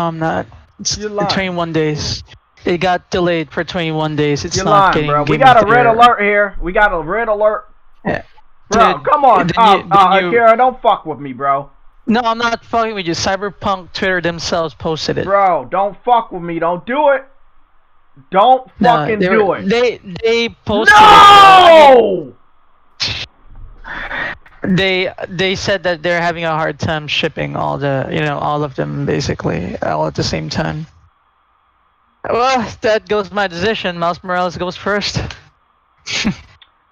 I'm not. It's You're lying. 21 days. It got delayed for 21 days. It's You're not lying, getting bro. We Game got of a the red Year. alert here. We got a red alert. Yeah. Bro, Dude, come on. then you- Akira, don't fuck with me, bro. No, I'm not fucking with you. Cyberpunk Twitter themselves posted it. Bro, don't fuck with me. Don't do it. Don't fucking do it. They posted No! it. They said that they're having a hard time shipping all of them basically all at the same time. Well, that goes my decision. Miles Morales goes first.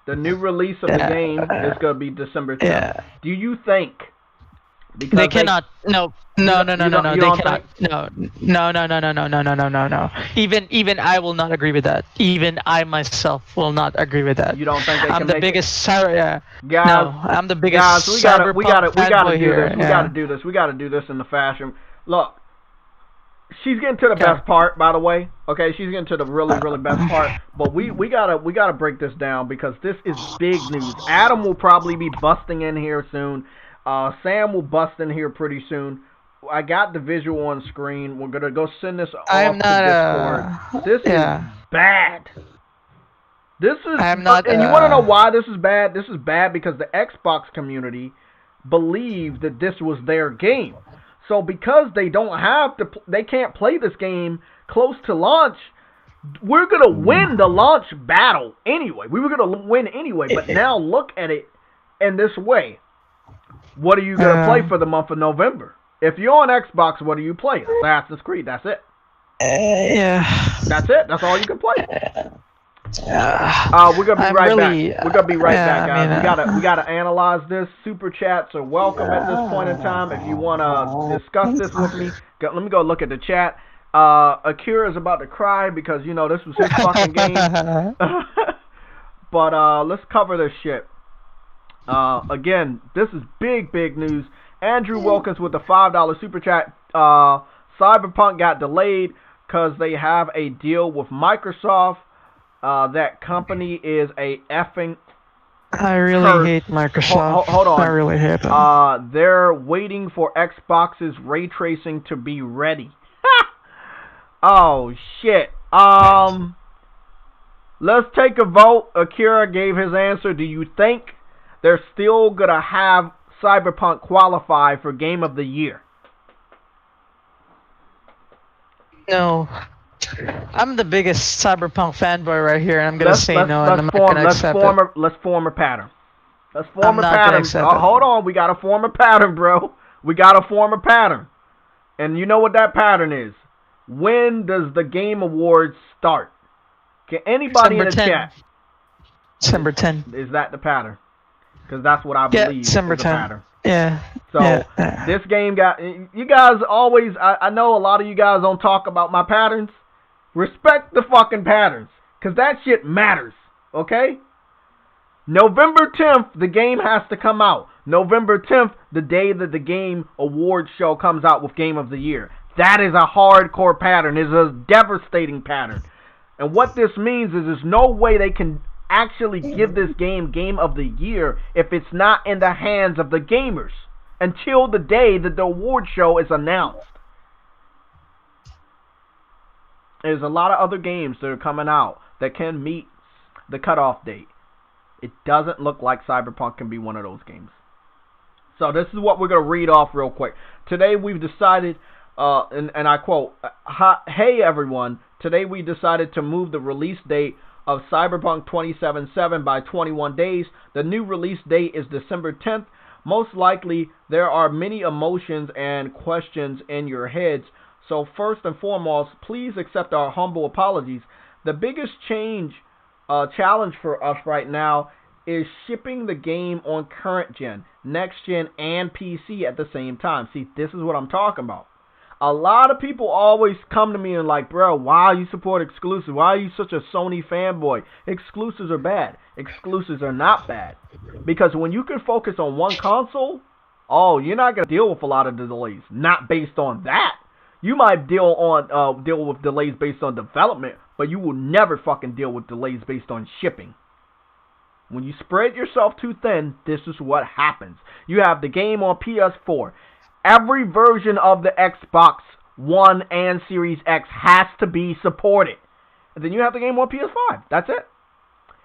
The new release of the game is going to be December 10th. Yeah. Do you think... Because They cannot. No. They don't cannot. No. Even I will not agree with that. Even I myself will not agree with that. You don't think they I'm can the make biggest Guys, No, I'm the biggest guys, we gotta cyberpunk do this. fanboy We here. gotta do this. We gotta do this in the fashion. Look, she's getting to the Yeah. best part, by the way. Okay, she's getting to the really best part. But we gotta break this down because this is big news. Adam will probably be busting in here soon. Sam will bust in here pretty soon. I got the visual on screen. We're gonna go send this off to Discord. This is bad. This is, I'm not, and you want to know why this is bad? This is bad because the Xbox community believed that this was their game. So because they don't have to, they can't play this game close to launch. We're gonna win the launch battle anyway. We were gonna win anyway, but now look at it in this way. What are you gonna play for the month of November? If you're on Xbox, what do you play? Assassin's Creed. That's it. Yeah. That's it. That's all you can play. We're gonna be right back. We're gonna be right back, guys. We gotta analyze this. Super chats are welcome at this point in time. If you wanna discuss this with me, let me go look at the chat. Akira is about to cry because this was his fucking game. But let's cover this shit. Again, this is big news. Andrew Wilkins with the $5 super chat. Cyberpunk got delayed because they have a deal with Microsoft. That company is a effing I really hate Microsoft. Hold on. I really hate them. They're waiting for Xbox's ray tracing to be ready. Oh shit. Let's take a vote. Akira gave his answer. Do you think they're still gonna have Cyberpunk qualify for Game of the Year? No. I'm the biggest Cyberpunk fanboy right here, and I'm gonna say no, and I'm not gonna accept it. Let's form a pattern. Let's form a pattern. Hold on, we gotta form a pattern, bro. We gotta form a pattern. And you know what that pattern is? When does the Game Awards start? Can anybody in the chat? December 10. Is that the pattern? Because that's what I believe is the pattern. Yeah. So this game got you guys always. I know a lot of you guys don't talk about my patterns. Respect the fucking patterns, because that shit matters, okay? November 10th, the game has to come out. November 10th, the day that the Game Awards show comes out with Game of the Year. That is a hardcore pattern. It's a devastating pattern. And what this means is there's no way they can actually give this game Game of the Year if it's not in the hands of the gamers until the day that the award show is announced. There's a lot of other games that are coming out that can meet the cutoff date. It doesn't look like Cyberpunk can be one of those games. So this is what we're going to read off real quick. Today we've decided, and I quote, "Hey everyone, today we decided to move the release date of Cyberpunk 2077 by 21 days. The new release date is December 10th. Most likely there are many emotions and questions in your heads. So first and foremost, please accept our humble apologies. The biggest challenge for us right now is shipping the game on current gen, next gen, and PC at the same time." See, this is what I'm talking about. A lot of people always come to me and like, bro, why you support exclusives? Why are you such a Sony fanboy? Exclusives are bad. Exclusives are not bad. Because when you can focus on one console, oh, you're not going to deal with a lot of delays. Not based on that. You might deal with delays based on development, but you will never fucking deal with delays based on shipping. When you spread yourself too thin, this is what happens. You have the game on PS4. Every version of the Xbox One and Series X has to be supported. And then you have the game on PS5. That's it.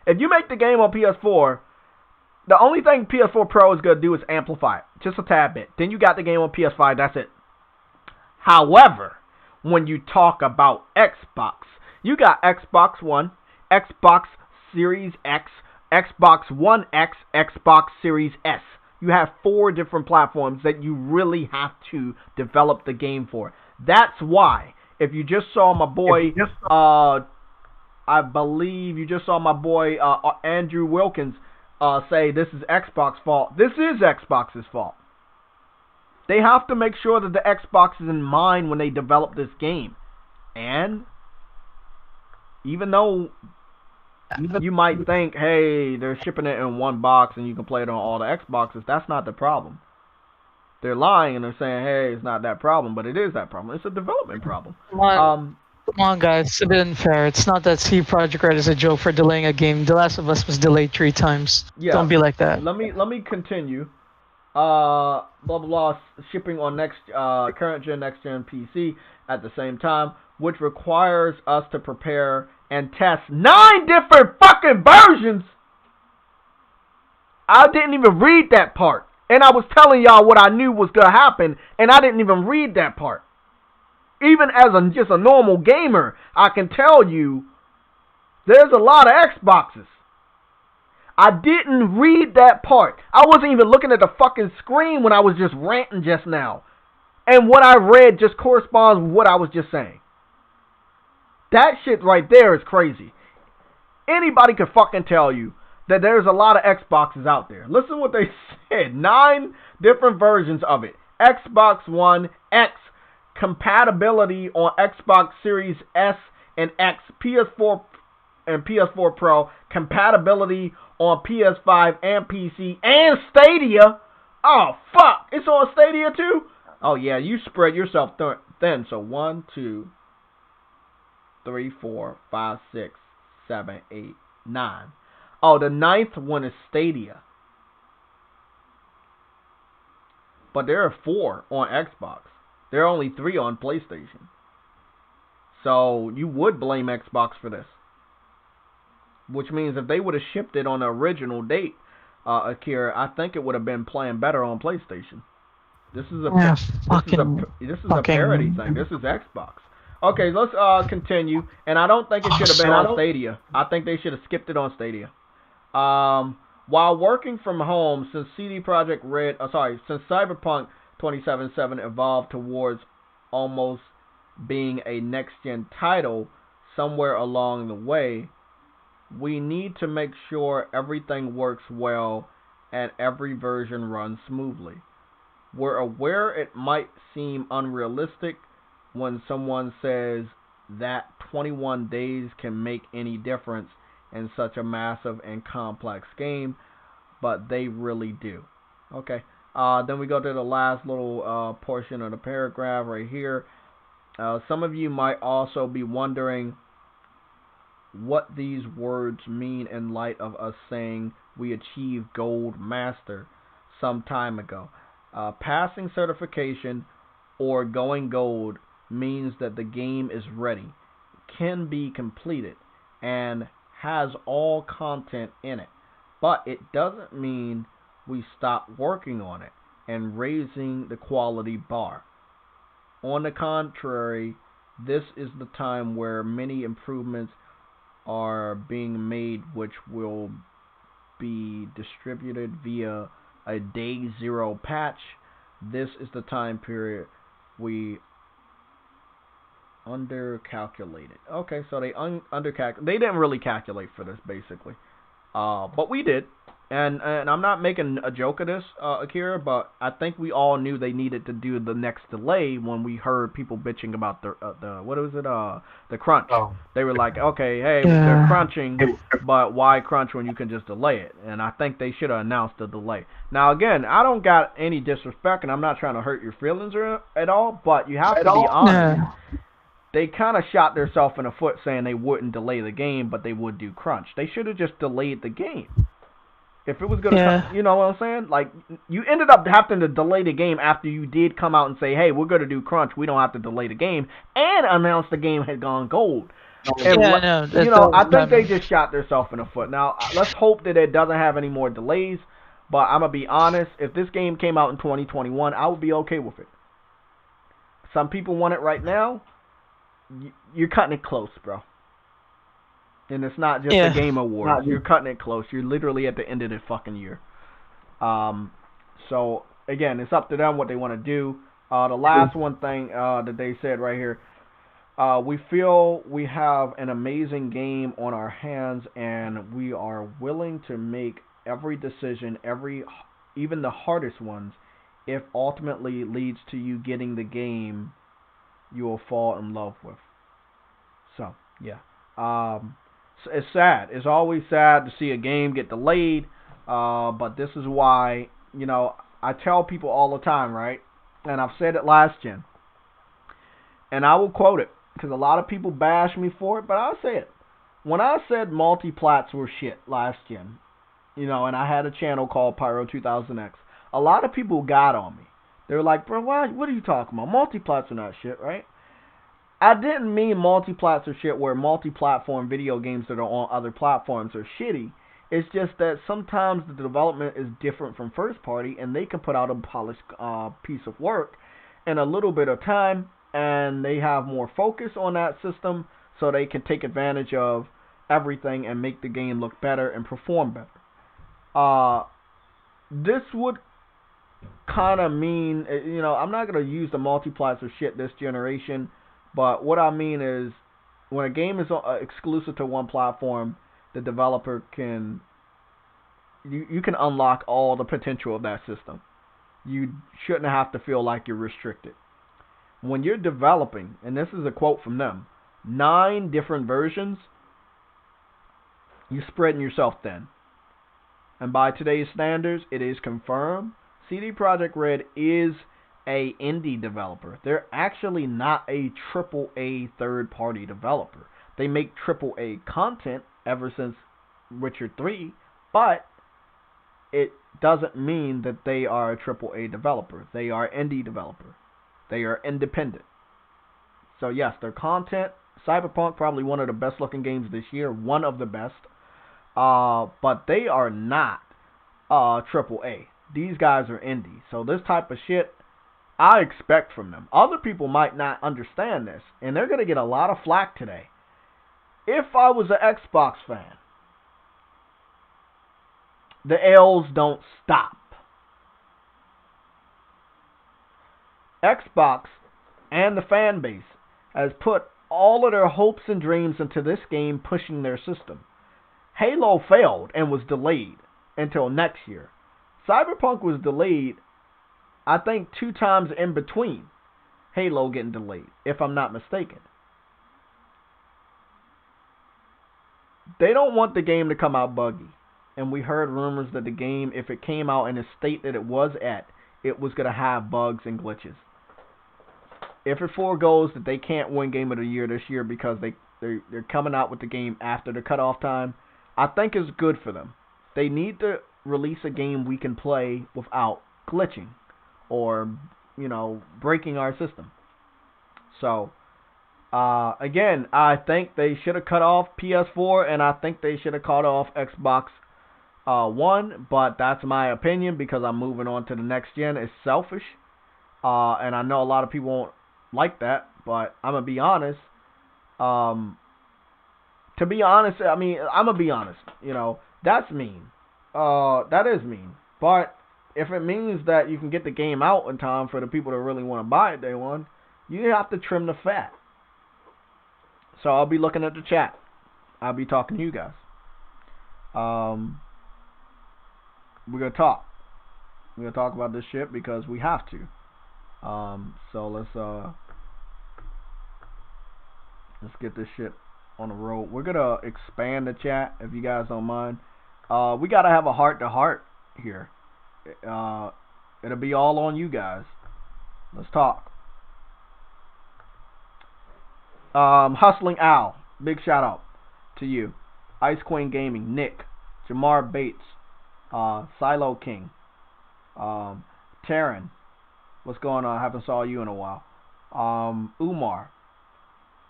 If you make the game on PS4, the only thing PS4 Pro is going to do is amplify it. Just a tad bit. Then you got the game on PS5. That's it. However, when you talk about Xbox, you got Xbox One, Xbox Series X, Xbox One X, Xbox Series S. You have 4 different platforms that you really have to develop the game for. That's why, if you just saw my boy, I believe you just saw my boy Andrew Wilkins say this is Xbox's fault. This is Xbox's fault. They have to make sure that the Xbox is in mind when they develop this game. And even though you might think, hey, they're shipping it in one box and you can play it on all the Xboxes, that's not the problem. They're lying and they're saying, hey, it's not that problem, but it is that problem. It's a development problem. Come on, guys, it's a bit unfair. It's not that CD Projekt Red is a joke for delaying a game. The Last of Us was delayed 3 times. Yeah. Don't be like that. Let me continue. Blah blah blah. Shipping on current gen, next gen PC at the same time, which requires us to prepare and test 9 different fucking versions. I didn't even read that part. And I was telling y'all what I knew was going to happen, and I didn't even read that part. Even as just a normal gamer, I can tell you there's a lot of Xboxes. I didn't read that part. I wasn't even looking at the fucking screen when I was just ranting just now. And what I read just corresponds with what I was just saying. That shit right there is crazy. Anybody can fucking tell you that there's a lot of Xboxes out there. Listen what they said. 9 different versions of it. Xbox One X. Compatibility on Xbox Series S and X. PS4 and PS4 Pro. Compatibility on PS5 and PC. And Stadia. Oh, fuck. It's on Stadia too? Oh, yeah. You spread yourself thin. So 1, 2... 3, 4, 5, 6, 7, 8, 9. Oh, the 9th one is Stadia. But there are 4 on Xbox. There are only 3 on PlayStation. So you would blame Xbox for this. Which means if they would have shipped it on the original date, Akira, I think it would have been playing better on PlayStation. This is a parody thing. This is Xbox. Okay, let's continue. And I don't think it should have been on Stadia. I think they should have skipped it on Stadia. While working from home, since since Cyberpunk 2077 evolved towards almost being a next-gen title somewhere along the way, we need to make sure everything works well and every version runs smoothly. We're aware it might seem unrealistic when someone says that 21 days can make any difference in such a massive and complex game, but they really do. Okay, then we go to the last little portion of the paragraph right here. Some of you might also be wondering what these words mean in light of us saying we achieved Gold Master some time ago. Passing certification or going gold means that the game is ready. can be completed and has all content in it. But it doesn't mean we stop working on it and raising the quality bar. On the contrary, this is the time where many improvements are being made, which will be distributed via a day zero patch. This is the time period we undercalculated. Okay, so they they didn't really calculate for this, basically. But we did. And I'm not making a joke of this, Akira, but I think we all knew they needed to do the next delay when we heard people bitching about the what was it, the crunch. Oh. They were like, okay, hey, Yeah. they're crunching, but why crunch when you can just delay it? And I think they should have announced the delay. Now, again, I don't got any disrespect, and I'm not trying to hurt your feelings at all, but you have to be honest. Yeah. They kind of shot themselves in the foot saying they wouldn't delay the game, but they would do crunch. They should have just delayed the game. If it was going to come, you know what I'm saying? Like, you ended up having to delay the game after you did come out and say, hey, we're going to do crunch. We don't have to delay the game, and announce the game had gone gold. And I think they just shot themselves in the foot. Now, let's hope that it doesn't have any more delays, but I'm going to be honest. If this game came out in 2021, I would be okay with it. Some people want it right now. You're cutting it close, bro. And it's not just a game award. You're cutting it close. You're literally at the end of the fucking year. So, again, it's up to them what they want to do. The last one thing that they said right here. We feel we have an amazing game on our hands, and we are willing to make every decision, even the hardest ones, if ultimately leads to you getting the game you will fall in love with. So, yeah. It's sad. It's always sad to see a game get delayed, but this is why, I tell people all the time, right? And I've said it last gen. And I will quote it, because a lot of people bash me for it, but I'll say it. When I said multi-plats were shit last gen, and I had a channel called Pyro2000X, a lot of people got on me. They were like, bro, what are you talking about? Multi-plats are not shit, right? I didn't mean multi-plats are shit where multi-platform video games that are on other platforms are shitty. It's just that sometimes the development is different from first party, and they can put out a polished piece of work in a little bit of time, and they have more focus on that system, so they can take advantage of everything and make the game look better and perform better. This would kind of mean, I'm not going to use the multiplats or shit this generation, but what I mean is when a game is exclusive to one platform, the developer can, you can unlock all the potential of that system. You shouldn't have to feel like you're restricted. When you're developing, and this is a quote from them, 9 different versions, you're spreading yourself thin. And by today's standards, it is confirmed CD Projekt Red is a indie developer. They're actually not a AAA third-party developer. They make AAA content ever since Witcher 3, but it doesn't mean that they are a AAA developer. They are indie developer. They are independent. So yes, their content, Cyberpunk, probably one of the best looking games this year, one of the best. But they are not AAA. These guys are indie. So this type of shit, I expect from them. Other people might not understand this, and they're going to get a lot of flack today. If I was an Xbox fan, the L's don't stop. Xbox and the fan base has put all of their hopes and dreams into this game, pushing their system. Halo failed and was delayed until next year. Cyberpunk was delayed, I think, 2 times in between Halo getting delayed, if I'm not mistaken. They don't want the game to come out buggy. And we heard rumors that the game, if it came out in the state that it was at, it was going to have bugs and glitches. If it foregoes that they can't win Game of the Year this year because they're coming out with the game after the cutoff time, I think it's good for them. They need to release a game we can play without glitching or, breaking our system. So, Again, I think they should have cut off PS4, and I think they should have cut off Xbox One, but that's my opinion because I'm moving on to the next gen. It's selfish, and I know a lot of people won't like that, but I'm gonna be honest. To be honest, I mean, I'm gonna be honest. You know, that's mean. That is mean. But if it means that you can get the game out in time for the people that really want to buy it day one, you have to trim the fat. So I'll be looking at the chat. I'll be talking to you guys. We're gonna talk. We're gonna talk about this shit because we have to. So let's get this shit on the road. We're gonna expand the chat if you guys don't mind. We gotta have a heart to heart here. It'll be all on you guys. Let's talk. Hustling Al, big shout out to you. Ice Queen Gaming, Nick, Jamar Bates, Silo King, Taryn, what's going on? I haven't saw you in a while. Umar,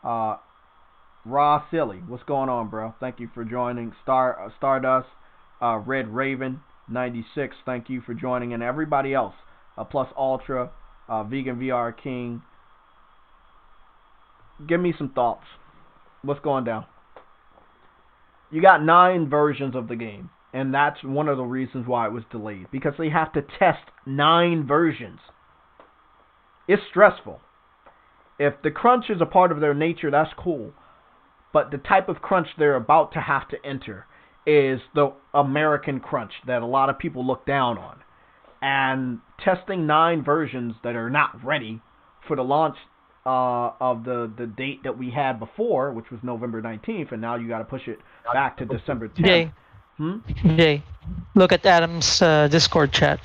Raw Silly, what's going on, bro? Thank you for joining. Stardust, Red Raven 96, thank you for joining, and everybody else. Plus Ultra, Vegan VR King. Give me some thoughts. What's going down? You got 9 versions of the game, and that's one of the reasons why it was delayed, because they have to test 9 versions. It's stressful. If the crunch is a part of their nature, that's cool. But the type of crunch they're about to have to enter is the American crunch that a lot of people look down on. And testing 9 versions that are not ready for the launch of the date that we had before, which was November 19th, and now you got to push it back to December 10th. Jay, look at Adam's Discord chat.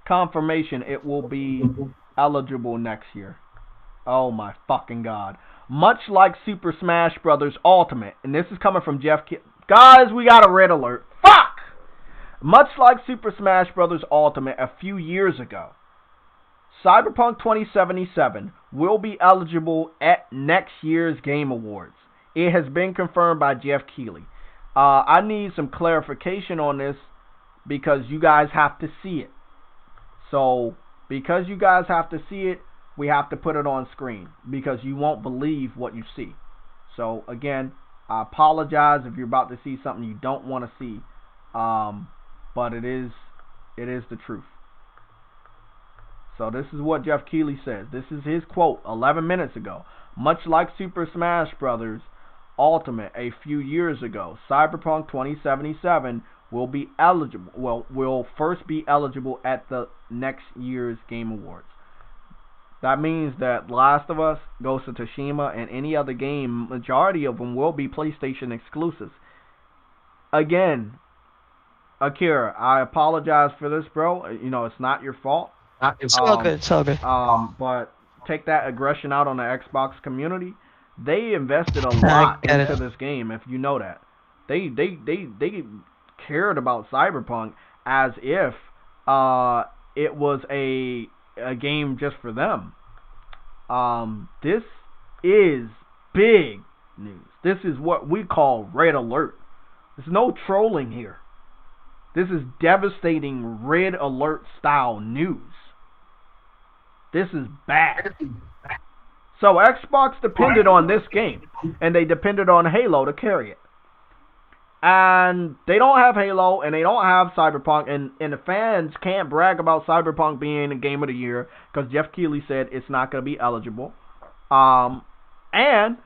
Confirmation, it will be eligible next year. Oh my fucking god. Much like Super Smash Bros. Ultimate, and this is coming from Jeff guys, we got a red alert. Fuck! Much like Super Smash Bros. Ultimate a few years ago, Cyberpunk 2077 will be eligible at next year's Game Awards. It has been confirmed by Jeff Keighley. I need some clarification on this because you guys have to see it. So, because you guys have to see it, we have to put it on screen because you won't believe what you see. So, again, I apologize if you're about to see something you don't want to see. But it is the truth. So this is what Jeff Keighley says. This is his quote 11 minutes ago. Much like Super Smash Bros. Ultimate a few years ago, Cyberpunk 2077 will be eligible. Well, will first be eligible at the next year's Game Awards. That means that Last of Us, Ghost of Tsushima, and any other game, majority of them will be PlayStation exclusives. Again, Akira, I apologize for this, bro. You know, it's not your fault. It's all good. It's all good. But take that aggression out on the Xbox community. They invested a lot into this game, if you know that. They cared about Cyberpunk as if it was a game just for them. This is big news. This is what we call red alert. There's no trolling here. This is devastating red alert style news. This is bad. So Xbox depended on this game, and they depended on Halo to carry it. And they don't have Halo, and they don't have Cyberpunk, and the fans can't brag about Cyberpunk being a game of the year, because Jeff Keighley said it's not going to be eligible. And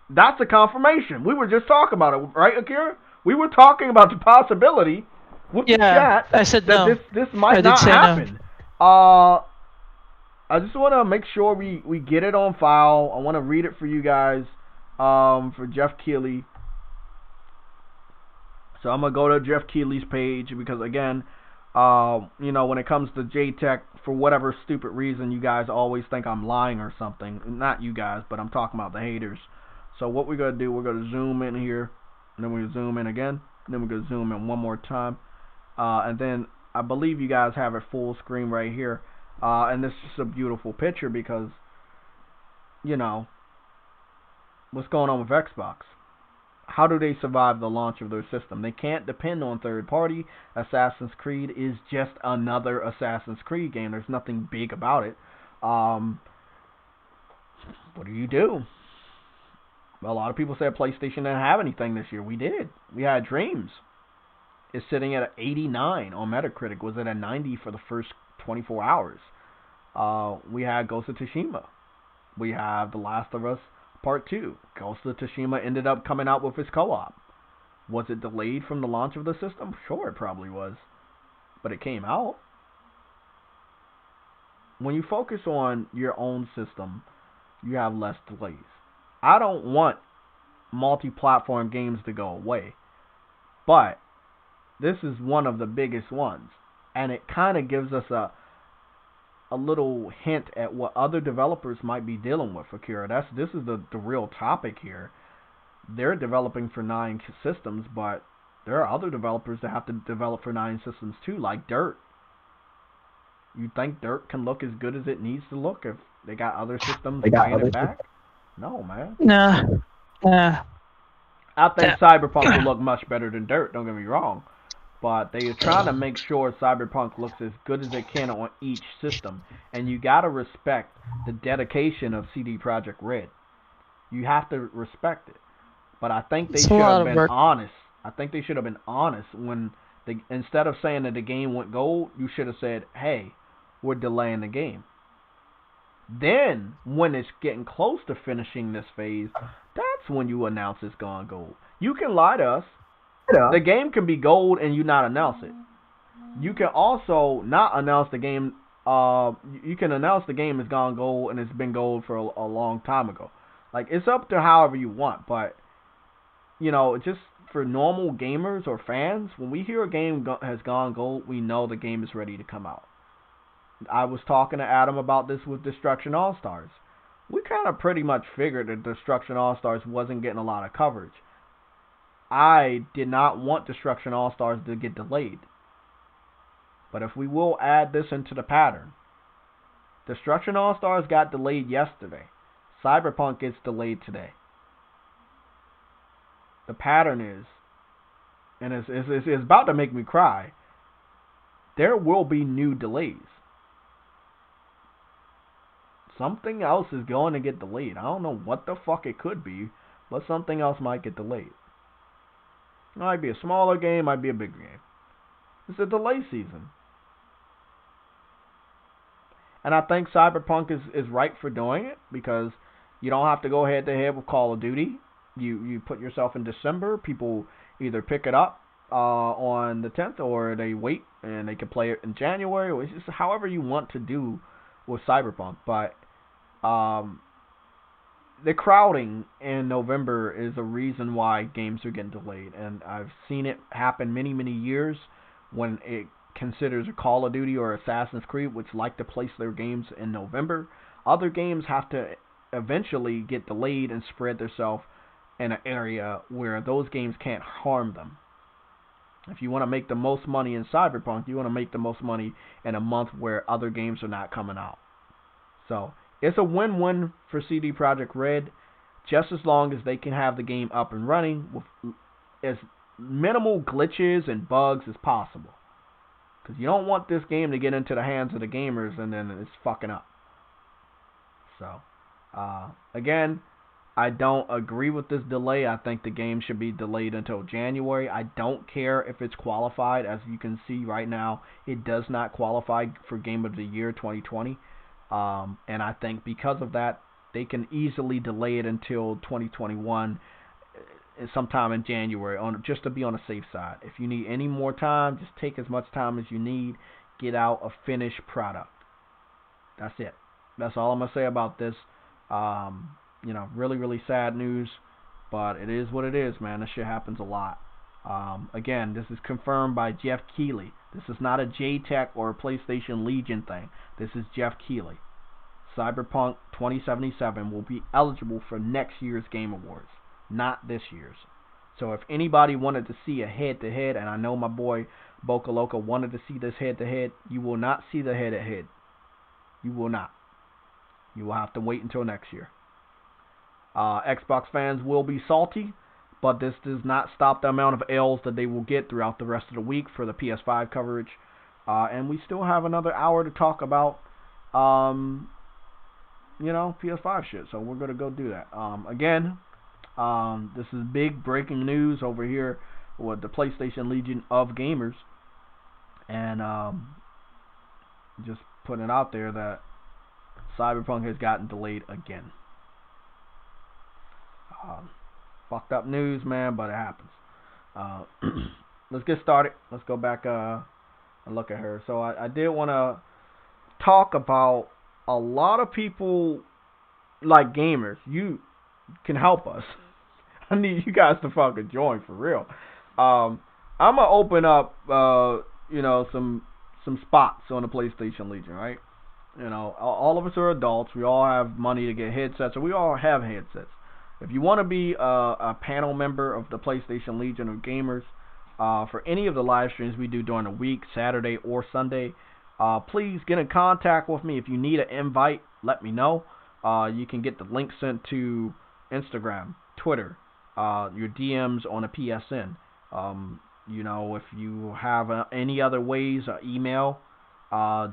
that's a confirmation. We were just talking about it, right, Akira? We were talking about the possibility with the chat I said that no. this might not happen. No. I just want to make sure we get it on file. I want to read it for you guys, for Jeff Keighley. So I'm going to go to Jeff Keighley's page because, again, you know, when it comes to JTech, for whatever stupid reason, you guys always think I'm lying or something. Not you guys, but I'm talking about the haters. So what we're going to do, we're going to zoom in here, and then we're going to zoom in again, and then we're going to zoom in one more time. And then I believe you guys have it full screen right here. And this is just a beautiful picture because, you know, what's going on with Xbox? How do they survive the launch of their system? They can't depend on third party. Assassin's Creed is just another Assassin's Creed game. There's nothing big about it. What do? Well, a lot of people said PlayStation didn't have anything this year. We did. We had Dreams. It's sitting at 89 on Metacritic. Was it at 90 for the first 24 hours? We had Ghost of Tsushima. We have The Last of Us Part 2. Ghost of Tsushima ended up coming out with its co-op. Was it delayed from the launch of the system? Sure, it probably was. But it came out. When you focus on your own system, you have less delays. I don't want multi-platform games to go away. But this is one of the biggest ones. And it kind of gives us a little hint at what other developers might be dealing with, Akira. This is the real topic here. They're developing for 9 systems, but there are other developers that have to develop for 9 systems too, like Dirt. You think Dirt can look as good as it needs to look if they got other systems bringing it back? No, man. Nah. I think Cyberpunk will look much better than Dirt, don't get me wrong. But they are trying to make sure Cyberpunk looks as good as it can on each system. And you got to respect the dedication of CD Projekt Red. You have to respect it. But I think they should have been honest. I think they should have been honest when instead of saying that the game went gold, you should have said, hey, we're delaying the game. Then, when it's getting close to finishing this phase, that's when you announce it's gone gold. You can lie to us. The game can be gold and you not announce it. You can also not announce the game. You can announce the game has gone gold and it's been gold for a long time ago. Like, it's up to however you want. But, you know, just for normal gamers or fans, when we hear a game has gone gold, we know the game is ready to come out. I was talking to Adam about this with Destruction All-Stars. We kind of pretty much figured that Destruction All-Stars wasn't getting a lot of coverage. I did not want Destruction All-Stars to get delayed. But if we will add this into the pattern, Destruction All-Stars got delayed yesterday. Cyberpunk gets delayed today. The pattern is, and it's about to make me cry, there will be new delays. Something else is going to get delayed. I don't know what the fuck it could be, but something else might get delayed. It might be a smaller game, might be a bigger game. It's a delay season. And I think Cyberpunk is right for doing it because you don't have to go head to head with Call of Duty. You put yourself in December. People either pick it up on the 10th or they wait and they can play it in January. Or it's just however you want to do with Cyberpunk. But the crowding in November is a reason why games are getting delayed. And I've seen it happen many, many years when it considers a Call of Duty or Assassin's Creed, which like to place their games in November. Other games have to eventually get delayed and spread themselves in an area where those games can't harm them. If you want to make the most money in Cyberpunk, you want to make the most money in a month where other games are not coming out. So it's a win-win for CD Projekt Red, just as long as they can have the game up and running with as minimal glitches and bugs as possible. Because you don't want this game to get into the hands of the gamers and then it's fucking up. So, again, I don't agree with this delay. I think the game should be delayed until January. I don't care if it's qualified. As you can see right now, it does not qualify for Game of the Year 2020. And I think because of that, they can easily delay it until 2021, sometime in January, just to be on the safe side. If you need any more time, just take as much time as you need. Get out a finished product. That's it. That's all I'm going to say about this. Really, really sad news, but it is what it is, man. This shit happens a lot. Again, this is confirmed by Jeff Keighley. This is not a JTech or a PlayStation Legion thing. This is Jeff Keighley. Cyberpunk 2077 will be eligible for next year's Game Awards, not this year's. So if anybody wanted to see a head-to-head, and I know my boy Boca Loca wanted to see this head-to-head, you will not see the head-to-head. You will not. You will have to wait until next year. Xbox fans will be salty, but this does not stop the amount of L's that they will get throughout the rest of the week for the PS5 coverage. And we still have another hour to talk about, PS5 shit. So we're going to go do that. Again, this is big breaking news over here with the PlayStation Legion of Gamers. And just putting it out there that Cyberpunk has gotten delayed again. Fucked up news, man, but it happens. Let's get started. Let's go back and look at her. So I did want to talk about a lot of people like gamers. You can help us. I need you guys to fucking join for real. I'm gonna open up, some spots on the PlayStation Legion, right? All of us are adults. We all have money to get headsets, so we all have headsets. If you want to be a panel member of the PlayStation Legion of Gamers for any of the live streams we do during the week, Saturday or Sunday, please get in contact with me. If you need an invite, let me know. You can get the link sent to Instagram, Twitter, your DMs on a PSN. If you have any other ways, email,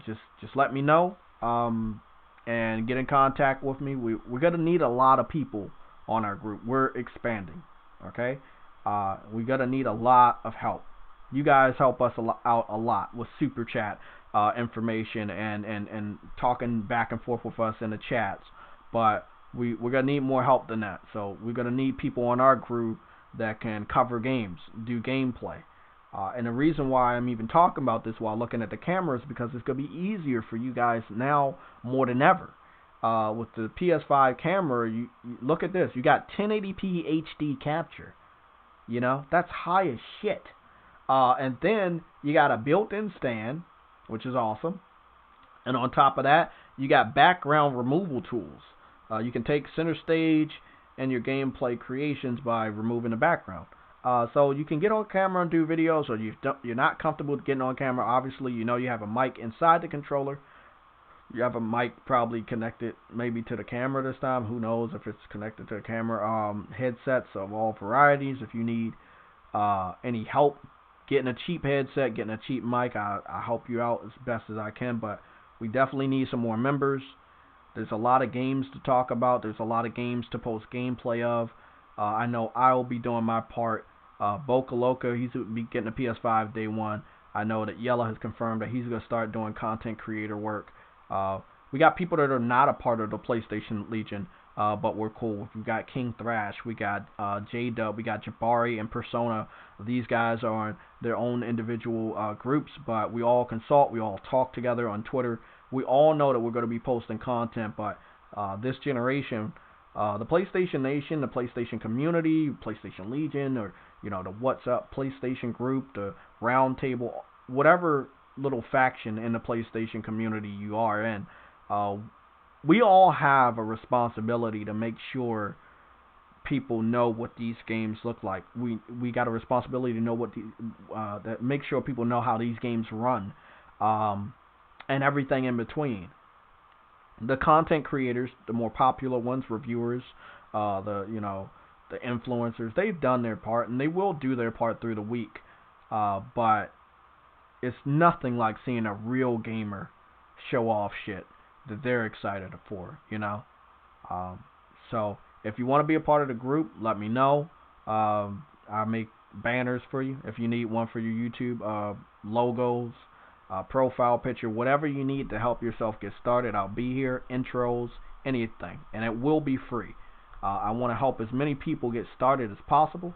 just let me know and get in contact with me. We're going to need a lot of people on our group. We're expanding, okay? We're going to need a lot of help. You guys help us out a lot with Super Chat information and talking back and forth with us in the chats. But we're going to need more help than that. So we're going to need people on our group that can cover games, do gameplay. And the reason why I'm even talking about this while looking at the camera is because it's going to be easier for you guys now more than ever. With the PS5 camera, you look at this. You got 1080p HD capture. That's high as shit. And then you got a built-in stand, which is awesome. And on top of that, you got background removal tools. You can take center stage in your gameplay creations by removing the background. So you can get on camera and do videos, or you're not comfortable getting on camera. Obviously, you have a mic inside the controller. You have a mic probably connected maybe to the camera this time. Who knows if it's connected to the camera. Headsets of all varieties. If you need any help getting a cheap headset, getting a cheap mic, I'll help you out as best as I can. But we definitely need some more members. There's a lot of games to talk about. There's a lot of games to post gameplay of. I know I'll be doing my part. Boca Loca, he's going to be getting a PS5 day one. I know that Yella has confirmed that he's going to start doing content creator work. We got people that are not a part of the PlayStation Legion, but we're cool. We got King Thrash, we got J-Dub, we got Jabari and Persona. These guys are in their own individual groups, but we all consult, we all talk together on Twitter. We all know that we're going to be posting content, but this generation, the PlayStation Nation, the PlayStation community, PlayStation Legion, or the What's Up PlayStation group, the Round Table, whatever little faction in the PlayStation community you are in, we all have a responsibility to make sure people know what these games look like. We got a responsibility to know that make sure people know how these games run, and everything in between. The content creators, the more popular ones, reviewers, the influencers, they've done their part and they will do their part through the week. But it's nothing like seeing a real gamer show off shit that they're excited for, So if you want to be a part of the group, let me know. I make banners for you if you need one for your YouTube, logos, profile picture, whatever you need to help yourself get started. I'll be here, intros, anything, and it will be free. I want to help as many people get started as possible.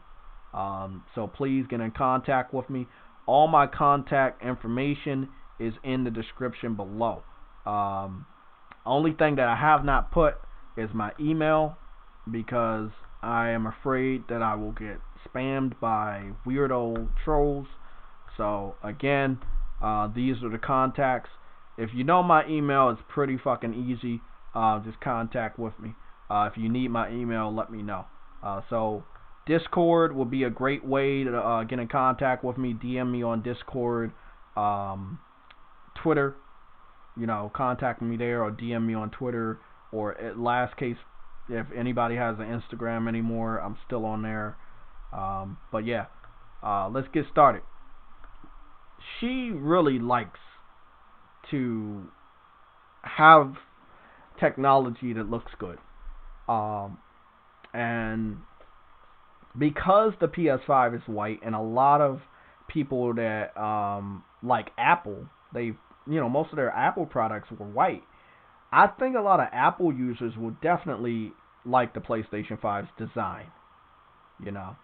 So please get in contact with me. All my contact information is in the description below. Only thing that I have not put is my email, because I am afraid that I will get spammed by weirdo trolls. So again, these are the contacts. If you know my email, it's pretty fucking easy. Just contact with me. If you need my email, let me know. So Discord will be a great way to get in contact with me. DM me on Discord, Twitter, you know, contact me there or DM me on Twitter, or at last case, if anybody has an Instagram anymore, I'm still on there. But yeah, let's get started. She really likes to have technology that looks good. And because the PS5 is white, and a lot of people that like Apple, most of their Apple products were white. I think a lot of Apple users will definitely like the PlayStation 5's design, you know.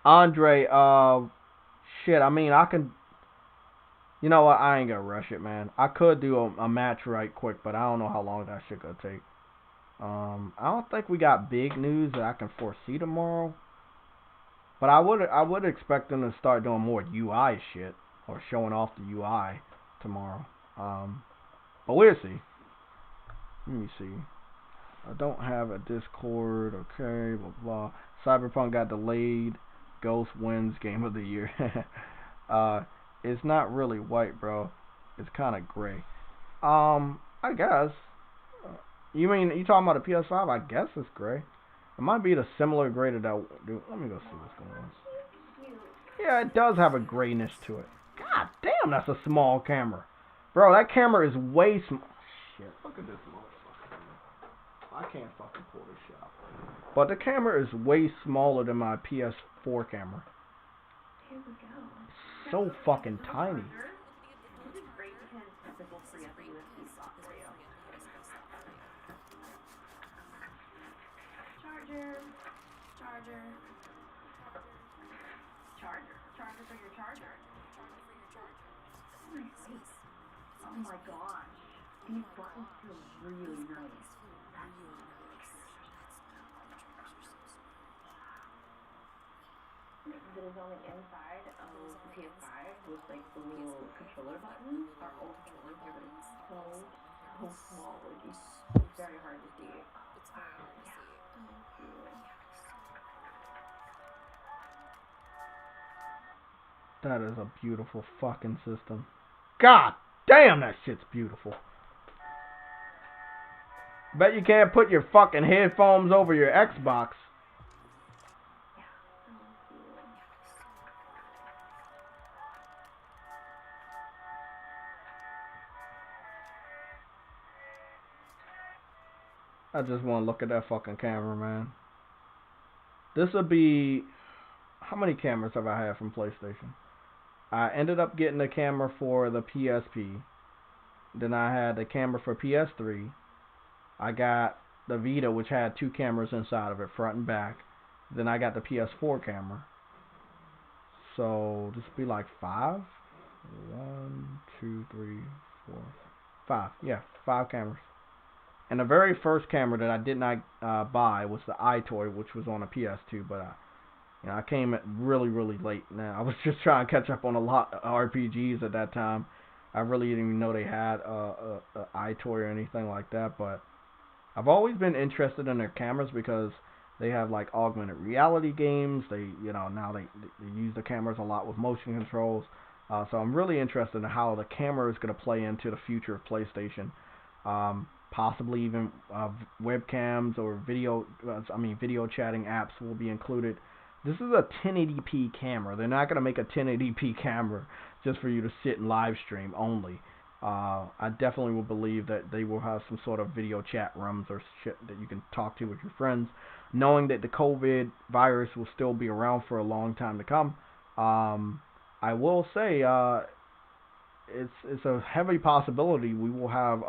Andre, shit, I mean, I can, you know what, I ain't gonna rush it, man. I could do a match right quick, but I don't know how long that shit gonna take. I don't think we got big news that I can foresee tomorrow. But I would expect them to start doing more UI shit or showing off the UI tomorrow. But we'll see. Let me see. I don't have a Discord. Okay, blah blah. Cyberpunk got delayed. Ghost wins Game of the Year. It's not really white, bro. It's kind of gray. I guess. You mean you talking about the PS5? I guess it's gray. It might be the similar gray that let me go see what's going on. Yeah, it does have a grayness to it. God damn, that's a small camera. Bro, that camera is way small. Shit, look at this motherfucker. I can't fucking pull this shit out. But the camera is way smaller than my PS4 camera. Here we go. So fucking tiny. This is great because this will free up a USB slot for you. Charger for your charger. Nice. Oh my gosh. These buttons feel really nice. That is on the inside of the PS5 with like the little controller buttons are also like so small. Like it's very hard to see. Yeah. That is a beautiful fucking system. God damn, that shit's beautiful. Bet you can't put your fucking headphones over your Xbox. I just want to look at that fucking camera, man. This would be... How many cameras have I had from PlayStation? I ended up getting the camera for the PSP. Then I had the camera for PS3. I got the Vita, which had 2 cameras inside of it, front and back. Then I got the PS4 camera. So this would be like 5? 1, 2, 3, 4, 5. Yeah, 5 cameras. And the very first camera that I did not buy was the iToy, which was on a PS2, but I came at really late. Now I was just trying to catch up on a lot of RPGs at that time. I really didn't even know they had a iToy or anything like that. But I've always been interested in their cameras because they have like augmented reality games. Now they use the cameras a lot with motion controls. So I'm really interested in how the camera is going to play into the future of PlayStation. Possibly even webcams or video chatting apps will be included. This is a 1080p camera. They're not going to make a 1080p camera just for you to sit and live stream only. I definitely will believe that they will have some sort of video chat rooms or shit that you can talk to with your friends, knowing that the COVID virus will still be around for a long time to come. I will say it's a heavy possibility we will have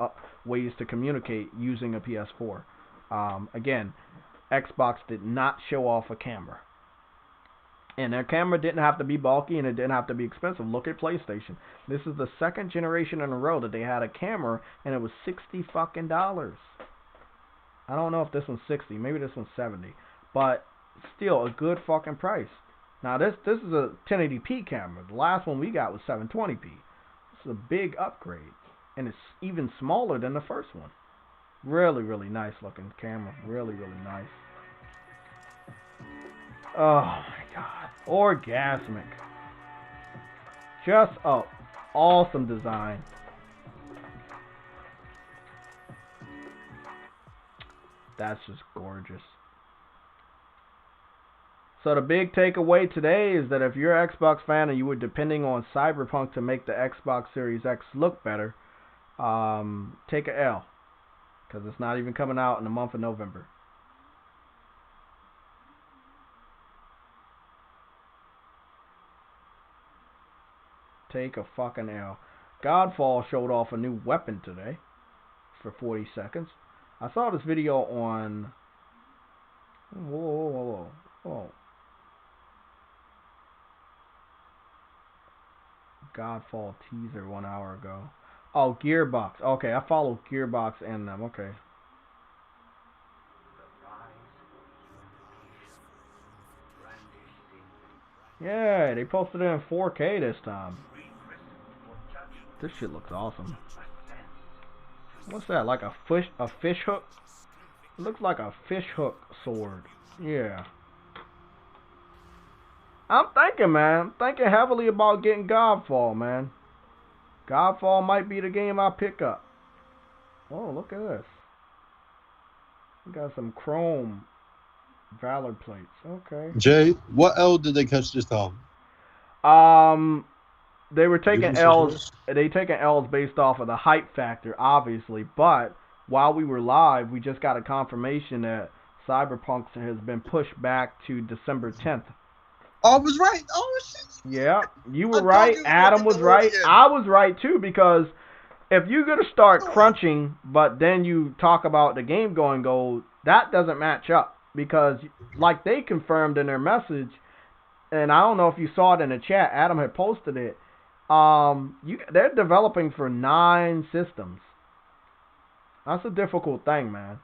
ways to communicate using a PS4. Again, Xbox did not show off a camera. And their camera didn't have to be bulky and it didn't have to be expensive. Look at PlayStation. This is the second generation in a row that they had a camera and it was $60 fucking. I don't know if this one's 60, maybe this one's 70. But still a good fucking price. Now this is a 1080p camera. The last one we got was 720p. This is a big upgrade. And it's even smaller than the first one. Really nice looking camera. Really nice. Oh my god. Orgasmic. Just a awesome design. That's just gorgeous. So the big takeaway today is that if you're an Xbox fan and you were depending on Cyberpunk to make the Xbox Series X look better, take a L. Because it's not even coming out in the month of November. Take a fucking L. Godfall showed off a new weapon today for 40 seconds. I saw this video on... Whoa. Godfall teaser 1 hour ago. Oh, Gearbox. Okay, I follow Gearbox and them. Okay. Yeah, they posted it in 4K this time. This shit looks awesome. What's that? Like a fish hook? It looks like a fish hook sword. Yeah. I'm thinking heavily about getting Godfall, man. Godfall might be the game I pick up. Oh, look at this. We got some chrome Valor plates. Okay. Jay, what L did they catch this time? They were taking L's. They taking L's based off of the hype factor, obviously. But while we were live, we just got a confirmation that Cyberpunk has been pushed back to December 10th. Oh, I was right. Oh shit. Yeah, you were right. Adam was right. I was right too, because if you're gonna start crunching, but then you talk about the game going gold, that doesn't match up. Because like they confirmed in their message, and I don't know if you saw it in the chat, Adam had posted it. They're developing for 9 systems. That's a difficult thing, man.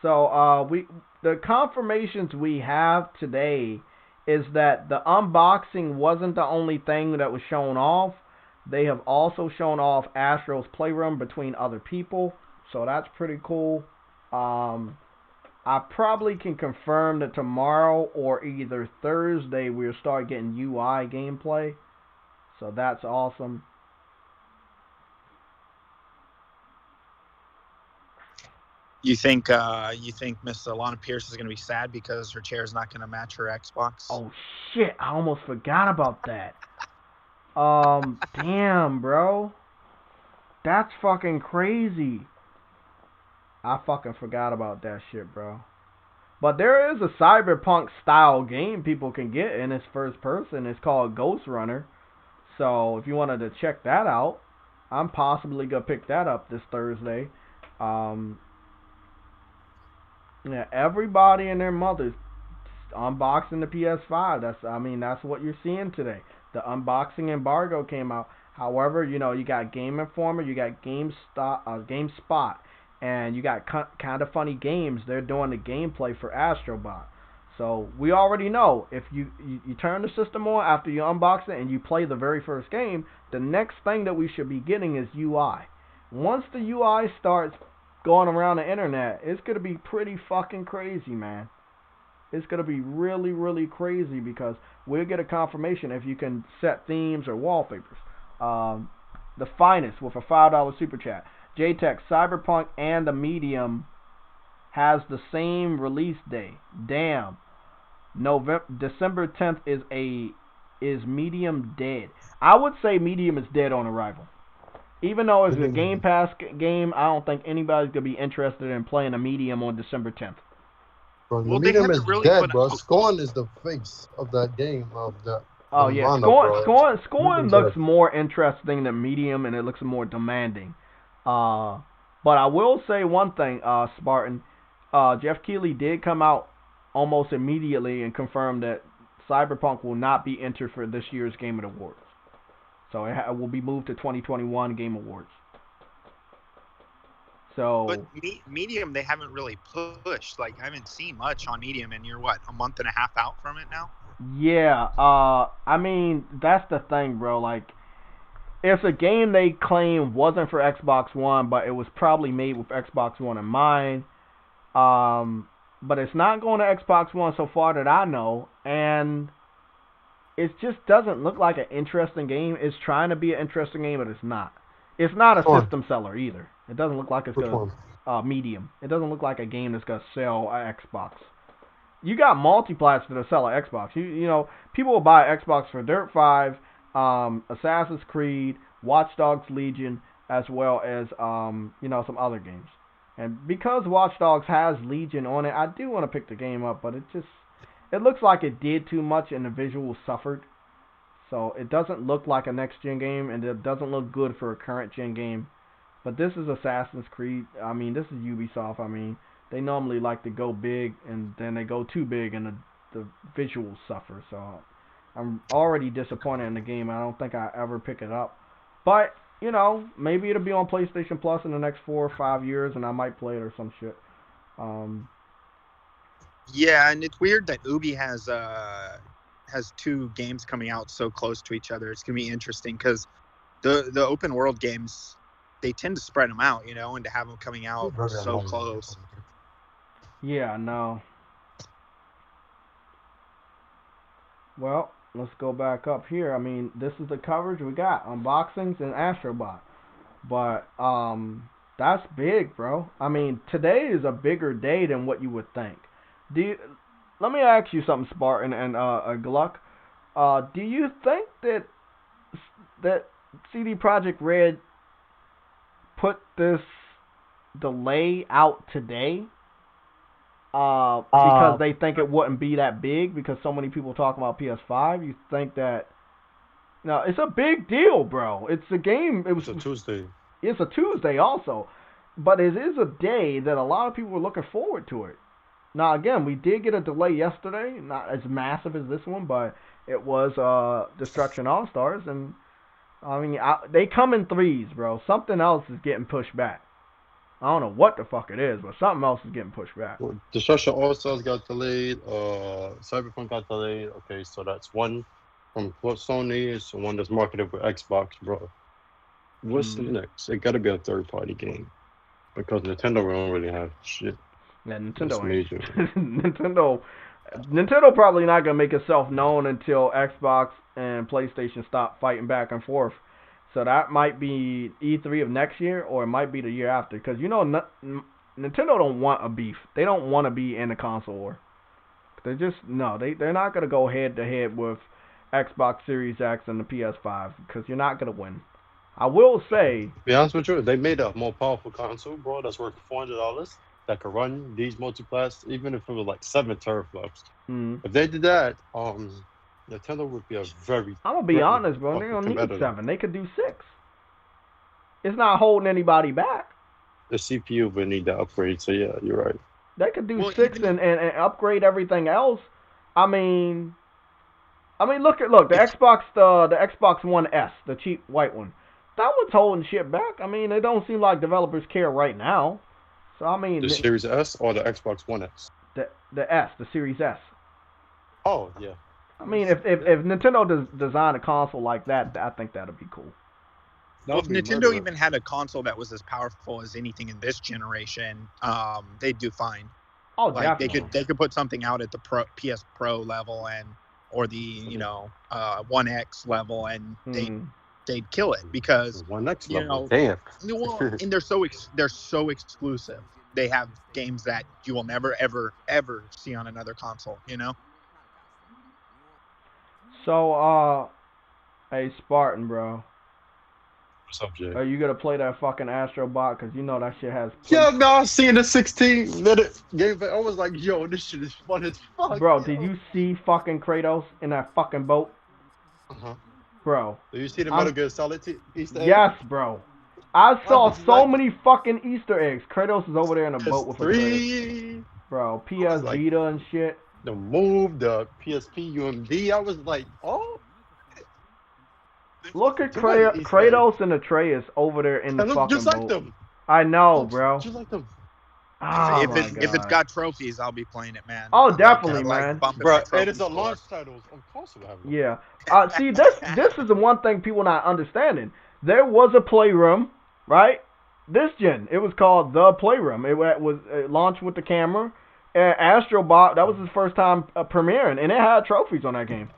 So the confirmations we have today is that the unboxing wasn't the only thing that was shown off. They have also shown off Astro's Playroom between other people, so that's pretty cool. I probably can confirm that tomorrow or either Thursday we'll start getting UI gameplay, so that's awesome. You think Miss Alana Pierce is going to be sad because her chair is not going to match her Xbox? Oh shit, I almost forgot about that. Damn, bro. That's fucking crazy. I fucking forgot about that shit, bro. But there is a Cyberpunk style game people can get in its first person. It's called Ghost Runner. So if you wanted to check that out, I'm possibly gonna pick that up this Thursday. Yeah, everybody and their mothers unboxing the PS5. That's what you're seeing today. The unboxing embargo came out. However, you got Game Informer, you got GameSpot, and you got Kind of Funny Games. They're doing the gameplay for Astrobot. So we already know if you turn the system on after you unbox it and you play the very first game, the next thing that we should be getting is UI. Once the UI starts going around the internet, it's going to be pretty fucking crazy, man. It's going to be really, really crazy because we'll get a confirmation if you can set themes or wallpapers. The Finest with a $5 super chat. JayTech, Cyberpunk and the Medium has the same release day. Damn. December 10th is Medium dead. I would say Medium is dead on arrival. Even though it's a Game Pass game, I don't think anybody's going to be interested in playing a Medium on December 10th. Bro, the Medium is really dead, bro. Scorn is the face of that game. Oh, yeah. Scorn looks more interesting than Medium, and it looks more demanding. But I will say one thing, Spartan. Jeff Keighley did come out almost immediately and confirm that Cyberpunk will not be entered for this year's Game Awards. So it will be moved to 2021 Game Awards. So, but Medium, they haven't really pushed. Like, I haven't seen much on Medium, and you're what, a month and a half out from it now? Yeah. That's the thing, bro. Like, it's a game they claim wasn't for Xbox One, but it was probably made with Xbox One in mind. but it's not going to Xbox One so far that I know, and it just doesn't look like an interesting game. It's trying to be an interesting game, but it's not. It's not a system seller either. It doesn't look like it's going to medium. It doesn't look like a game that's going to sell an Xbox. You got multi-plats that sell an Xbox. You know, people will buy Xbox for Dirt 5, Assassin's Creed, Watch Dogs Legion, as well as you know, some other games. And because Watch Dogs has Legion on it, I do want to pick the game up, but it looks like it did too much and the visuals suffered. So it doesn't look like a next-gen game, and it doesn't look good for a current-gen game. But this is Assassin's Creed. I mean, this is Ubisoft. I mean, they normally like to go big, and then they go too big, and the visuals suffer. So I'm already disappointed in the game. I don't think I ever pick it up. But, you know, maybe it'll be on PlayStation Plus in the next 4 or 5 years, and I might play it or some shit. Yeah, and it's weird that Ubi has 2 games coming out so close to each other. It's gonna be interesting because the open world games, they tend to spread them out, you know, and to have them coming out so close. Yeah, no. Well, let's go back up here. I mean, this is the coverage we got: unboxings and Astrobot. But that's big, bro. I mean, today is a bigger day than what you would think. Let me ask you something, Spartan and Gluck. Do you think that CD Projekt Red put this delay out today because they think it wouldn't be that big because so many people talk about PS5? You think that? No, it's a big deal, bro. It's a game. It's a Tuesday. It's a Tuesday also, but it is a day that a lot of people were looking forward to it. Now, again, we did get a delay yesterday, not as massive as this one, but it was Destruction All-Stars, and I mean, they come in threes, bro. Something else is getting pushed back. I don't know what the fuck it is, but something else is getting pushed back. Well, Destruction All-Stars got delayed. Cyberpunk got delayed. Okay, so that's one from Sony, so one that's marketed for Xbox, bro. What's next? It got to be a third-party game because Nintendo don't really have shit. Yeah, Nintendo probably not gonna make itself known until Xbox and PlayStation stop fighting back and forth. So that might be E3 of next year, or it might be the year after. Because you know, Nintendo don't want a beef. They don't want to be in the console war. They're not gonna go head to head with Xbox Series X and the PS5 because you're not gonna win. I will say, to be honest with you, they made a more powerful console, bro. That's worth $400. That could run these multiplats, even if it was like 7 teraflops. If they did that, Nintendo would be a very. I'm gonna be honest, bro. They don't need 7. They could do 6. It's not holding anybody back. The CPU would need that upgrade. So yeah, you're right. They could do 6 and upgrade everything else. I mean, look the Xbox One S, the cheap white one. That one's holding shit back. I mean, it don't seem like developers care right now. So I mean, the Series S or the Xbox One S? The S, the Series S. Oh yeah. I mean, if Nintendo design a console like that, I think that'd be cool. Well, if Nintendo even had a console that was as powerful as anything in this generation, they'd do fine. Oh, like definitely. they could put something out at the PS Pro level or the One X level, and they'd kill it because One X level. Damn. Well, and they're so exclusive. They have games that you will never ever see on another console. You know. So hey Spartan, bro. What's up, Jay? Are you gonna play that fucking Astrobot? Cause you know that shit has. Yeah, no, I seen the 16-minute game. I was like, yo, this shit is fun as fuck. Bro, did you see fucking Kratos in that fucking boat? Bro. Did you see the Metal Gear Solid Easter egg? Yes, bro. I saw so many fucking Easter eggs. Kratos is over there in a boat with a Kratos. Bro, PS Vita and shit. The Move, the PSP UMD. I was like, oh. Look at Kratos and Atreus over there in the fucking just like boat. them. I know, bro. Just like them. Oh, if it's got trophies, I'll be playing it, man. Oh, definitely, man. Bro, it is a launch title. Of course we'll have it. Yeah. See, this is the one thing people not understanding. There was a playroom, right? This gen, it was called The Playroom. It launched with the camera, Astrobot, that was his first time premiering, and it had trophies on that game.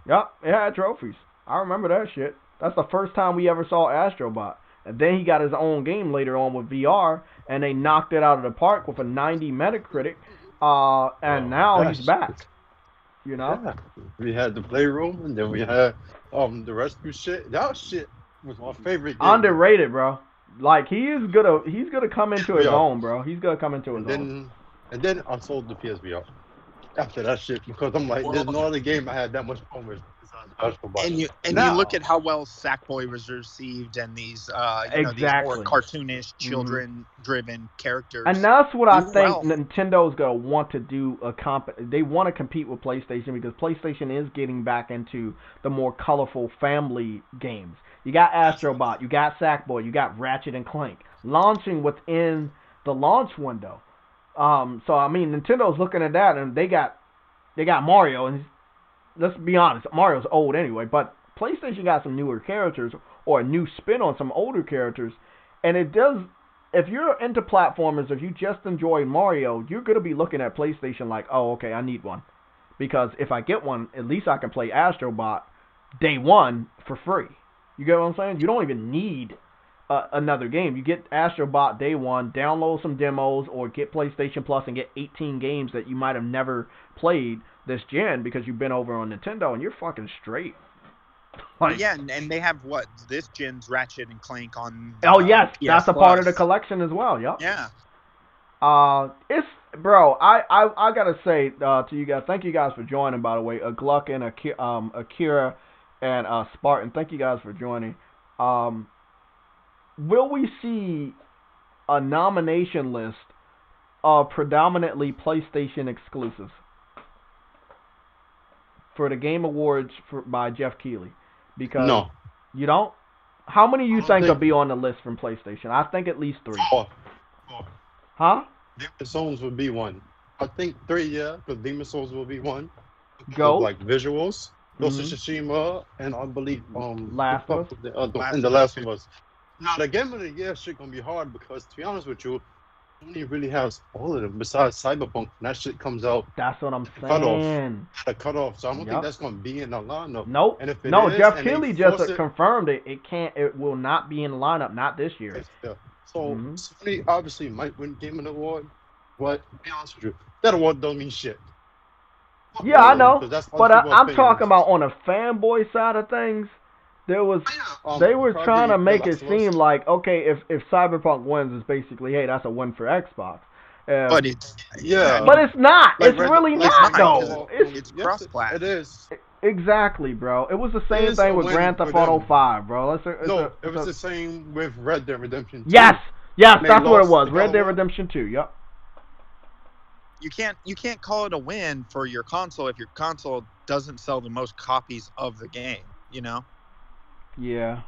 Yup, it had trophies. I remember that shit. That's the first time we ever saw Astrobot. And then he got his own game later on with VR, and they knocked it out of the park with a 90 Metacritic. And now he's back. You know? Yeah. We had the playroom, and then we had the rescue shit. That shit was my favorite game. Underrated, bro. Like he's gonna come into his own, bro. He's gonna come into his own. And then I sold the PSVR after that shit because I'm like, there's no other game I had that much fun with besides basketball. And you look at how well Sackboy was received and these these more cartoonish children-driven characters. And that's what I think Nintendo's gonna want to do. They want to compete with PlayStation because PlayStation is getting back into the more colorful family games. You got Astrobot, you got Sackboy, you got Ratchet and Clank launching within the launch window. So I mean, Nintendo's looking at that, and they got Mario, and let's be honest, Mario's old anyway. But PlayStation got some newer characters or a new spin on some older characters, and it does. If you're into platformers, if you just enjoy Mario, you're gonna be looking at PlayStation like, oh, okay, I need one, because if I get one, at least I can play Astrobot day one for free. You get what I'm saying? You don't even need another game. You get Astrobot day one, download some demos, or get PlayStation Plus and get 18 games that you might have never played this gen because you've been over on Nintendo, and you're fucking straight. Like, yeah, and they have this gen's Ratchet and Clank on. Oh yes, PS that's a part of the collection as well. Yep. Yeah. It's bro. I gotta say to you guys, thank you guys for joining. By the way, Gluck and Akira and Spartan, thank you guys for joining. Will we see a nomination list of predominantly PlayStation exclusives for the Game Awards by Jeff Keighley? Because no, you don't. How many you think will be on the list from PlayStation? I think at least 3. 4. Huh? Demon Souls would be 1. I think 3, yeah, because Demon Souls will be 1. Go. Like visuals. Ghost of Tsushima, and I believe Last of Us. The Last of Us. Now the Game of the Year shit gonna be hard because to be honest with you, only really has all of them besides Cyberpunk. And that shit comes out. That's what I'm saying. The cutoff. So I don't think that's gonna be in the lineup. Nope. And if it no, is, Jeff Keighley just confirmed it. It will not be in the lineup. Not this year. Yeah. So Sony obviously might win Game of the Award, but to be honest with you, that award don't mean shit. Yeah, I know, but I'm talking about on a fanboy side of things. They were trying to make it seem like, okay, if Cyberpunk wins, it's basically, hey, that's a win for Xbox. But it's but it's not. Like, it's really not though. It's cross-plat. It is. Exactly, bro. It was the same thing with Grand Theft Auto 5, bro. It was the same with Red Dead Redemption 2. Yes, that's what it was. Red Dead Redemption 2. Yep. You can't call it a win for your console if your console doesn't sell the most copies of the game, you know? Yeah.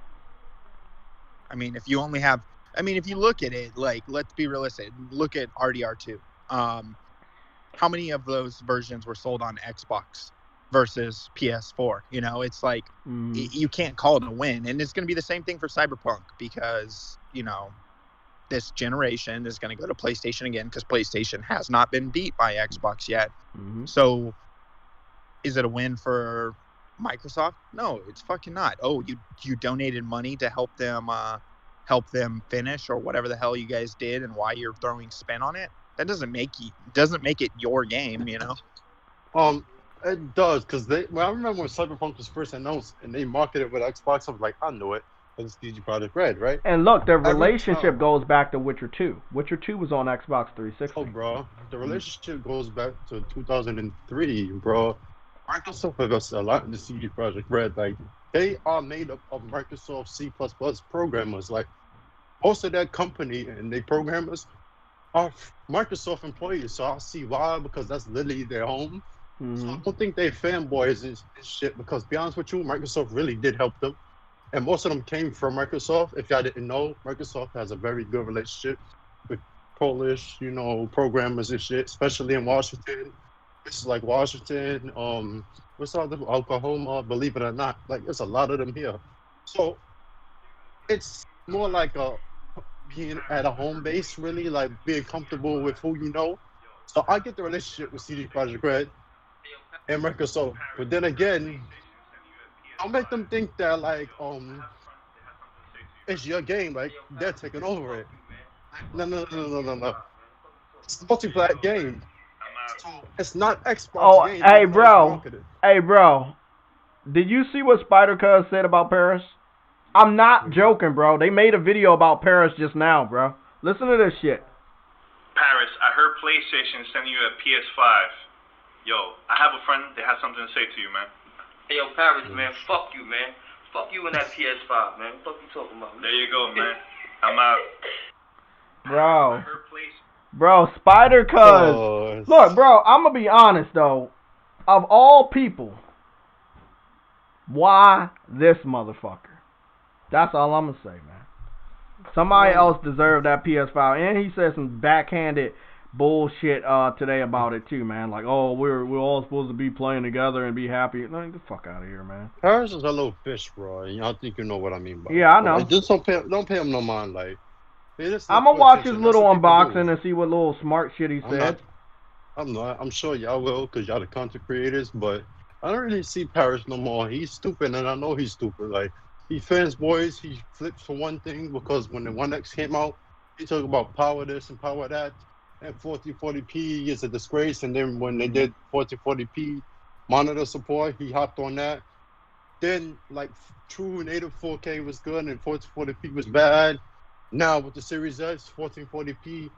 I mean, if you only have if you look at it, like, let's be realistic. Look at RDR2. How many of those versions were sold on Xbox versus PS4? You know, it's like you can't call it a win. And it's going to be the same thing for Cyberpunk because, you know, this generation is going to go to PlayStation again because PlayStation has not been beat by Xbox yet. So is it a win for Microsoft? No, it's fucking not. Oh, you donated money to help them finish or whatever the hell you guys did and why you're throwing spin on it? That doesn't make it your game, you know? It does, because I remember when Cyberpunk was first announced and they marketed it with Xbox, I was like, I know it. It's CD Projekt Red, right? And look, their relationship goes back to Witcher 2. Witcher 2 was on Xbox 360. Oh, bro. The relationship goes back to 2003, bro. Microsoft invested a lot in the CD Projekt Red. Like, they are made up of Microsoft C++ programmers. Like, most of that company and they programmers are Microsoft employees. So I see why, because that's literally their home. So I don't think they fanboys and shit, because to be honest with you, Microsoft really did help them. And most of them came from Microsoft. If y'all didn't know, Microsoft has a very good relationship with Polish, you know, programmers and shit, especially in Washington. This is like Washington, what's all the Oklahoma, believe it or not. Like, there's a lot of them here. So it's more like being at a home base, really, like being comfortable with who you know. So I get the relationship with CD Projekt Red and Microsoft, but then again, I'll make them think that like it's your game, like they're taking over it. No. It's a multiplayer game. It's not Xbox Oh, game, hey, even though it's bro. marketed. Hey, bro. Did you see what Spider Cuz said about Paris? I'm not joking, bro. They made a video about Paris just now, bro. Listen to this shit. Paris, I heard PlayStation sending you a PS5. Yo, I have a friend that has something to say to you, man. Hey, yo, Paris, man, fuck you, man. Fuck you and that PS5, man. What you talking about? There you go, man. I'm out. Bro. I heard Bro, Spider Cuz. Oh, Look, bro, I'm going to be honest, though. Of all people, why this motherfucker? That's all I'm going to say, man. Somebody else deserved that PS5. And he said some backhanded bullshit today about it, too, man. Like, oh, we're all supposed to be playing together and be happy. Like, get the fuck out of here, man. Paris is a little fish, bro. And I think you know what I mean by Yeah, I know. Like, just don't pay him no mind. Like, I'm going to watch his little unboxing and see what little smart shit he said. I'm not. I'm sure y'all will, because y'all the content creators, but I don't really see Paris no more. He's stupid, and I know he's stupid. Like, he fans boys, he flips for one thing, because when the One X came out, he talked about power this and power that, and 1440p is a disgrace, and then when they did 1440p monitor support, he hopped on that. Then, like, true native 4K was good, and 1440p was bad. Now, with the Series S, 1440p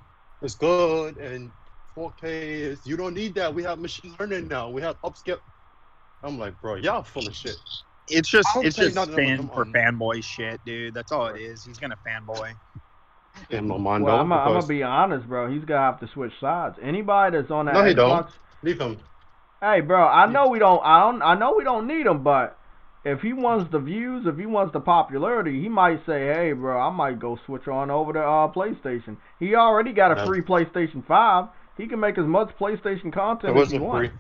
is good, and 4K is, you don't need that. We have machine learning now. We have upscale. I'm like, bro, y'all full of shit. It's just nothing fan with for them fanboy shit, dude. That's all it is. He's gonna fanboy. And no mind Well, though, I'm going because to be honest, bro. He's going to have to switch sides. Anybody that's on that no, he Xbox... don't. Leave him. Hey, bro, I know we don't need him, but if he wants the views, if he wants the popularity, he might say, hey, bro, I might go switch on over to PlayStation. He already got a free PlayStation 5. He can make as much PlayStation It content as he wasn't wants. free.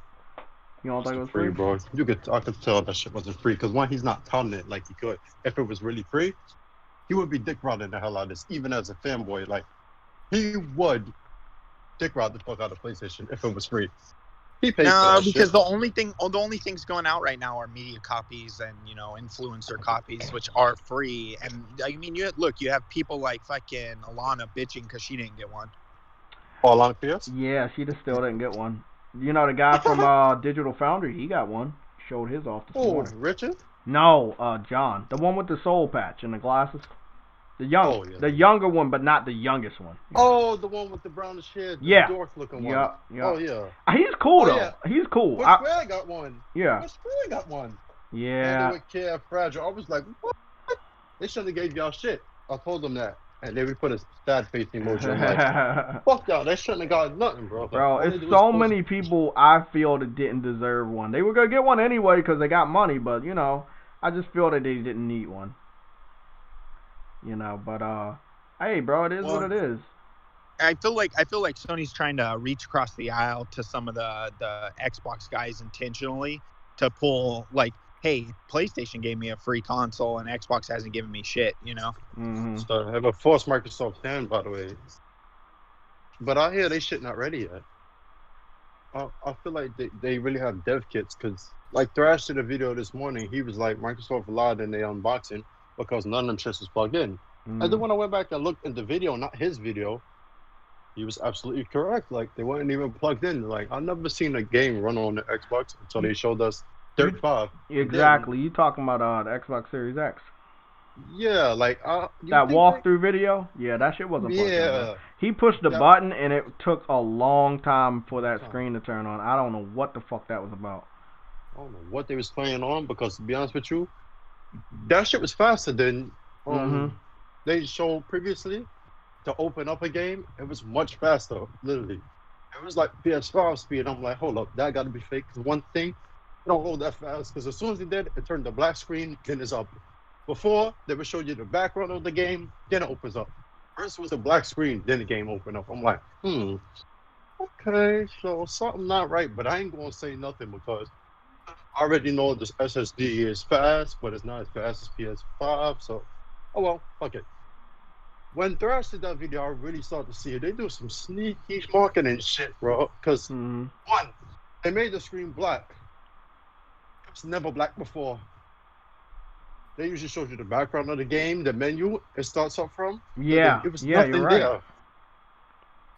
You don't think it was Free, free? bro. I could tell that shit wasn't free, because one, he's not touting it like he could. If it was really free, he would be dick riding the hell out of this, even as a fanboy. Like, he would dick ride the fuck out of PlayStation if it was free. He paid for that because shit. the only things going out right now are media copies and influencer copies, which are free. And I mean, you have people like fucking Alana bitching because she didn't get one. All on PS? Yeah, she just still didn't get one. You know, the guy from Digital Foundry, he got one. Showed his off this Oh, morning. Richard? No, John. The one with the soul patch and the glasses. The younger one, but not the youngest one. Oh, the one with the brownish hair, the dwarf looking one. Yeah. Oh, yeah. He's cool, though. Yeah. He's cool. Which Square got one. Yeah. Which Square got one. Yeah. And they would care fragile. I was like, what? They shouldn't have gave y'all shit. I told them that. And they would put a sad face emoji. I'm like, fuck y'all. They shouldn't have got nothing, bro. Bro, it's so many people I feel that didn't deserve one. They were going to get one anyway because they got money, but, I just feel that they didn't need one. But, hey, bro, it is what it is. I feel like Sony's trying to reach across the aisle to some of the Xbox guys intentionally to pull, like, hey, PlayStation gave me a free console and Xbox hasn't given me shit, Mm-hmm. So I have a false Microsoft fan, by the way. But I hear they shit not ready yet. I feel like they really have dev kits, because, like, Thrash did a video this morning. He was like, Microsoft lied in their unboxing because none of them shits was plugged in. Mm-hmm. And then when I went back and looked at the video, not his video, he was absolutely correct. Like, they weren't even plugged in. Like, I've never seen a game run on the Xbox until they showed us Dirt 5. Exactly. You talking about the Xbox Series X. Yeah, like... that walkthrough video? Yeah, that shit wasn't plugged in. Yeah. He pushed the button, and it took a long time for that screen to turn on. I don't know what the fuck that was about. I don't know what they was playing on, because, to be honest with you, that shit was faster than they showed previously. To open up a game, it was much faster, literally. It was like PS5 speed. I'm like, hold up, that got to be fake. Because one thing, it don't hold that fast. Because as soon as it did, it turned the black screen, then it's up. Before, they would show you the background of the game, then it opens up. First was a black screen, then the game opened up. I'm like, okay, so something not right. But I ain't going to say nothing, because I already know this SSD is fast, but it's not as fast as PS5. So, oh well, fuck it. when Thrash did that video, I really started to see it. They do some sneaky marketing shit, bro. Because one, they made the screen black. It was never black before. They usually showed you the background of the game, the menu it starts up from. Yeah, It was yeah, nothing you're right. there.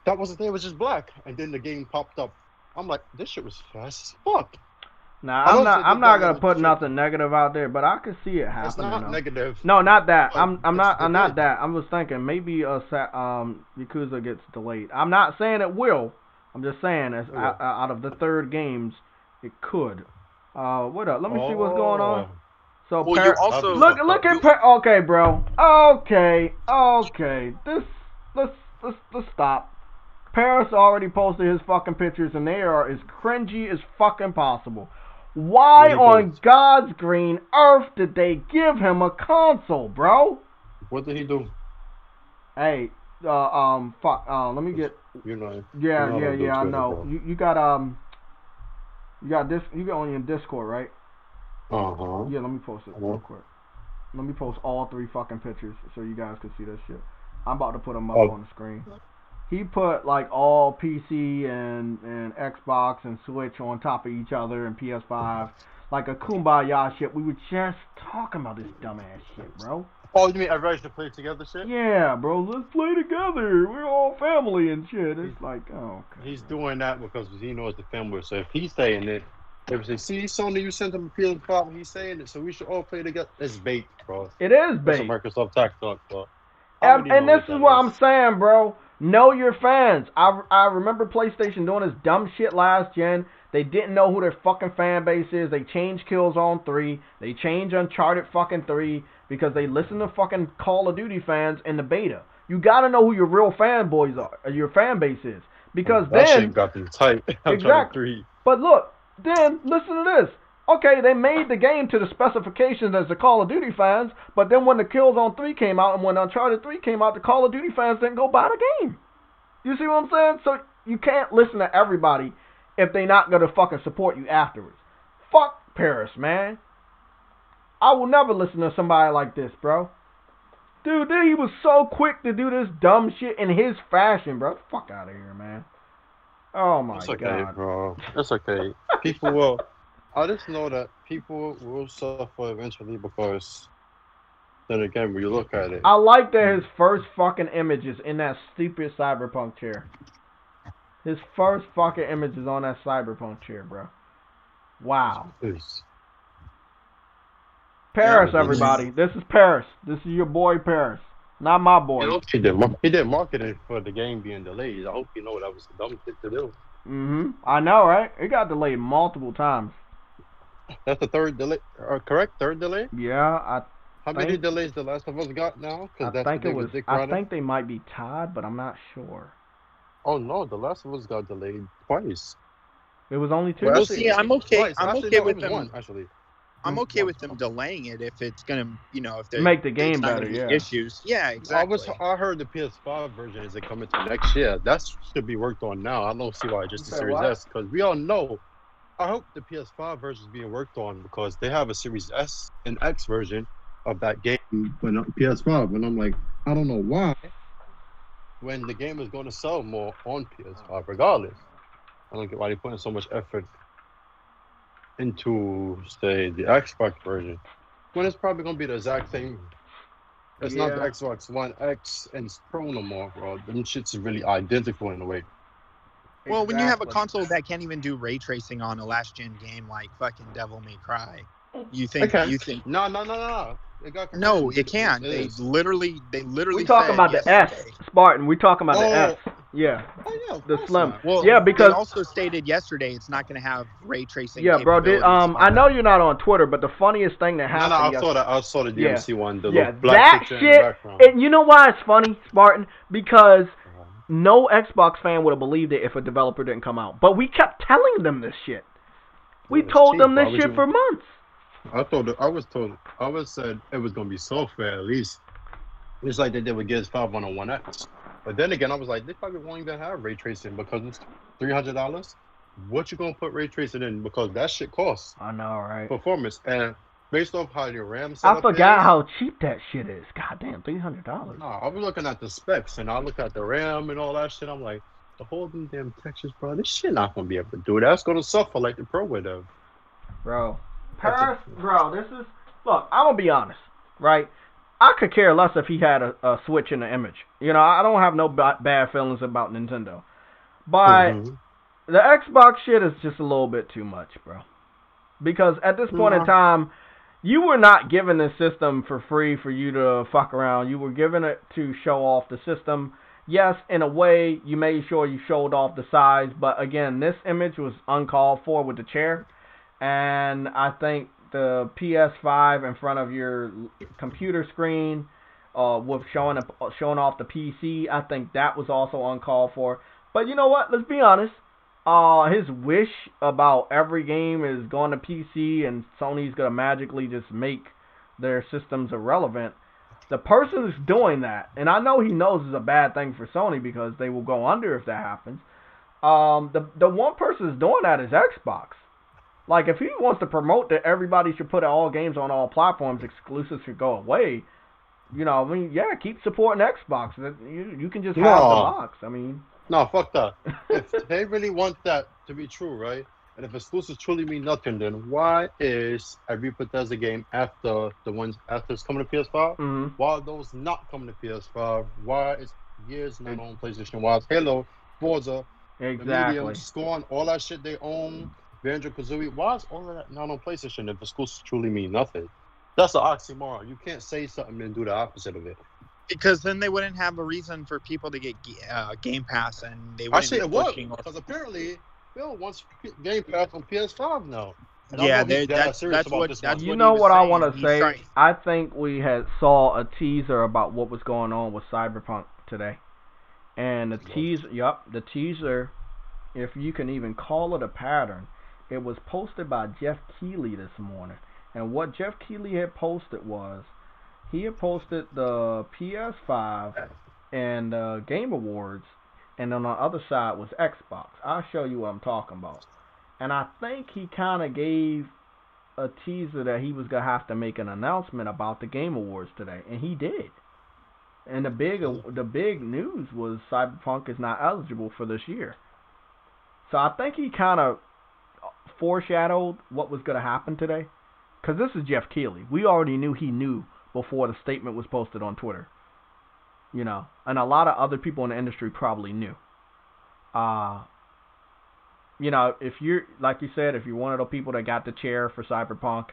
That wasn't there. It was just black, and then the game popped up. I'm like, this shit was fast as fuck. Now I I'm love not that they I'm not got gonna little put shit. nothing negative out there, but I could see it It's happening. not though. negative. No, not that. But I'm it's not the not thing. that. I'm just thinking maybe Yakuza gets delayed. I'm not saying it will. I'm just saying as out of the third games, it could. What up? Let me see what's going on. So Well, you also look at okay, bro. Okay. Let's stop. Paris already posted his fucking pictures, and they are as cringy as fucking possible. Why on God's green earth did they give him a console, bro? What did he do? Hey, fuck. Let me get. You know. Yeah, you know I Twitter, know. bro. You got this. You got on your Discord, right? Yeah, let me post it real quick. Let me post all 3 fucking pictures so you guys can see this shit. I'm about to put them up on the screen. He put like all PC and Xbox and Switch on top of each other and PS5, like a kumbaya shit. We were just talking about this dumbass shit, bro. Oh, you mean everybody should play together shit? Yeah, bro, let's play together. We're all family and shit. It's like, oh, okay. He's doing that because he knows the family. So if he's saying it, if they see Sony, you sent him a PS5, he's saying it, so we should all play together. It's bait, bro. It is That's bait. a Microsoft tax talk, bro. And this is what I'm saying, bro. Know your fans. I remember PlayStation doing this dumb shit last gen. They didn't know who their fucking fan base is. They changed Killzone 3. They changed Uncharted fucking 3 because they listen to fucking Call of Duty fans in the beta. You gotta know who your real fanboys are, or your fan base is. Because that then shit got them tight. exactly. But look, then listen to this. Okay, they made the game to the specifications as the Call of Duty fans, but then when the Killzone 3 came out and when Uncharted 3 came out, the Call of Duty fans didn't go buy the game. You see what I'm saying? So you can't listen to everybody if they not going to fucking support you afterwards. Fuck Paris, man. I will never listen to somebody like this, bro. Dude, he was so quick to do this dumb shit in his fashion, bro. Fuck out of here, man. Oh my God. It's okay, God. bro. It's okay. People will... I just know that people will suffer eventually because then again, when you look at it. I like that his first fucking image is in that stupid Cyberpunk chair. His first fucking image is on that Cyberpunk chair, bro. Wow. Paris, everybody. This is Paris. This is your boy Paris. Not my boy. You know, he did marketing for the game being delayed. I hope you know that was a dumb shit to do. I know, right? It got delayed multiple times. That's the third delay, correct? Third delay? Yeah, How many delays the Last of Us got now? I think they might be tied, but I'm not sure. Oh no, the Last of Us got delayed twice. It was only 2. Well, see, I'm okay. Twice. I'm Actually, okay no, with it was them. one, actually. I'm okay with them delaying it if it's gonna, if they make the game better. Yeah. Issues. Yeah, exactly. I heard the PS5 version is coming to next year. That should be worked on now. I don't see why just the Series S, because we all know. I hope the PS5 version is being worked on because they have a Series S and X version of that game, but not PS5. And I'm like, I don't know why. When the game is going to sell more on PS5, regardless, I don't get why they're putting so much effort into, say, the Xbox version when it's probably going to be the exact same. It's not the Xbox One X and Pro no more, bro. Them shits is really identical in a way. Well, when you have a console that can't even do ray tracing on a last gen game like fucking Devil May Cry, you think No. No, it can't. They literally We talking about the S, Spartan. We talking about the S. Yeah. The Slim. Well, yeah, because they also stated yesterday it's not going to have ray tracing. Yeah, bro. I know you're not on Twitter, but the funniest thing that happened. I saw the DMC one. The yeah, black that shit. And you know why it's funny, Spartan? Because no Xbox fan would have believed it if a developer didn't come out. But we kept telling them this shit. We told them this shit for months. I was said it was gonna be software at least. It's like they did with Gears 5 on One X. But then again, I was like, they probably won't even have ray tracing because it's $300. What you gonna put ray tracing in? Because that shit costs. I know, right? Performance. And based off how your RAM I setup forgot is. how cheap that shit is. Goddamn, $300. No, I was looking at the specs and I look at the RAM and all that shit. I'm like, the whole damn Texas, bro, this shit not gonna be able to do that. It's gonna suffer like the Pro would have. Bro, Paris, bro, this is look. I'm gonna be honest, right? I could care less if he had a Switch in the image. You know, I don't have no bad feelings about Nintendo, but the Xbox shit is just a little bit too much, bro. Because at this point in time, you were not given this system for free for you to fuck around. You were given it to show off the system. Yes, in a way, you made sure you showed off the size, but again, this image was uncalled for with the chair. And I think the PS5 in front of your computer screen, with showing off the PC, I think that was also uncalled for. But you know what? Let's be honest. His wish about every game is going to PC and Sony's gonna magically just make their systems irrelevant. The person who's doing that, and I know he knows it's a bad thing for Sony because they will go under if that happens. The one person who's doing that is Xbox. Like, if he wants to promote that everybody should put all games on all platforms, exclusives should go away, you know, I mean, yeah, keep supporting Xbox. You can just have the box. I mean... No, fuck that. If they really want that to be true, right? And if exclusives truly mean nothing, then why is every Bethesda game after the ones after it's coming to PS5? Why are those not coming to PS5? Why is years not on PlayStation? Why is Halo, Forza, the Medium, Scorn, all that shit they own, Banjo-Kazooie, why is all of that not on PlayStation if exclusives truly mean nothing? That's an oxymoron. You can't say something and do the opposite of it. Because then they wouldn't have a reason for people to get Game Pass, and they wouldn't be pushing. Because apparently Bill wants Game Pass on PS5 now. And yeah, that's what you know what I want to say. I think we saw a teaser about what was going on with Cyberpunk today, and the teaser, if you can even call it a pattern, it was posted by Jeff Keighley this morning, and what Jeff Keighley had posted was. He had posted the PS5 and Game Awards, and on the other side was Xbox. I'll show you what I'm talking about. And I think he kind of gave a teaser that he was going to have to make an announcement about the Game Awards today, and he did. And the big news was Cyberpunk is not eligible for this year. So I think he kind of foreshadowed what was going to happen today. Because this is Jeff Keighley. We already knew he knew before the statement was posted on Twitter. You know, and a lot of other people in the industry probably knew. You know, if you're, like you said, if you're one of the people that got the chair for Cyberpunk,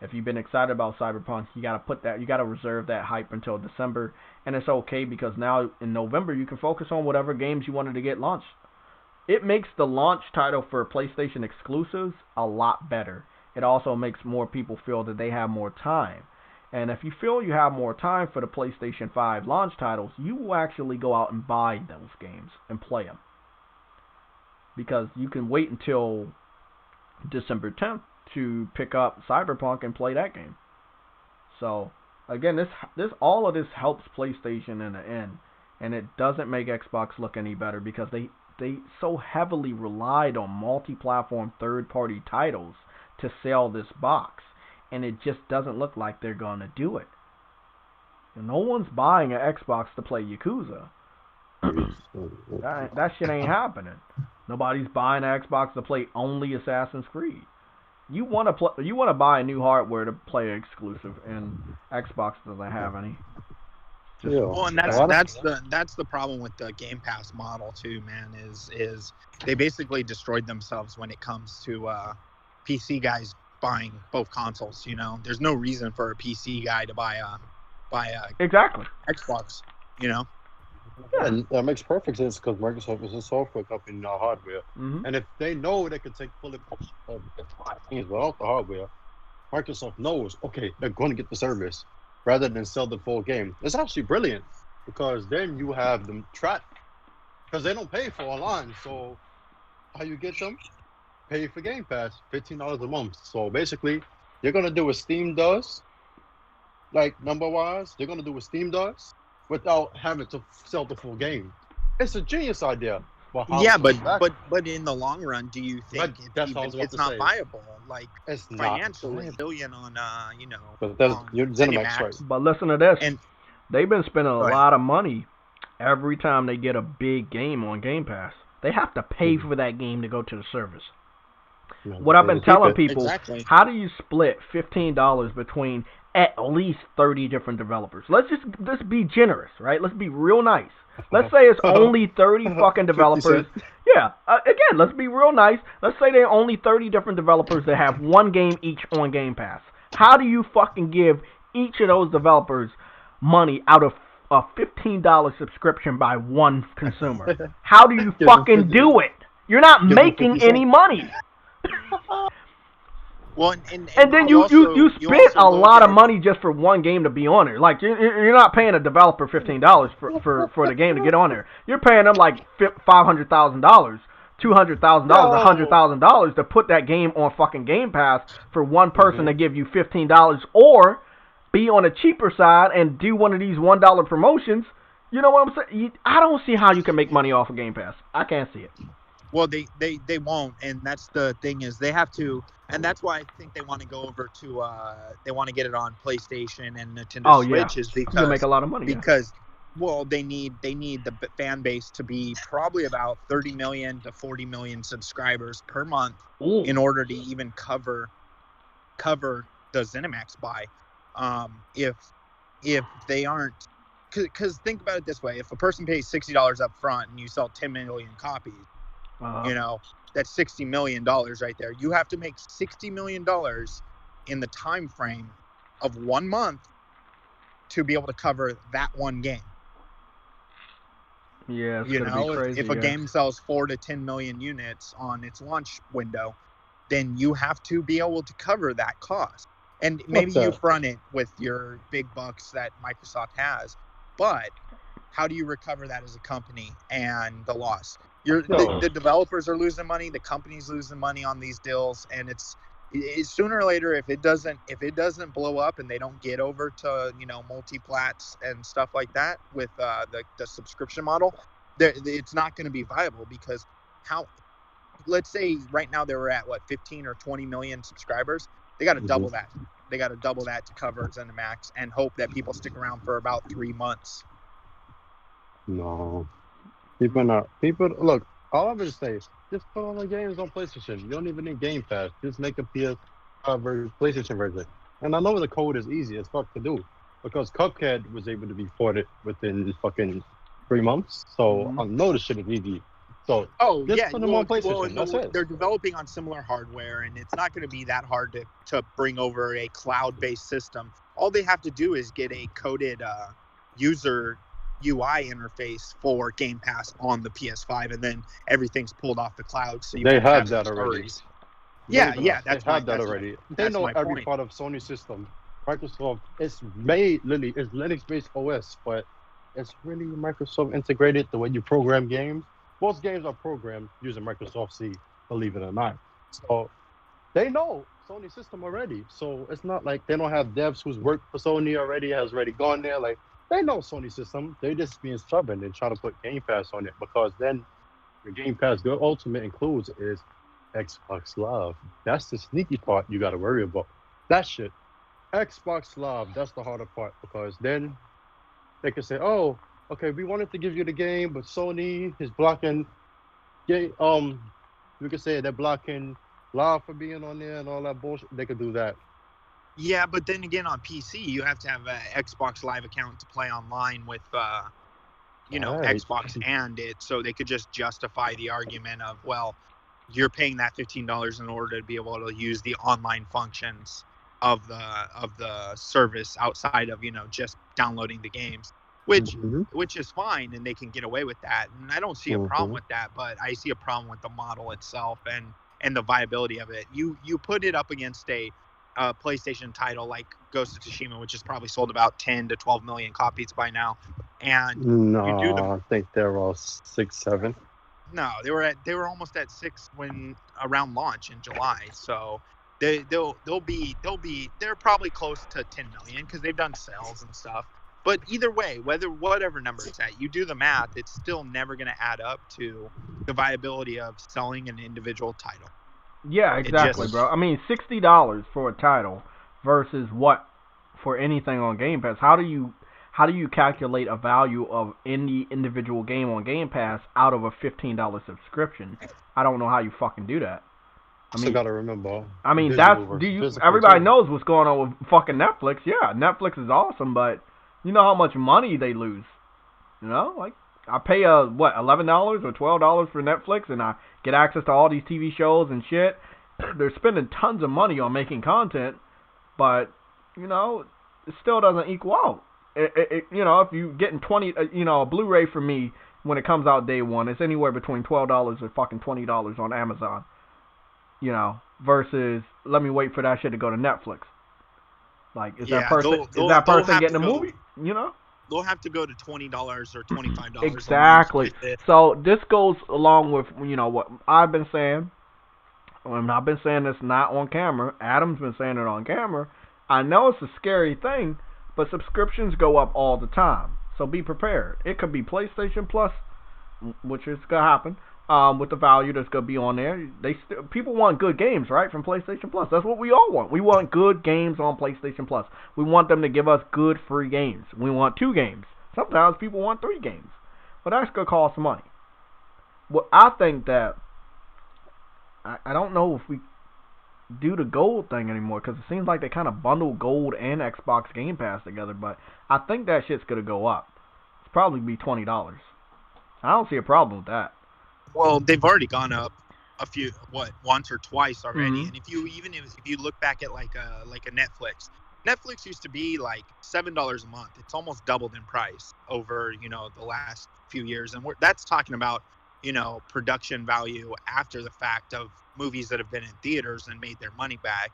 if you've been excited about Cyberpunk, you gotta reserve that hype until December, and it's okay because now in November you can focus on whatever games you wanted to get launched. It makes the launch title for PlayStation exclusives a lot better. It also makes more people feel that they have more time. And if you feel you have more time for the PlayStation 5 launch titles, you will actually go out and buy those games and play them. Because you can wait until December 10th to pick up Cyberpunk and play that game. So, again, all of this helps PlayStation in the end. And it doesn't make Xbox look any better because they so heavily relied on multi-platform third-party titles to sell this box. And it just doesn't look like they're going to do it. No one's buying an Xbox to play Yakuza. that shit ain't happening. Nobody's buying an Xbox to play only Assassin's Creed. You want to buy a new hardware to play exclusive, and Xbox doesn't have any. Well, and that's the problem with the Game Pass model too, man. Is they basically destroyed themselves when it comes to PC guys buying both consoles. You know, there's no reason for a PC guy to buy a exactly Xbox. You know. Yeah, and that makes perfect sense because Microsoft is a software company, not hardware. And if they know they can take full things without the hardware, Microsoft knows, okay, they're going to get the service rather than sell the full game. It's actually brilliant because then you have them trapped because they don't pay for online. So how you get them? Pay for Game Pass, $15 a month. So basically, they're going to do what Steam does, like number-wise. They're going to do what Steam does without having to sell the full game. It's a genius idea. Well, how Yeah, that, but in the long run, do you think that's what I was about it's to not say. viable? Like It's not financially, viable. billion on But that's on your ZeniMax, right? But listen to this. And They've been spending a go ahead. lot of money every time they get a big game on Game Pass. They have to pay for that game to go to the service. You know, What I've been they keep telling it. people, Exactly. how do you split $15 between at least 30 different developers? Let's be generous, right? Let's be real nice. Let's say it's only 30 fucking 50 developers. cents. Yeah, again, let's be real nice. Let's say there are only 30 different developers that have one game each on Game Pass. How do you fucking give each of those developers money out of a $15 subscription by one consumer? How do you Give them fucking 50 do it? You're not Give them making 50 any cents. money. Well, And then you spent a lot of money just for one game to be on there. Like you're not paying a developer $15 for the game to get on there. You're paying them like $500,000, $200,000, $100,000 to put that game on fucking Game Pass for one person to give you $15, or be on a cheaper side and do one of these $1 promotions. You know what I'm saying? I don't see how you can make money off of Game Pass. I can't see it. Well, they won't, and that's the thing is they have to, and that's why I think they want to go over to they want to get it on PlayStation and Nintendo Switch is because you make a lot of money. Because well, they need the fan base to be probably about 30 million to 40 million subscribers per month in order to even cover the ZeniMax buy. If they aren't, because think about it this way: if a person pays $60 up front and you sell 10 million copies. That's $60 million right there. You have to make $60 million in the time frame of 1 month to be able to cover that one game. Yeah, it's gonna be crazy. If a game sells 4 to 10 million units on its launch window, then you have to be able to cover that cost. And maybe you front it with your big bucks that Microsoft has, but how do you recover that as a company and the loss? The developers are losing money, the company's losing money on these deals, and it's sooner or later if it doesn't blow up and they don't get over to multi-plats and stuff like that with the subscription model, it's not going to be viable because let's say right now they were at 15 or 20 million subscribers. They got to double that. They got to double that to cover ZeniMax and hope that people stick around for about 3 months. No. People look, all I'm gonna say is just put all the games on PlayStation. You don't even need Game Pass. Just make a PlayStation version. And I know the code is easy as fuck to do because Cuphead was able to be ported within fucking 3 months. So I know this shit is easy. So just put them on PlayStation. That's it. They're developing on similar hardware, and it's not going to be that hard to bring over a cloud-based system. All they have to do is get a coded user UI interface for Game Pass on the PS5, and then everything's pulled off the cloud. So they have that already. Yeah, that's already. They know every part of Sony system. Microsoft is it's Linux-based OS, but it's really Microsoft integrated the way you program games. Most games are programmed using Microsoft C, believe it or not. So they know Sony system already. So it's not like they don't have devs who's worked for Sony already, has already gone there. Like they know Sony system. They just being stubborn and trying to put Game Pass on it because then the Game Pass the ultimate includes is Xbox Live. That's the sneaky part you got to worry about. That shit. Xbox Live, that's the harder part because then they can say, oh, okay, we wanted to give you the game, but Sony is blocking we could say they're blocking Live for being on there and all that bullshit. They could do that. Yeah, but then again on PC you have to have an Xbox Live account to play online with Xbox and it, so they could just justify the argument of, well, you're paying that $15 in order to be able to use the online functions of the service outside of just downloading the games, which is fine, and they can get away with that, and I don't see a problem with that, but I see a problem with the model itself and the viability of it. You put it up against a PlayStation title like Ghost of Tsushima, which has probably sold about 10 to 12 million copies by now, and I think they're all 6, 7. No, they were almost at 6 when around launch in July. So they're probably close to 10 million because they've done sales and stuff. But either way, whatever number it's at, you do the math, it's still never going to add up to the viability of selling an individual title. Yeah, exactly, bro. I mean, $60 for a title versus what for anything on Game Pass? How do you calculate a value of any individual game on Game Pass out of a $15 subscription? I don't know how you fucking do that. I mean, gotta remember. I mean, Physical everybody too. knows what's going on with fucking Netflix. Yeah, Netflix is awesome, but you know how much money they lose. You know, like I pay $11 or $12 for Netflix, and I get access to all these TV shows and shit. They're spending tons of money on making content, but you know, it still doesn't equal out. You know, if you getting a Blu-ray from me when it comes out day one, it's anywhere between $12 or fucking $20 on Amazon. You know, versus let me wait for that shit to go to Netflix. Like, is that person getting a movie? You know, they'll have to go to $20 or $25. Exactly. So this goes along with what I've been saying. And I've been saying this not on camera. Adam's been saying it on camera. I know it's a scary thing, but subscriptions go up all the time. So be prepared. It could be PlayStation Plus, which is gonna happen. With the value that's gonna be on there, people want good games, right, from PlayStation Plus. That's what we all want. We want good games on PlayStation Plus. We want them to give us good free games. We want 2 games. Sometimes people want 3 games, but that's gonna cost money. Well, I think that I don't know if we do the gold thing anymore because it seems like they kind of bundle gold and Xbox Game Pass together. But I think that shit's gonna go up. It's probably be $20. I don't see a problem with that. Well, they've already gone up once or twice already. Mm-hmm. And if you look back at like a Netflix used to be like $7 a month. It's almost doubled in price over the last few years, and that's talking about production value after the fact of movies that have been in theaters and made their money back.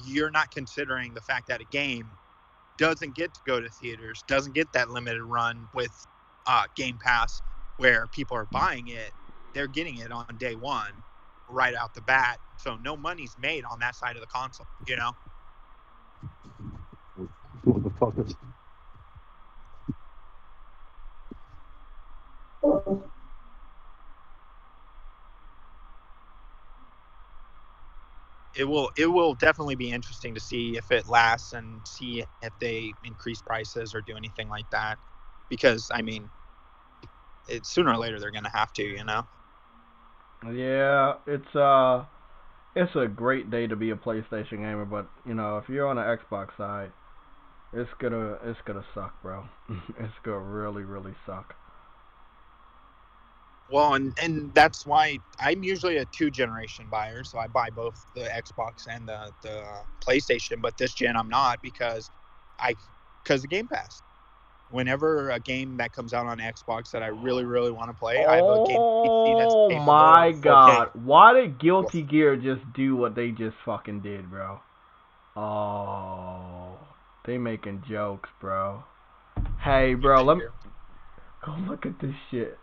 You're not considering the fact that a game doesn't get to go to theaters, doesn't get that limited run with Game Pass where people are buying it. They're getting it on day one, right out the bat. So no money's made on that side of the console, Motherfuckers. It will definitely be interesting to see if it lasts and see if they increase prices or do anything like that. Because I mean, sooner or later they're gonna have to, Yeah, it's a great day to be a PlayStation gamer, but if you're on the Xbox side, it's gonna suck, bro. It's gonna really, really suck. Well, and that's why I'm usually a 2-generation buyer, so I buy both the Xbox and the PlayStation. But this gen I'm not because of Game Pass. Whenever a game that comes out on Xbox that I really, really want to play, I have a game PC that's capable Oh my of 4K. god. Why did Guilty Gear just do what they just fucking did, bro? Oh, they making jokes, bro. Hey, bro, let me go look at this shit.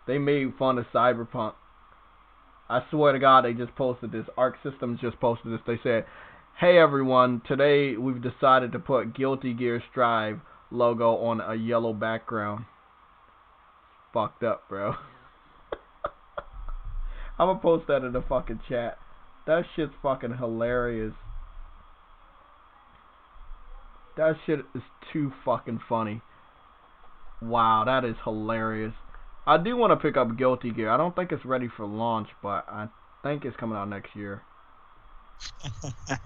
They made fun of Cyberpunk. I swear to God, they just posted this. Arc Systems just posted this. They said, "Hey everyone, today we've decided to put Guilty Gear Strive logo on a yellow background." Fucked up, bro. I'm gonna post that in the fucking chat. That shit's fucking hilarious. That shit is too fucking funny. Wow, that is hilarious. I do want to pick up Guilty Gear. I don't think it's ready for launch, but I think it's coming out next year.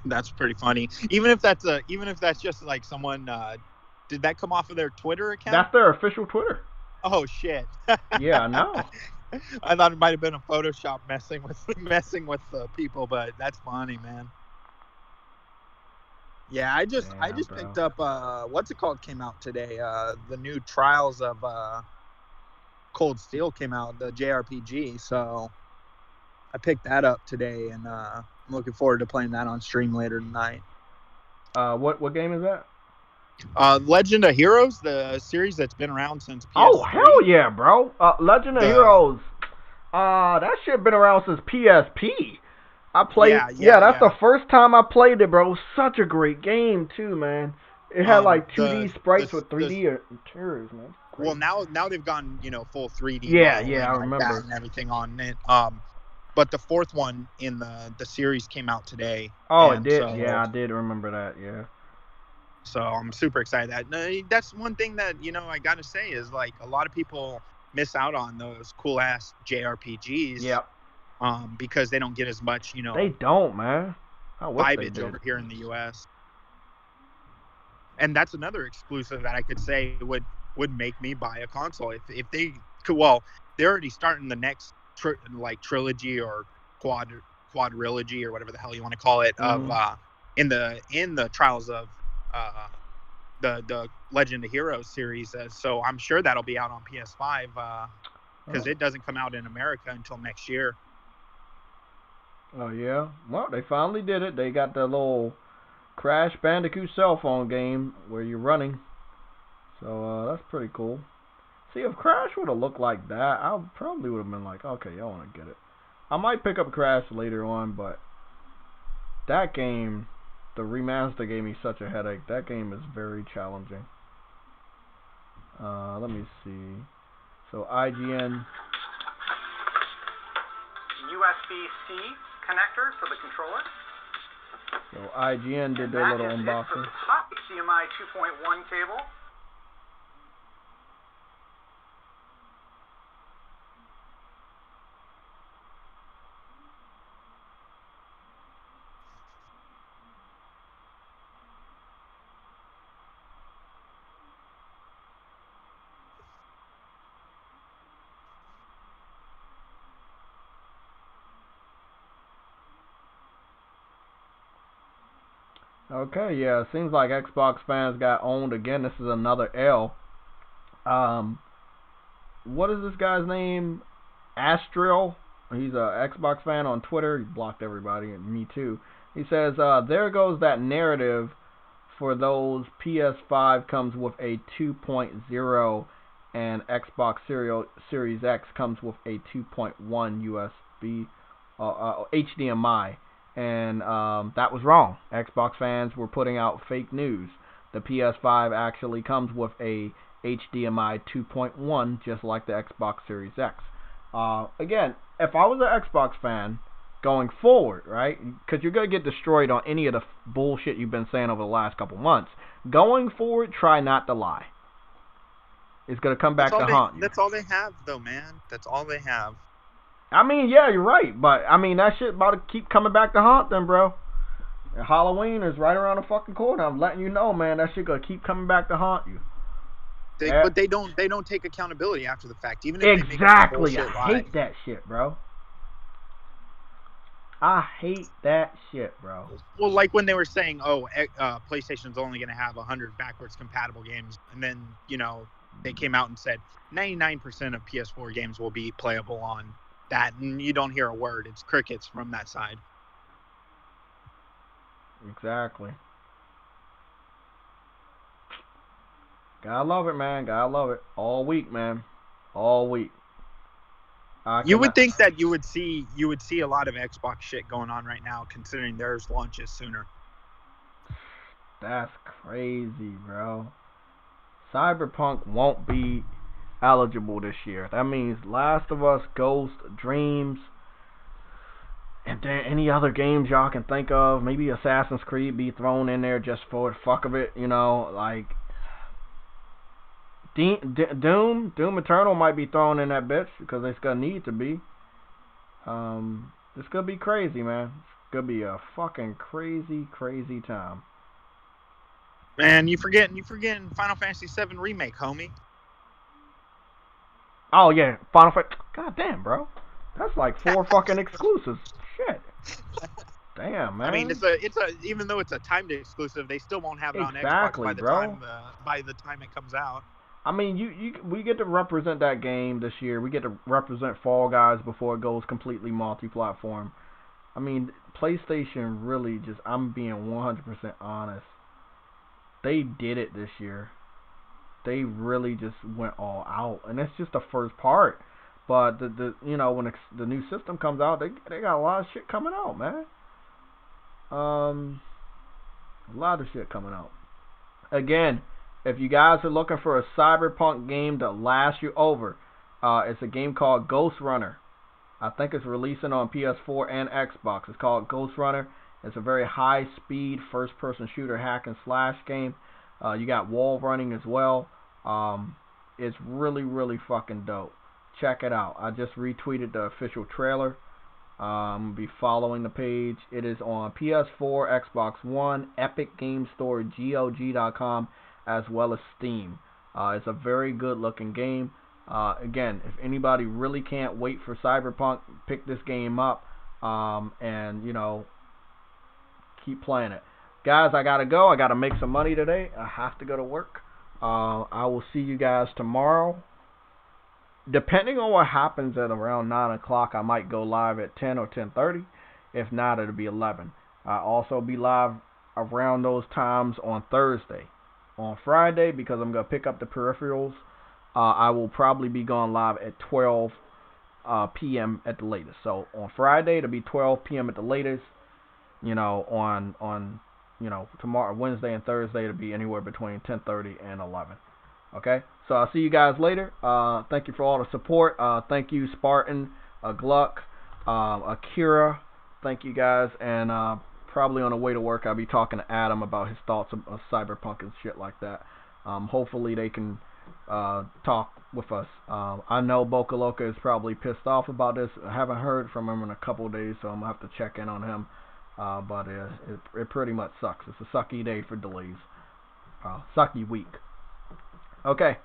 That's pretty funny. Even if that's just like someone did that come off of their Twitter account? That's their official Twitter. Oh shit. Yeah, I know. I thought it might have been a Photoshop messing with people, but that's funny, man. Yeah, I just picked up what's it called came out today. The new Trials of Cold Steel came out, the JRPG, so I picked that up today, and I'm looking forward to playing that on stream later tonight. What game is that? Legend of Heroes, the series that's been around since PS3. Oh, hell yeah, bro. Legend of Heroes. That shit been around since PSP. I played, that's the first time I played it, bro. Such a great game, too, man. It had like 2D The sprites the with 3D interiors, man. well Crazy. now they've gone full 3D Yeah, modeling yeah, I like remember. that and everything on it. But the fourth one in the series came out today. Oh, it and did. so, Yeah, I did remember that. Yeah. So I'm super excited. That's one thing that I gotta say is like a lot of people miss out on those cool ass JRPGs. Yep. Because they don't get as much They don't, man. I wish they vibage did. over here in the U.S. And that's another exclusive that I could say would make me buy a console if they could. Well, they're already starting the next trilogy or quadrilogy or whatever the hell you want to call it of in the Trials of the Legend of Heroes series. So I'm sure that'll be out on PS5 because it doesn't come out in America until next year. Oh yeah. Well, they finally did it. They got the little Crash Bandicoot cell phone game where you're running. So that's pretty cool. See, if Crash would have looked like that, I probably would have been like, okay, I want to get it. I might pick up Crash later on, but that game, the remaster gave me such a headache. That game is very challenging. Let me see. So IGN. USB-C connector for the controller. So IGN did their little unboxing. That is it for the top HDMI 2.1 cable. Okay, yeah, it seems like Xbox fans got owned again. This is another L. What is this guy's name? Astral. He's a Xbox fan on Twitter. He blocked everybody, and me too. He says, there goes that narrative for those PS5 comes with a 2.0 and Xbox Series X comes with a 2.1 USB HDMI. And that was wrong. Xbox fans were putting out fake news. The PS5 actually comes with a HDMI 2.1, just like the Xbox Series X. Again, if I was an Xbox fan going forward, right, because you're going to get destroyed on any of the bullshit you've been saying over the last couple months, going forward, try not to lie. It's going to come back to haunt you. That's all they have, though, man. That's all they have. I mean, yeah, you're right, but I mean that shit about to keep coming back to haunt them, bro. And Halloween is right around the fucking corner. I'm letting you know, man. That shit gonna keep coming back to haunt you. But they don't take accountability after the fact, even if exactly. They make I hate that shit, bro. I hate that shit, bro. Well, like when they were saying, PlayStation's only gonna have 100 backwards compatible games, and then they came out and said 99% of PS4 games will be playable on that, and you don't hear a word. It's crickets from that side. Exactly. Gotta love it, man. Gotta love it. All week, man. All week. You would think that you would see a lot of Xbox shit going on right now, considering theirs launches sooner. That's crazy, bro. Cyberpunk won't be eligible this year. That means Last of Us, Ghost, Dreams, and then any other games y'all can think of. Maybe Assassin's Creed be thrown in there just for the fuck of it, like Doom Eternal might be thrown in that bitch because it's gonna need to be. It's gonna be crazy, man. It's gonna be a fucking crazy time. Man, you forgetting Final Fantasy VII Remake, homie. Oh yeah, Final Fantasy. God damn, bro. That's like 4 fucking exclusives. Shit. Damn, man. I mean, it's even though it's a timed exclusive, they still won't have it on Xbox by the time it comes out. I mean, we get to represent that game this year. We get to represent Fall Guys before it goes completely multi-platform. I mean, PlayStation really just, I'm being 100% honest. They did it this year. They really just went all out, and it's just the first part. But when the new system comes out, they got a lot of shit coming out, man. A lot of shit coming out. Again, if you guys are looking for a cyberpunk game to last you over, it's a game called Ghost Runner. I think it's releasing on PS4 and Xbox. It's called Ghost Runner. It's a very high-speed first-person shooter hack and slash game. You got wall running as well. It's really, really fucking dope. Check it out. I just retweeted the official trailer. I'm going to be following the page. It is on PS4, Xbox One, Epic Game Store, GOG.com, as well as Steam. It's a very good looking game. Again, if anybody really can't wait for Cyberpunk, pick this game up and, you know, keep playing it. Guys, I got to go. I got to make some money today. I have to go to work. I will see you guys tomorrow. Depending on what happens at around 9 o'clock, I might go live at 10 or 10:30. If not, it'll be 11. I'll also be live around those times on Thursday. On Friday, because I'm going to pick up the peripherals, I will probably be going live at 12 p.m. at the latest. So on Friday, it'll be 12 p.m. at the latest. You know, on you know, tomorrow, Wednesday and Thursday, it'll be anywhere between 10:30 and 11. Okay, so I'll see you guys later. Thank you for all the support. Thank you, Spartan, Gluck, Akira. Thank you guys. And probably on the way to work, I'll be talking to Adam about his thoughts of Cyberpunk and shit like that. Hopefully they can talk with us. I know Boca Loca is probably pissed off about this. I haven't heard from him in a couple of days, so I'm going to have to check in on him. But it pretty much sucks. It's a sucky day for delays. Sucky week. Okay.